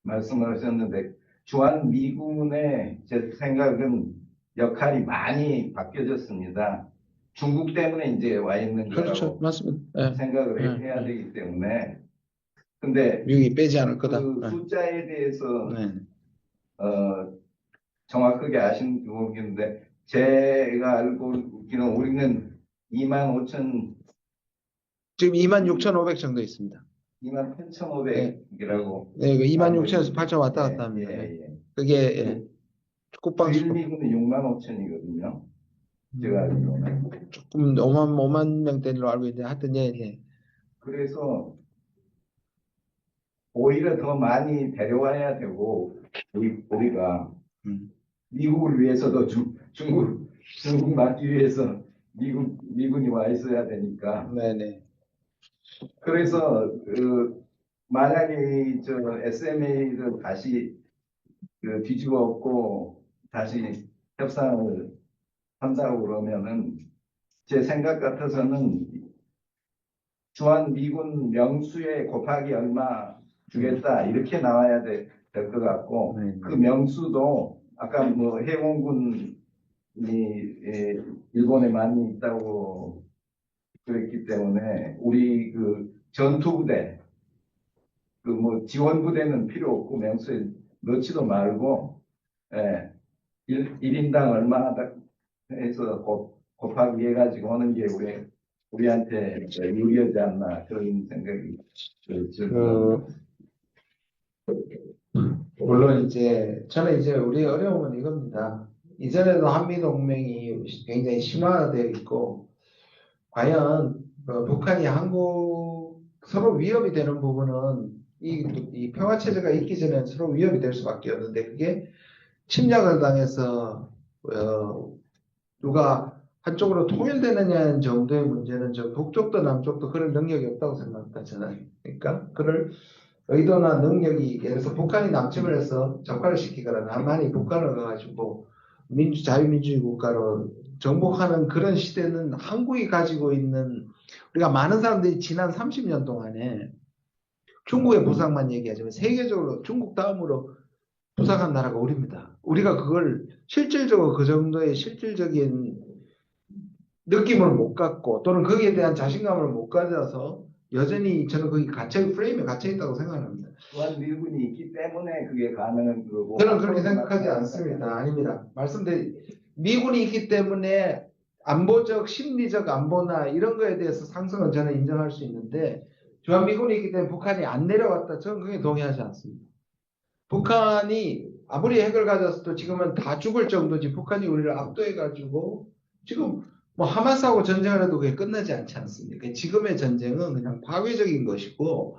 말씀을 하셨는데 주한미군의 제 생각은 역할이 많이 바뀌어졌습니다. 중국 때문에 이제 와 있는 그렇죠. 거라고 맞습니다. 예. 생각을 해야 되기 때문에 근데 미국이 빼지 않을 거다. 그 숫자에 대해서 네. 정확하게 아시는 부분인데 제가 알고 있기는 우리는 25,000 지금 26,500 정도 있습니다. 28,500이라고 네, 26,000에서 8,000 왔다 갔다 합니다. 그게 그 국방 주일미군은 65,000이거든요. 제가 알기로는. 조금 5만 명대로 알고 있는데 하여튼 예. 그래서 오히려 더 많이 데려와야 되고 우리가 미국을 위해서도 중국 막기 위해서 미군이 와 있어야 되니까. 네네. 그래서 만약에 SMA를 다시 뒤집어 엎고 다시 협상을 한다고 그러면은 제 생각 같아서는 주한 미군 명수에 곱하기 얼마 주겠다 이렇게 나와야 될 것 같고 그 명수도 아까 뭐 해공군이 일본에 많이 있다고 그랬기 때문에 우리 전투부대 뭐 지원부대는 필요 없고 명수에 넣지도 말고 1인당 얼마 해서 곱하기 해가지고 하는 게 우리한테 유리하지 않나 그런 생각이 들어요. 물론 저는 우리 어려움은 이겁니다. 이전에도 한미동맹이 굉장히 심화되어 있고 과연 북한이 한국 서로 위협이 되는 부분은 이 평화체제가 있기 전에 서로 위협이 될 수밖에 없는데 그게 침략을 당해서 누가 한쪽으로 통일되느냐는 정도의 문제는 저 북쪽도 남쪽도 그럴 능력이 없다고 생각합니다. 저는. 그러니까 그럴 의도나 능력이 예를 들어서 북한이 남침을 해서 적화를 시키거나 남한이 북한을 가가지고 자유민주주의 국가로 정복하는 그런 시대는 한국이 가지고 있는 우리가 많은 사람들이 지난 30년 동안에 중국의 부상만 얘기하지만 세계적으로 중국 다음으로 부상한 나라가 우리입니다. 우리가 그걸 실질적으로 그 정도의 실질적인 느낌을 못 갖고 또는 거기에 대한 자신감을 못 가져서 여전히 저는 거기 프레임에 갇혀 있다고 생각합니다. 주한 미군이 있기 때문에 그게 가능한 거고. 저는 그렇게 생각하지 않습니다. 아닙니다. 말씀드린 미군이 있기 때문에 안보적, 심리적 안보나 이런 거에 대해서 상승은 저는 인정할 수 있는데 주한 미군이 있기 때문에 북한이 안 내려왔다. 저는 그게 동의하지 않습니다. 북한이 아무리 핵을 가졌어도 지금은 다 죽을 정도지 북한이 우리를 압도해가지고 지금 뭐 하마스하고 전쟁을 해도 그게 끝나지 않지 않습니까? 지금의 전쟁은 그냥 파괴적인 것이고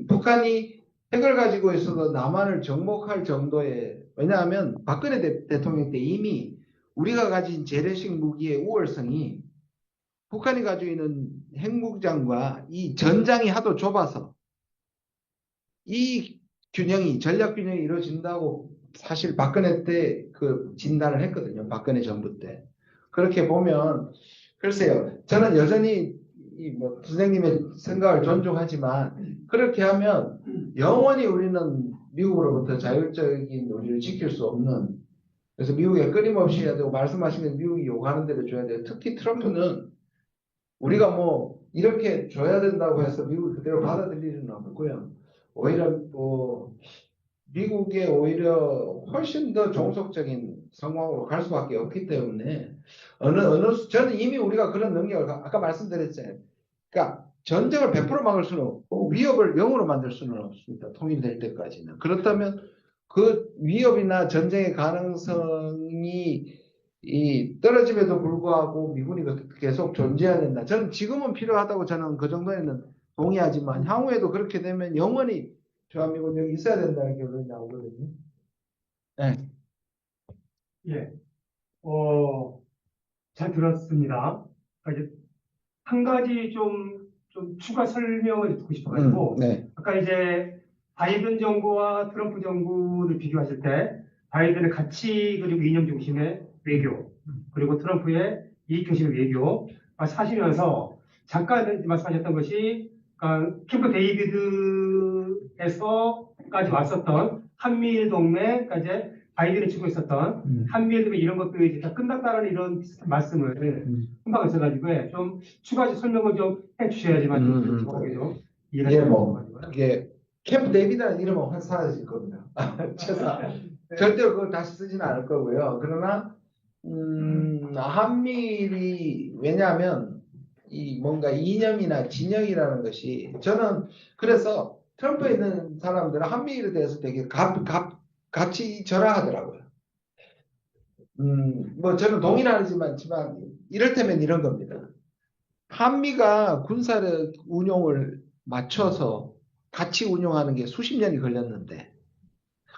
북한이 핵을 가지고 있어도 남한을 정복할 정도의, 왜냐하면 박근혜 대통령 때 이미 우리가 가진 재래식 무기의 우월성이 북한이 가지고 있는 핵무장과 이 전장이 하도 좁아서 이 균형이, 전략 균형이 이루어진다고 사실 박근혜 때 그 진단을 했거든요. 박근혜 정부 때. 그렇게 보면, 글쎄요. 저는 여전히 뭐 선생님의 생각을 존중하지만, 그렇게 하면 영원히 우리는 미국으로부터 자율적인 우리를 지킬 수 없는, 그래서 미국에 끊임없이 해야 되고, 말씀하신 대로 미국이 요구하는 대로 줘야 돼요. 특히 트럼프는 우리가 뭐 이렇게 줘야 된다고 해서 미국이 그대로 받아들일 일은 없고요. 오히려 뭐 미국에 오히려 훨씬 더 종속적인 상황으로 갈 수밖에 없기 때문에 저는 이미 우리가 그런 능력을 아까 말씀드렸잖아요. 그러니까 전쟁을 100% 막을 수는 없고 위협을 0으로 만들 수는 없습니다. 통일될 때까지는. 그렇다면 그 위협이나 전쟁의 가능성이 떨어짐에도 불구하고 미군이 계속 존재해야 된다. 저는 지금은 필요하다고 저는 그 정도에는 동의하지만 향후에도 그렇게 되면 영원히 대한민국은 여기 있어야 된다는 결론이 나오거든요. 네. 예, 잘 들었습니다. 그러니까 이제 한 가지 좀 추가 설명을 듣고 싶어가지고, 네. 아까 이제 바이든 정부와 트럼프 정부를 비교하실 때, 바이든의 가치 그리고 이념 중심의 외교, 그리고 트럼프의 이익 중심의 외교, 사시면서 잠깐 말씀하셨던 것이, 그러니까 캠프 데이비드에서까지 왔었던 한미일 동맹, 그러니까 이제 바이든이 치고 있었던 한미일 동맹 이런 것들이 이제 다 끝났다는 이런 비슷한 말씀을 금방 하셔가지고 좀 추가 설명을 좀 해주셔야지만 좀 정확하게 좀 이해가 예, 될것 뭐 같아요. 이게 캠프 데이비드라는 이름은 확 사라질 겁니다. 최소 절대로 그걸 다시 쓰지는 않을 거고요. 그러나 한미일이 왜냐하면 이 뭔가 이념이나 진영이라는 것이 저는 그래서 트럼프에 있는 사람들은 한미일에 대해서 되게 같이 절하하더라고요. 뭐 저는 동의는 하지만 이를테면 이런 겁니다. 한미가 군사력 운용을 맞춰서 같이 운용하는 게 수십 년이 걸렸는데,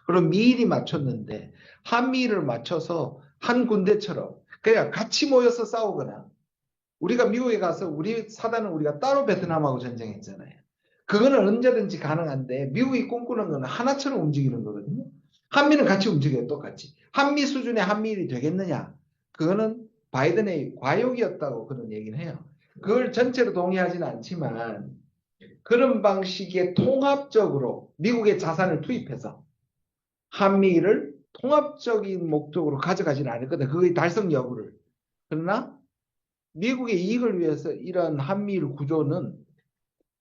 그럼 미일이 맞췄는데 한미를 맞춰서 한 군대처럼 그냥 같이 모여서 싸우거나, 우리가 미국에 가서 우리 사단은 우리가 따로 베트남하고 전쟁했잖아요. 그거는 언제든지 가능한데 미국이 꿈꾸는 건 하나처럼 움직이는 거거든요. 한미는 같이 움직여요. 똑같이. 한미 수준의 한미일이 되겠느냐, 그거는 바이든의 과욕이었다고 그런 얘기는 해요. 그걸 전체로 동의하지는 않지만 그런 방식의 통합적으로 미국의 자산을 투입해서 한미를 통합적인 목적으로 가져가지는 않을 거다. 그의 달성 여부를. 그러나 미국의 이익을 위해서 이런 한미일 구조는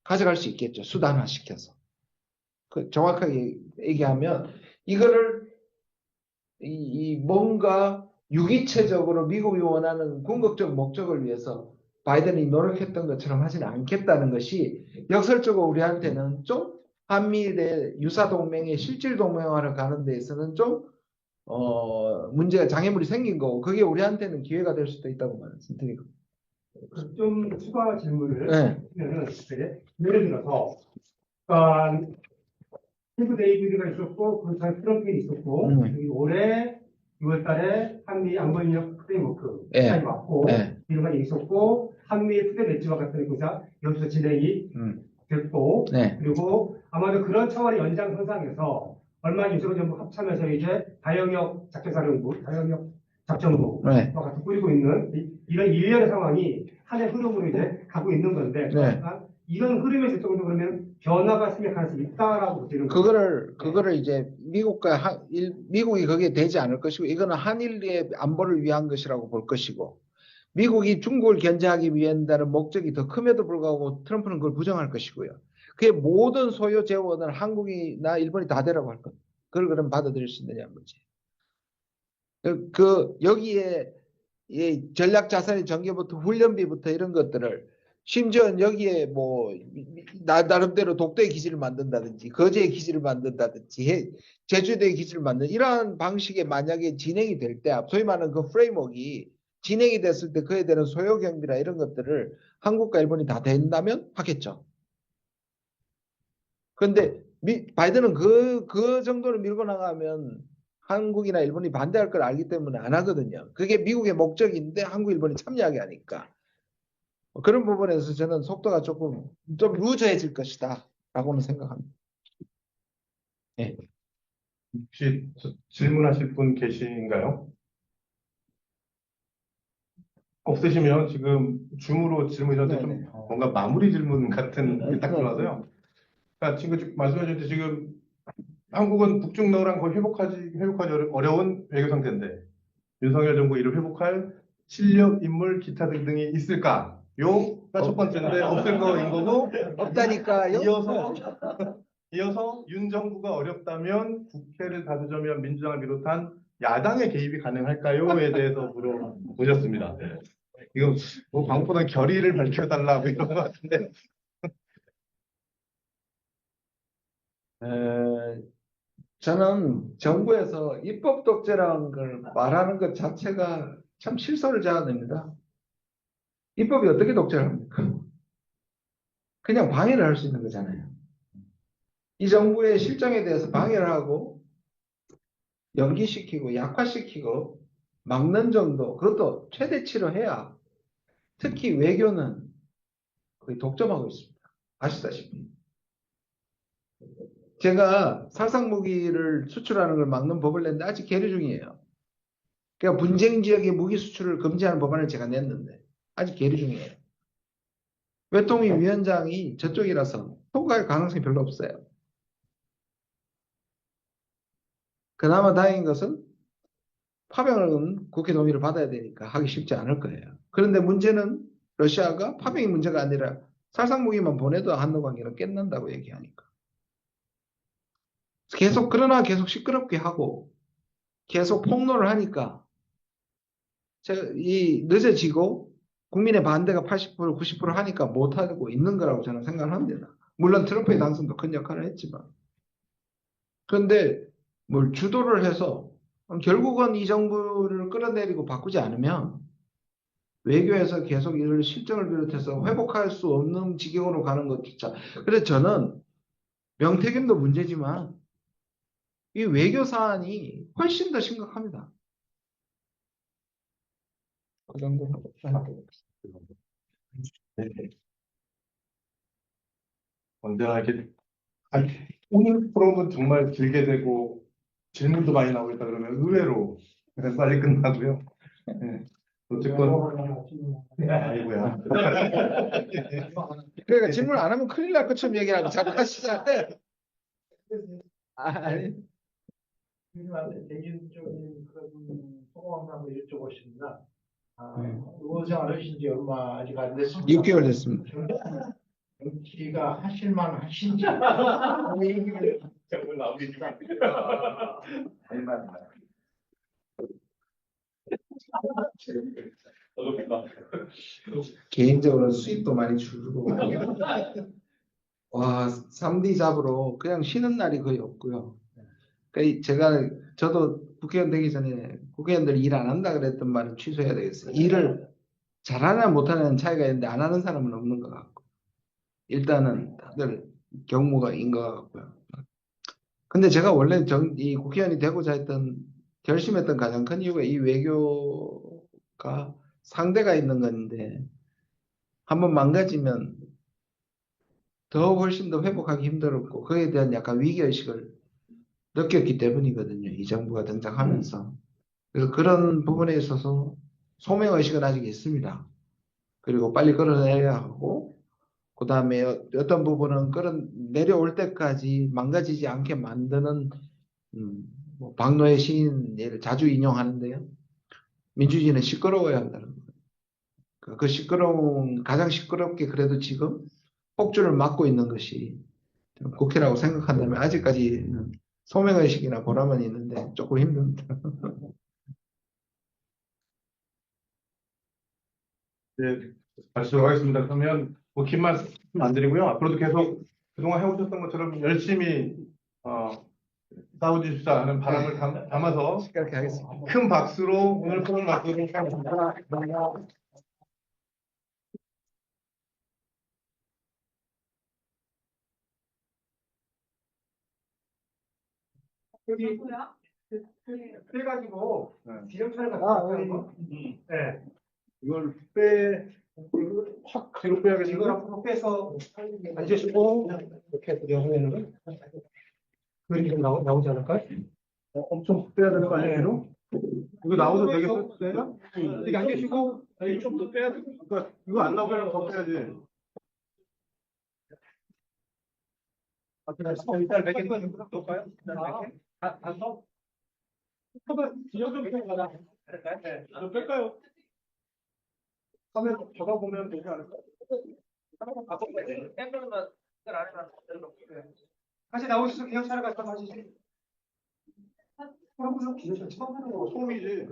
가져갈 수 있겠죠. 수단화시켜서. 정확하게 얘기하면 이거를 뭔가 유기체적으로 미국이 원하는 궁극적 목적을 위해서 바이든이 노력했던 것처럼 하지는 않겠다는 것이 역설적으로 우리한테는 좀 한미일의 유사동맹의 실질동맹화를 가는 데 있어서는 좀 문제가 장애물이 생긴 거고, 그게 우리한테는 기회가 될 수도 있다고 말씀드리고. 좀 추가 질문을 네. 하면은 예를 들어서 캠프 데이비드가 있었고 그 다음에 트럼프가 있었고 그리고 올해 6월달에 한미 안보협력 프레임워크 시간이 왔고 이런 게 있었고 한미 푸대 매치와 같은 것이 여기서 진행이 됐고 그리고 아마도 그런 차원의 연장선상에서 얼마 유승을 전부 합참해서 이제 다영역 작전사령부, 다영역 작전부와 같이 꾸리고 있는 이런 일련의 상황이 하나의 흐름으로 이제 가고 있는 건데 이런 흐름에서 조금 더 그러면 변화가 생길 가능성이 있다라고 보시는 거예요. 그거를 이제 미국이 거기에 되지 않을 것이고, 이거는 한일의 안보를 위한 것이라고 볼 것이고, 미국이 중국을 견제하기 위한다는 목적이 더 큼에도 불구하고 트럼프는 그걸 부정할 것이고요. 그의 모든 소요 재원을 한국이나 일본이 다 되라고 할 겁니다. 그걸 그럼 받아들일 수 있느냐는 거지. 여기에 이 전략 자산의 전개부터 훈련비부터 이런 것들을, 심지어 여기에 뭐 나름대로 독도의 기지를 만든다든지 거제의 기지를 만든다든지 제주도의 기지를 만든 이러한 방식의 만약에 진행이 될 때, 소위 말하는 그 프레임워크가 진행이 됐을 때 그에 대한 소요 경비나 이런 것들을 한국과 일본이 다 된다면 하겠죠. 그런데 바이든은 그 정도를 밀고 나가면 한국이나 일본이 반대할 걸 알기 때문에 안 하거든요. 그게 미국의 목적인데 한국, 일본이 참여하게 하니까. 그런 부분에서 저는 속도가 조금 좀 루즈해질 것이다 라고는 생각합니다. 네. 혹시 질문하실 분 계신가요? 없으시면 지금 줌으로 질문이라도 좀 네네. 뭔가 마무리 질문 같은 게 딱 들어와서요. 그러니까 지금 말씀해 주셨듯이 지금 한국은 북중러랑 거의 회복하기 어려운 외교 상태인데 윤석열 정부 이를 회복할 실력, 인물, 기타 등등이 있을까? 요가 첫 번째인데 없을 거인 거고 없다니까요. 이어서 윤 정부가 어렵다면 국회를 다스려면 민주당을 비롯한 야당의 개입이 가능할까요?에 대해서 물어보셨습니다. 이거 뭐 방법보다 결의를 밝혀달라 뭐 이런 것 같은데. 저는 정부에서 입법 독재라는 걸 말하는 것 자체가 참 실소를 자아냅니다. 입법이 어떻게 독재를 합니까? 그냥 방해를 할 수 있는 거잖아요. 이 정부의 실정에 대해서 방해를 하고 연기시키고 약화시키고 막는 정도, 그것도 최대치로 해야. 특히 외교는 거의 독점하고 있습니다. 아시다시피. 제가 살상무기를 수출하는 걸 막는 법을 냈는데 아직 계류 중이에요. 그러니까 분쟁 지역의 무기 수출을 금지하는 법안을 제가 냈는데 아직 계류 중이에요. 외통위 위원장이 저쪽이라서 통과할 가능성이 별로 없어요. 그나마 다행인 것은 파병은 국회 동의를 받아야 되니까 하기 쉽지 않을 거예요. 그런데 문제는 러시아가 파병이 문제가 아니라 살상무기만 보내도 한노 관계는 끝난다고 얘기하니까. 그러나 계속 시끄럽게 하고 계속 폭로를 하니까 늦어지고 국민의 반대가 80% 90% 하니까 못하고 있는 거라고 저는 생각을 합니다. 물론 트럼프의 당선도 큰 역할을 했지만. 그런데 뭘 주도를 해서 결국은 이 정부를 끌어내리고 바꾸지 않으면 외교에서 계속 이를 실정을 비롯해서 회복할 수 없는 지경으로 가는 것조차. 그래서 저는 명태균도 문제지만 이 외교 사안이 훨씬 더 심각합니다. 그 정도. 언제나 이렇게 오늘 프로그램은 정말 길게 되고 질문도 많이 나오고 있다 그러면 의외로 빨리 끝나고요. 네. 어쨌건 아이고야. 그러니까 질문 안 하면 큰일 날 것처럼 얘기하고 자꾸 하시잖아요. 아니. 개인적인 그런 소감을 한번 여쭤보십니다. 의원 생활하신 지 얼마 아직 안 됐습니다. 6개월 됐습니다. 정치가 하실만 하신지. 정말 마무리 좀 개인적으로 수입도 많이 줄고 와 3D 잡으러 그냥 쉬는 날이 거의 없고요. 그러니까 저도 국회의원 되기 전에 국회의원들 일 안 한다 그랬던 말은 취소해야 되겠어요. 일을 잘하냐 못하냐는 차이가 있는데 안 하는 사람은 없는 것 같고 일단은 다들 경무가인 것 같고요. 근데 제가 원래 이 국회의원이 되고자 결심했던 가장 큰 이유가 이 외교가 상대가 있는 건데 한번 망가지면 훨씬 더 회복하기 힘들었고 그에 대한 약간 위기의식을 느꼈기 때문이거든요. 이 정부가 등장하면서. 그래서 그런 부분에 있어서 소명의식은 아직 있습니다. 그리고 빨리 끌어내야 하고 그 다음에 어떤 부분은 내려올 때까지 망가지지 않게 만드는 뭐 박노해 시인 예를 자주 인용하는데요. 민주주의는 시끄러워야 한다는 거예요. 가장 시끄럽게 그래도 지금 폭주를 막고 있는 것이 국회라고 생각한다면 아직까지는 소명의식이나 보람은 있는데 조금 힘듭니다. 네, 마치도록 하겠습니다. 그러면 뭐 긴 말씀 안 드리고요. 앞으로도 계속 그동안 해오셨던 것처럼 열심히 싸워주십사는 바람을 담아서 그렇게 하겠습니다. 큰 박수로 오늘 프로를 마치도록 하겠습니다. 여기 빼가지고 기념차를 갖다 놨다는 거. 네. 이걸 확 뒤로 이걸 빼야겠는데? 앞으로 빼서 앉으시고 이렇게 하면은 그림이 좀 나오지 않을까요? 엄청 확 빼야 되는 거 아니에요, 뒤로? 이거 나오도 되겠어? 여기 앉으시고 좀 더 빼야 돼. 그러니까 이거 안 나오면 더 빼야지. 일단 몇 개 놓을까요? 안 넣어? 기념 좀 가자. 좀 뺄까요? 화면 적어보면 되지 않을까? 다시 나오셔서 기념차를 갖다 가시죠. 그럼 기념차 처음 하는 거. 소음이지.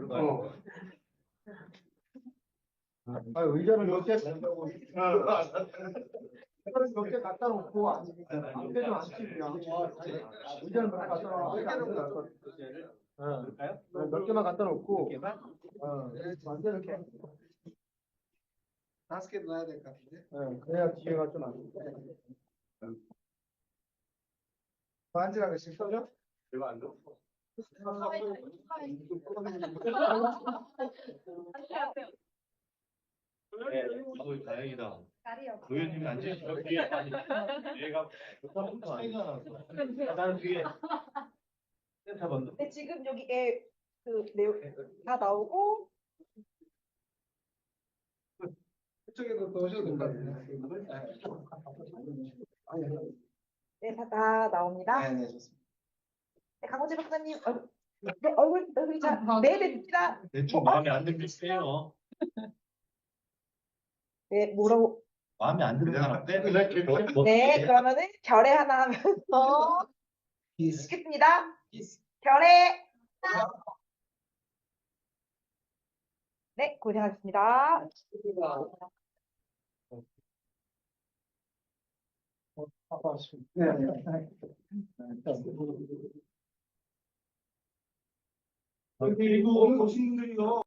의자를 몇 개, 몇개 갖다 놓고 앞에 좀 앉히고 의자를 몇 개 갖다 놓고 몇 개만 갖다 놓고 완전 이렇게 5개 놔야 될 것 같은데. 그래야 뒤에가 좀 안 돼. 반지가 몇씩 써죠? 내가 안 줘. 아유, 다행이다. 도현님이 앉으시면 뒤에 얘가 차이가 나서 나는 뒤에 센터 번도. 네, 지금 여기에 그 내용 다 나오고 그쪽에도 또 오셔도 된다. 네, 다 나옵니다. 네, 좋습니다. 네, 강호재 박사님 얼굴이 네, 됩니다. 대충 마음에 안 들면 빼요. 네, 뭐라고? 마음에 안 드는 사람 빼. 네, 그러면은 결에 하나 하면서 읽겠습니다. 결에. 네, 고생하셨습니다. 그리고 보신 분들이요.